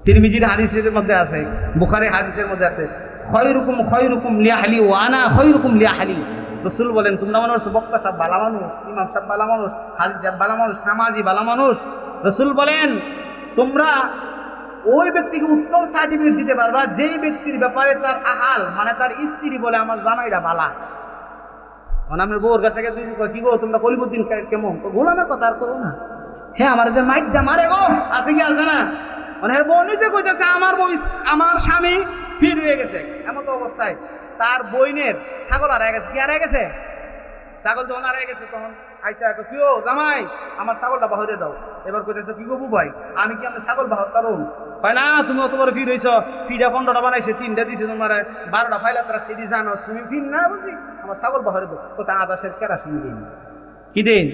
তিরমিজির হাদিসের মধ্যে আছে, বুখারী হাদিসের মধ্যে আছে, খয়রুকুম লিয়াহলি ওয়া আনা খয়রুকুম লিয়াহলি। রাসূল বলেন, তোমরা মনে হচ্ছে বক্তা সাহেব ভালো মানুষ, ইমাম সাহেব ভালো মানুষ, হাদিস সাহেব ভালো মানুষ, নামাজি ভালো মানুষ। রাসূল বলেন, তোমরা ওই ব্যক্তিকে উত্তম সার্টিফিকেট দিতে পারবা যেই ব্যক্তির ব্যাপারে তার আহাল মানে তার স্ত্রী বলে আমার জামাইটা বালা। মানে আমার বউর কাছে গেছে কি গো তোমরা কলিমুদ্দিন কেমন গোলামের কথা আর করো না। হ্যাঁ আমার যে মাইকটা মারে গো আছে কি আছে না, মানে বউ নিজে কইতেছে আমার বউ আমার স্বামী ফির হয়ে গেছে। এমন তো অবস্থায় তার বইনের ছাগল হারায় গেছে। কি হারায় গেছে? ছাগল যখন হারায় গেছে তখন আইসা কি ও জামাই আমার ছাগলটা বাহরে দাও। এবার কইতেছে কি গো বুবাই আমি কি আমি ছাগল বাহর তারুম? হয় না তুমি অত বড় ফির হইছ, ফিটা 15টা বানাইছে 3টা দিছে তোমার 12টা ফাইলাত রাখছে এটি জানো তুমি ফির না বুঝি আমার ছাগল বাহরে দাও। কোথায় আদাসের কেরাসিন দিন কি দিন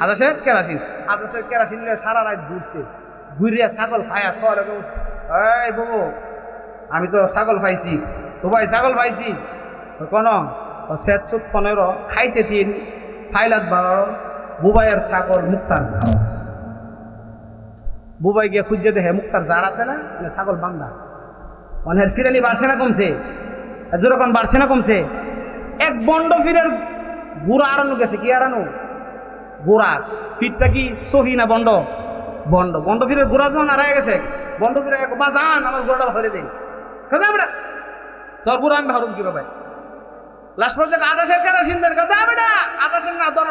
আদাসের কেরাসিন। আদাসের কেরাসিন নিয়ে সারা রাত ঘুরছে, ঘুরিয়া ছাগল খায়া শহরে এই বাবু আমি তো ছাগল পাইছি তো ভাই ছাগল পাইছি কোন 715 খাইতে 3 ফাইলাত 12 বুবাইয়ের ছাগল মুক্তার ঝাড়। বুবাই গিয়ে খুঁজে দেখে মুক্তার ঝাড় আছে না ছাগল বান্দা। মানে ফিরালি বাড়ছে না কমছে? যেরকম বাড়ছে না কমছে? এক বন্ড ফিরের গুড়া আরানো গেছে। কি আরানো? গোড়া। ফিরটা কি সহি না বন্ড? বন্ড। বন্ড ফিরের গোড়া যখন আড়াই গেছে বন্ড ফিরে বাজান আমার গোড়াটা ভরে দিন কথা বেটা তোর গোড়া আমি ভাবুন কি ভাই লাস্ট পর্যন্ত আদাসের কেরাসিন দেন কথা বেটা আদাসের না ধর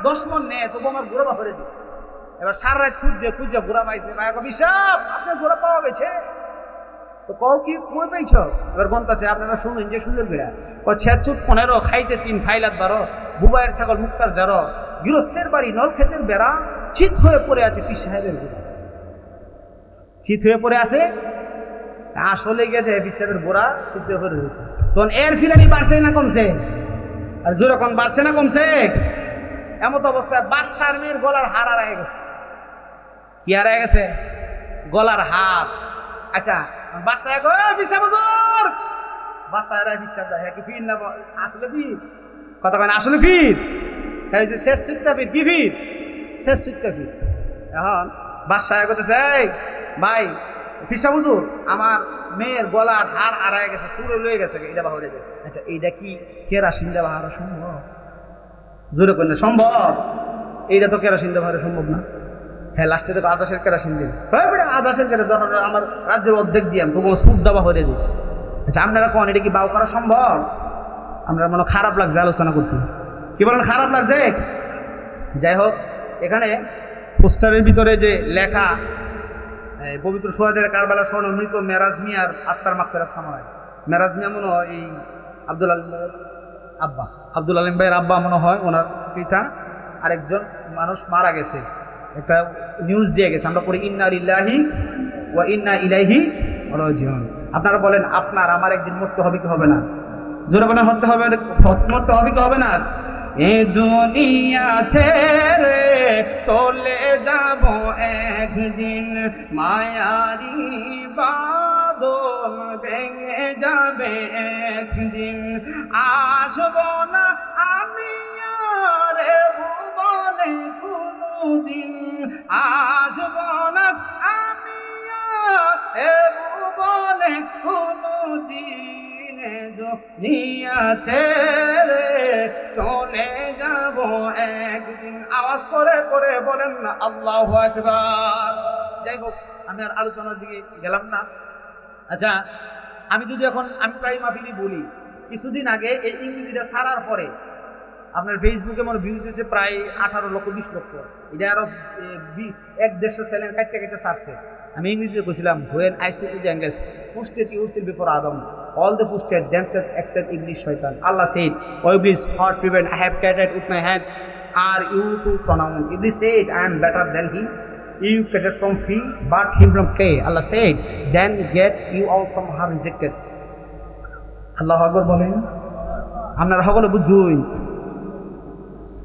10 মন নে তবু আমার গোড়া ভরে দিন। এবার সারা রাত খুঁজে গোড়া পাইছে ভাই বিশাপ আপনার গোড়া পাওয়া গেছে তো কও কি কই পাইছ? এবার গন্তাছে আপনারা শুনুন যে সুন্দর করে 715 খাইতে 3 ফাইলাত 12 বুবাইয়ের ছাগল মুক্তার ঝাড় গৃহস্থের বাড়ি নলক্ষেতের বেড়া চিত হয়ে পড়ে আছে পীর সাহেবের গোড়া। চিত হয়ে পড়ে আছে আসলে গিয়ে দেয় পীর সাহেবের গোড়া চিত হয়ে পড়ে রয়েছে। তখন এর ফিলানি বাড়ছে না কমছে? আর যেরকম বাড়ছে না কমছে? এমত অবস্থায় বাদশার মেয়ের গলার হার হারায় গেছে। কি হারায় গেছে? গলার হার। আচ্ছা বাদশাহ পিসা বছর বাদশাহ পিসা কি ফির না আসলে ফির কথা কেন আসলে ফির শেষ চুক্তা ফির কি ফির শেষ চুক্তা ফির। এখন বাদশাহ করতেছে এই ভাই ফিসা বুঝুর আমার মেয়ের গলার হার হারায় গেছে চুরে লয়ে গেছে এটা বাহরে। আচ্ছা এইটা কি কেরাসিন দেওয়া হারা সম্ভব? জোরে করেন সম্ভব? এইটা তো কেরাসিন দেওয়া হারা সম্ভব না। হ্যাঁ লাস্টে দেখো আদাসের কেরাসিন দিন আদাসের কেটে ধর আমার রাজ্যের অর্ধেক দিয়ে তবু সুদ দেওয়া হয়ে দিই। আচ্ছা আপনারা কোন এটা কি বাউ করা সম্ভব? আমরা মনে খারাপ লাগছে আলোচনা করছি কি বলেন খারাপ লাগছে? যাই হোক এখানে পোস্টারের ভিতরে যে লেখা পবিত্র সোহাদের কারবালা স্বর্ণ মৃত মেরাজ মিয়ার আত্মার মাগফিরাত কামনায়। মেরাজ মিয়া মনে হয় এই আব্দুল আলিম ভাইয়ের আব্বা, আব্দুল আলিম ভাইয়ের আব্বা মনে হয় ওনার পিতা। আরেকজন মানুষ মারা গেছে একটা নিউজ দিয়ে গেছে আমরা পড়ি ইন্না লিল্লাহি ওয়া ইন্না ইলাইহি রাজিউন। আপনারা বলেন আপনার আমার একদিন মরতে হবে কি হবে না? জোরে বলেন মরতে হবে কি হবে না? এ দুনিয়া ছেড়ে চলে যাব একদিন মায়ারি বাদল ভেঙে যাবে একদিন আসব না আমি আর ভুবনে কোনদিন আসব না আমি আর ভুবনে কোনদিন দুনিয়া ছেড়ে চলে যাব একদিন। আওয়াজ করে বলেন না আল্লাহু আকবার। যাই হোক আমি আর আলোচনার দিকে গেলাম না। আচ্ছা আমি যদি এখন আমি প্রায় মাহফিলি বলি কিছুদিন আগে এই ইংরেজিটা ছাড়ার পরে আপনার ফেসবুকে আমার ভিউজ হয়েছে প্রায় 18 লক্ষ 20 লক্ষ। এটা আরো 1-1.5 চ্যানেল কাটতে ছাড়ছে। আমি ইংরেজিতে কইছিলাম when I see the angels posted yourself before Adam all the posted themselves except English shaitan. Allah said oh Iblis what prevent I have created with my hand are you to pronounce. Iblis said I am better than he. You created from free but him from clay. Allah said then get you out from her rejected. আল্লাহু আকবার বলেন। আপনারা সকলে বুঝুন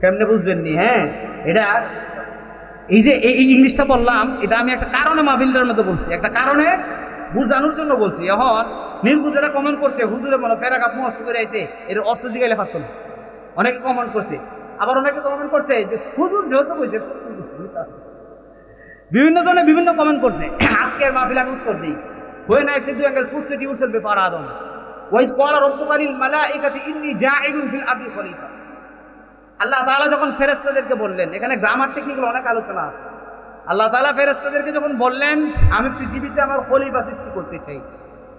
কেমনে বুঝবেন নি? হ্যাঁ এটা এই যে এই ইংলিশটা বললাম এটা আমি একটা কারণে মাহফিলটার মধ্যে বলছি, একটা কারণে বুঝানোর জন্য বলছি। এখন নির্বুঝেরা কমেন্ট করছে হুজুরে মনে প্যারাগ্রাফ মুখস্থ করে আইছে এর অর্থ জিগাইলে পারত না। অনেকে কমেন্ট করছে, আবার অনেকে কমেন্ট করছে যে হুজুর যেহেতু কইছে বিভিন্ন জনে বিভিন্ন কমেন্ট করছে। আজকের মাহফিল আমি উত্তর দিই when I see the angels posted yourself before Adam wa iz qala rabbuka lil malaikati inni ja'ilun fil ardi khalifa। আল্লাহ তাআলা যখন ফেরেশতাদেরকে বললেন, এখানে গ্রামার টেকনিক্যাল অনেক আলোচনা আছে, আল্লাহ তাআলা ফেরেশতাদেরকে যখন বললেন আমি পৃথিবীতে আমার খলিফা সৃষ্টি করতে চাই,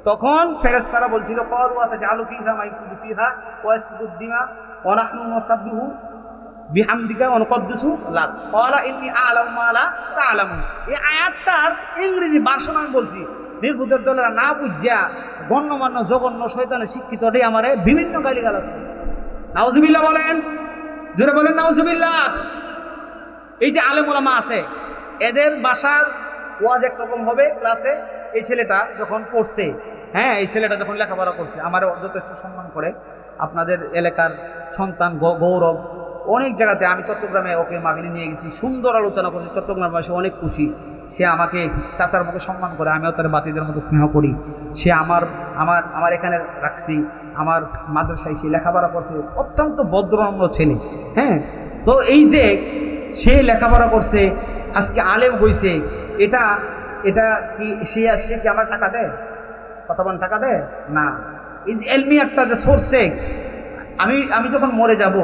তখন ফেরেশতারা বলছিল ক্বালু আতাজআলু ফীহা মা ইফসিদু ফীহা ওয়া ইয়াসফিকু দিমা ওয়া নাহনু নুসাব্বিহু বিহামদিকা ওয়া নুকদ্দিসু লাক ক্বালা ইন্নী আ'লামু মা লা তা'লামুন। এই আয়াতটার ইংরেজি ভার্সন আমি বলছি, নির্বুদ্ধের দলেরা না বুঝিয়া গণ্যমান্য জঘন্য শয়তানের শিক্ষিতটাই আমারে বিভিন্ন গালিগালাজ করে। নাউজুবিল্লাহ বলেন, জোরে বলেন নাউজুবিল্লাহ। এই যে আলেম ওলামা আছে, এদের বাসার ওয়াজ একরকম হবে ক্লাসে। এই ছেলেটা যখন পড়ছে, হ্যাঁ এই ছেলেটা যখন লেখাপড়া করছে, আমার যথেষ্ট সম্মান করে। আপনাদের এলাকার সন্তান গৌরব, অনেক জায়গাতে আমি চট্টগ্রামে ওকে মাহফিলে নিয়ে গেছি, সুন্দর আলোচনা করছি, চট্টগ্রামবাসী অনেক খুশি। সে আমাকে চাচার মুখে সম্মান করে, আমিও তার বাতিদের মতো স্নেহ করি। সে আমার এখানে রাখছি, আমার মাদ্রাসায় সে লেখাপড়া করছে, অত্যন্ত ভদ্রনম্র ছেলে। হ্যাঁ, তো এই যে সে লেখাপড়া করছে, আজকে আলেম হয়েছে, এটা কি সে কি আমার টাকা দেয়? কথা বলেন, টাকা দেয় না। এই যে এলমি একটা যে সোর্সে, আমি যখন মরে যাব,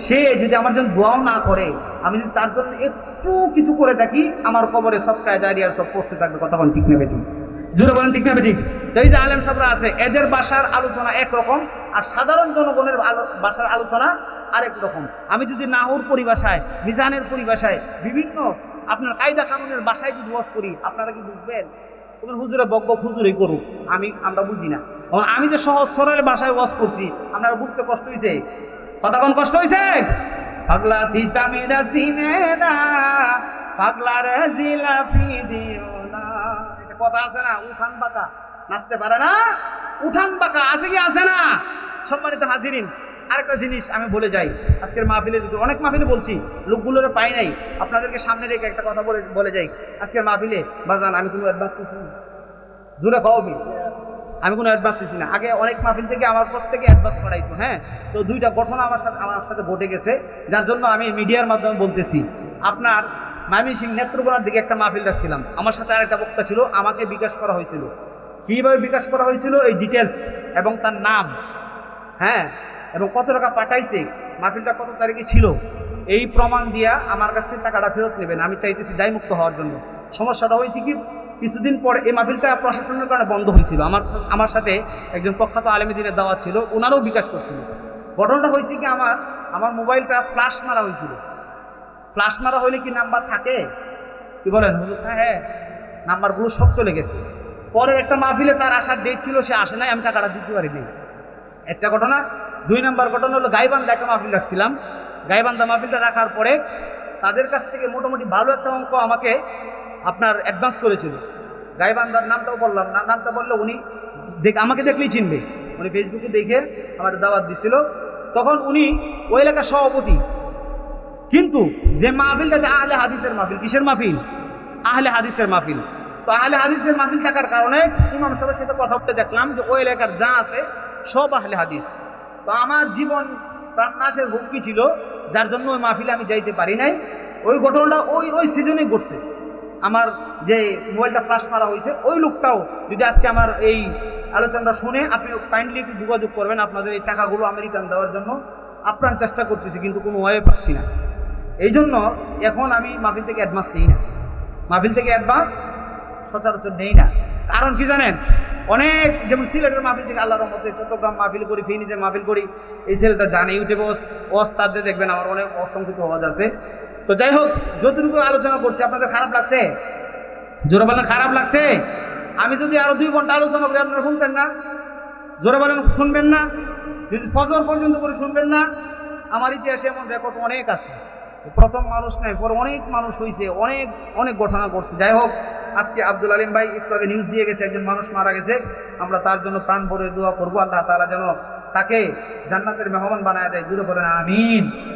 সে যদি আমার জন্য দোয়াও না করে, আমি যদি তার জন্য একটু কিছু করে থাকি, আমার কবরে সৎকায় জারিয়ার সব পৌঁছে থাকবে। কথা বলেন ঠিক না বেঠিক? জোরে বলেন ঠিক না বেঠিক? তো এই যে আলেম সাহেবরা আছে, এদের বাসার আলোচনা একরকম, আর সাধারণ জনগণের বাসার আলোচনা আরেক রকম। আমি যদি নাহুর পরিভাষায়, মিজানের পরিভাষায়, বিভিন্ন আপনার কায়দা কানুনের বাসায় যদি ওয়াজ করি, আপনারা কি বুঝবেন? তোমার হুজুরে বকবক হুজুরই করুক, আমরা বুঝি না। আমি যে সহজ সরল ভাষায় ওয়াজ করছি, আপনারা বুঝতে কষ্ট হয়েছে? কথা কোন কষ্ট হয়েছে? পাগলা তিতামিরা সিনে না, পাগলা রে জিলাপি দিও না, এটা কথা আছে না? উঠান বাঁকা নাচতে পারে না, উঠান বাঁকা আছে কি আছে না? সম্মানিত হাজিরিন, আরেকটা জিনিস আমি বলে যাই, আজকের মাহফিলে অনেক মাহফিলে বলছি, লোকগুলোরে পাই নাই, আপনাদেরকে সামনে রেখে একটা কথা বলে যাই। আজকের মাহফিলে বাজান আমি কোনো অ্যাডভান্স দিচ্ছি না, জোরে খাওয়াবি, আমি কোনো অ্যাডভান্স দিচ্ছি না। আগে অনেক মাহফিল থেকে আমার প্রত্যেকে অ্যাডভান্স করাইতো। হ্যাঁ, তো দুইটা ঘটনা আমার সাথে ঘটে গেছে, যার জন্য আমি মিডিয়ার মাধ্যমে বলতেছি। আপনার ময়মনসিংহ নেত্রকোনার দিকে একটা মাহফিল রাখছিলাম, আমার সাথে আরেকটা বক্তা ছিল, আমাকে বিকাশ করা হয়েছিল। কীভাবে বিকাশ করা হয়েছিল, এই ডিটেলস এবং তার নাম, হ্যাঁ, এবং কত টাকা পাঠাইছে, মাহফিলটা কত তারিখে ছিল, এই প্রমাণ দিয়া আমার কাছ থেকে টাকাটা ফেরত নেবেন। আমি চাইতেছি দায়মুক্ত হওয়ার জন্য। সমস্যাটা হয়েছে কি, কিছুদিন পরে এই মাহফিলটা প্রশাসনের কারণে বন্ধ হয়েছিল। আমার সাথে একজন প্রখ্যাত আলেমী দিনের দাওয়াত ছিল, ওনারাও বিকাশ করছিল। ঘটনাটা হয়েছে কি, আমার মোবাইলটা ফ্ল্যাশ মারা হয়েছিল। ফ্ল্যাশ মারা হইলে কি নাম্বার থাকে? কি বলেন হুজুর? হ্যাঁ, নাম্বারগুলো সব চলে গেছে। পরে একটা মাহফিলে তার আসার ডেট ছিল, সে আসে নাই, আমি টাকাটা দিতে পারিনি। একটা ঘটনা। 2 নম্বর ঘটনা হলো, গাইবান্ধা একটা মাহফিল রাখছিলাম। গাইবান্ধা মাহফিলটা রাখার পরে তাদের কাছ থেকে মোটামুটি ভালো একটা অঙ্ক আমাকে আপনার অ্যাডভান্স করেছিল। গাইবান্ধার নামটাও বললাম না, নামটা বললে উনি আমাকে দেখলেই চিনবে। উনি ফেসবুকে দেখে আমার দাওয়াত দিছিল। তখন উনি ওই এলাকার সভাপতি, কিন্তু যে মাহফিলটাতে আহলে হাদিসের মাহফিল, কিসের মাহফিল? আহলে হাদিসের মাহফিল। তো আহলে হাদিসের মাহফিল থাকার কারণে ইমাম সাহেবের সাথে কথা বলতে দেখলাম যে ওই এলাকার যা আছে সব আহলে হাদিস। তো আমার জীবন প্রাণনাশের হুমকি ছিল, যার জন্য ওই মাহফিলে আমি যাইতে পারি নাই। ওই ঘটনাটা ওই সিজনেই ঘটছে। আমার যে মোবাইলটা ফ্লাশ মারা হয়েছে, ওই লোকটাও যদি আজকে আমার এই আলোচনাটা শুনে, আপনি কাইন্ডলি একটু যোগাযোগ করবেন। আপনাদের এই টাকাগুলো আমি রিটার্ন দেওয়ার জন্য আপ্রাণ চেষ্টা করতেছি, কিন্তু কোনো ওয়ে পাচ্ছি না। এই জন্য এখন আমি মাহফিল থেকে অ্যাডভান্স নিই না, মাহফিল থেকে অ্যাডভান্স সচরাচর নেই না। কারণ কি জানেন, অনেক যেমন সিলেটের মাহফিল থেকে আল্লাহর রহমতে চট্টগ্রাম মাহফিল করি, ফেনীতে মাহফিল করি, এই ছেলেটা জানে, ইউটিউবে ওয়াজ চার্জে দেখবেন আমার অনেক অসংখ্য ওয়াজ আছে। তো যাই হোক, যতটুকু আলোচনা করছি আপনাদের খারাপ লাগছে? জোরে বলেন খারাপ লাগছে? আমি যদি আরো 2 ঘন্টা আলোচনা করি, আপনারা শুনতেন না? জোরে বলেন শুনবেন না? যদি ফজর পর্যন্ত করে শুনবেন না? আমার ইতিহাসে এমন রেকর্ড অনেক আছে, প্রথম মানুষ নাই, পরে অনেক মানুষ হয়েছে, অনেক ঘটনা করছে। যাই হোক, আজকে আব্দুল আলিম ভাই একটু আগে নিউজ দিয়ে গেছে, একজন মানুষ মারা গেছে। আমরা তার জন্য প্রাণ ভরে দোয়া করবো, আল্লাহ তাআলা যেন তাকে জান্নাতের মেহমান বানায় দেয়। জুড়ে বলেন আমিন।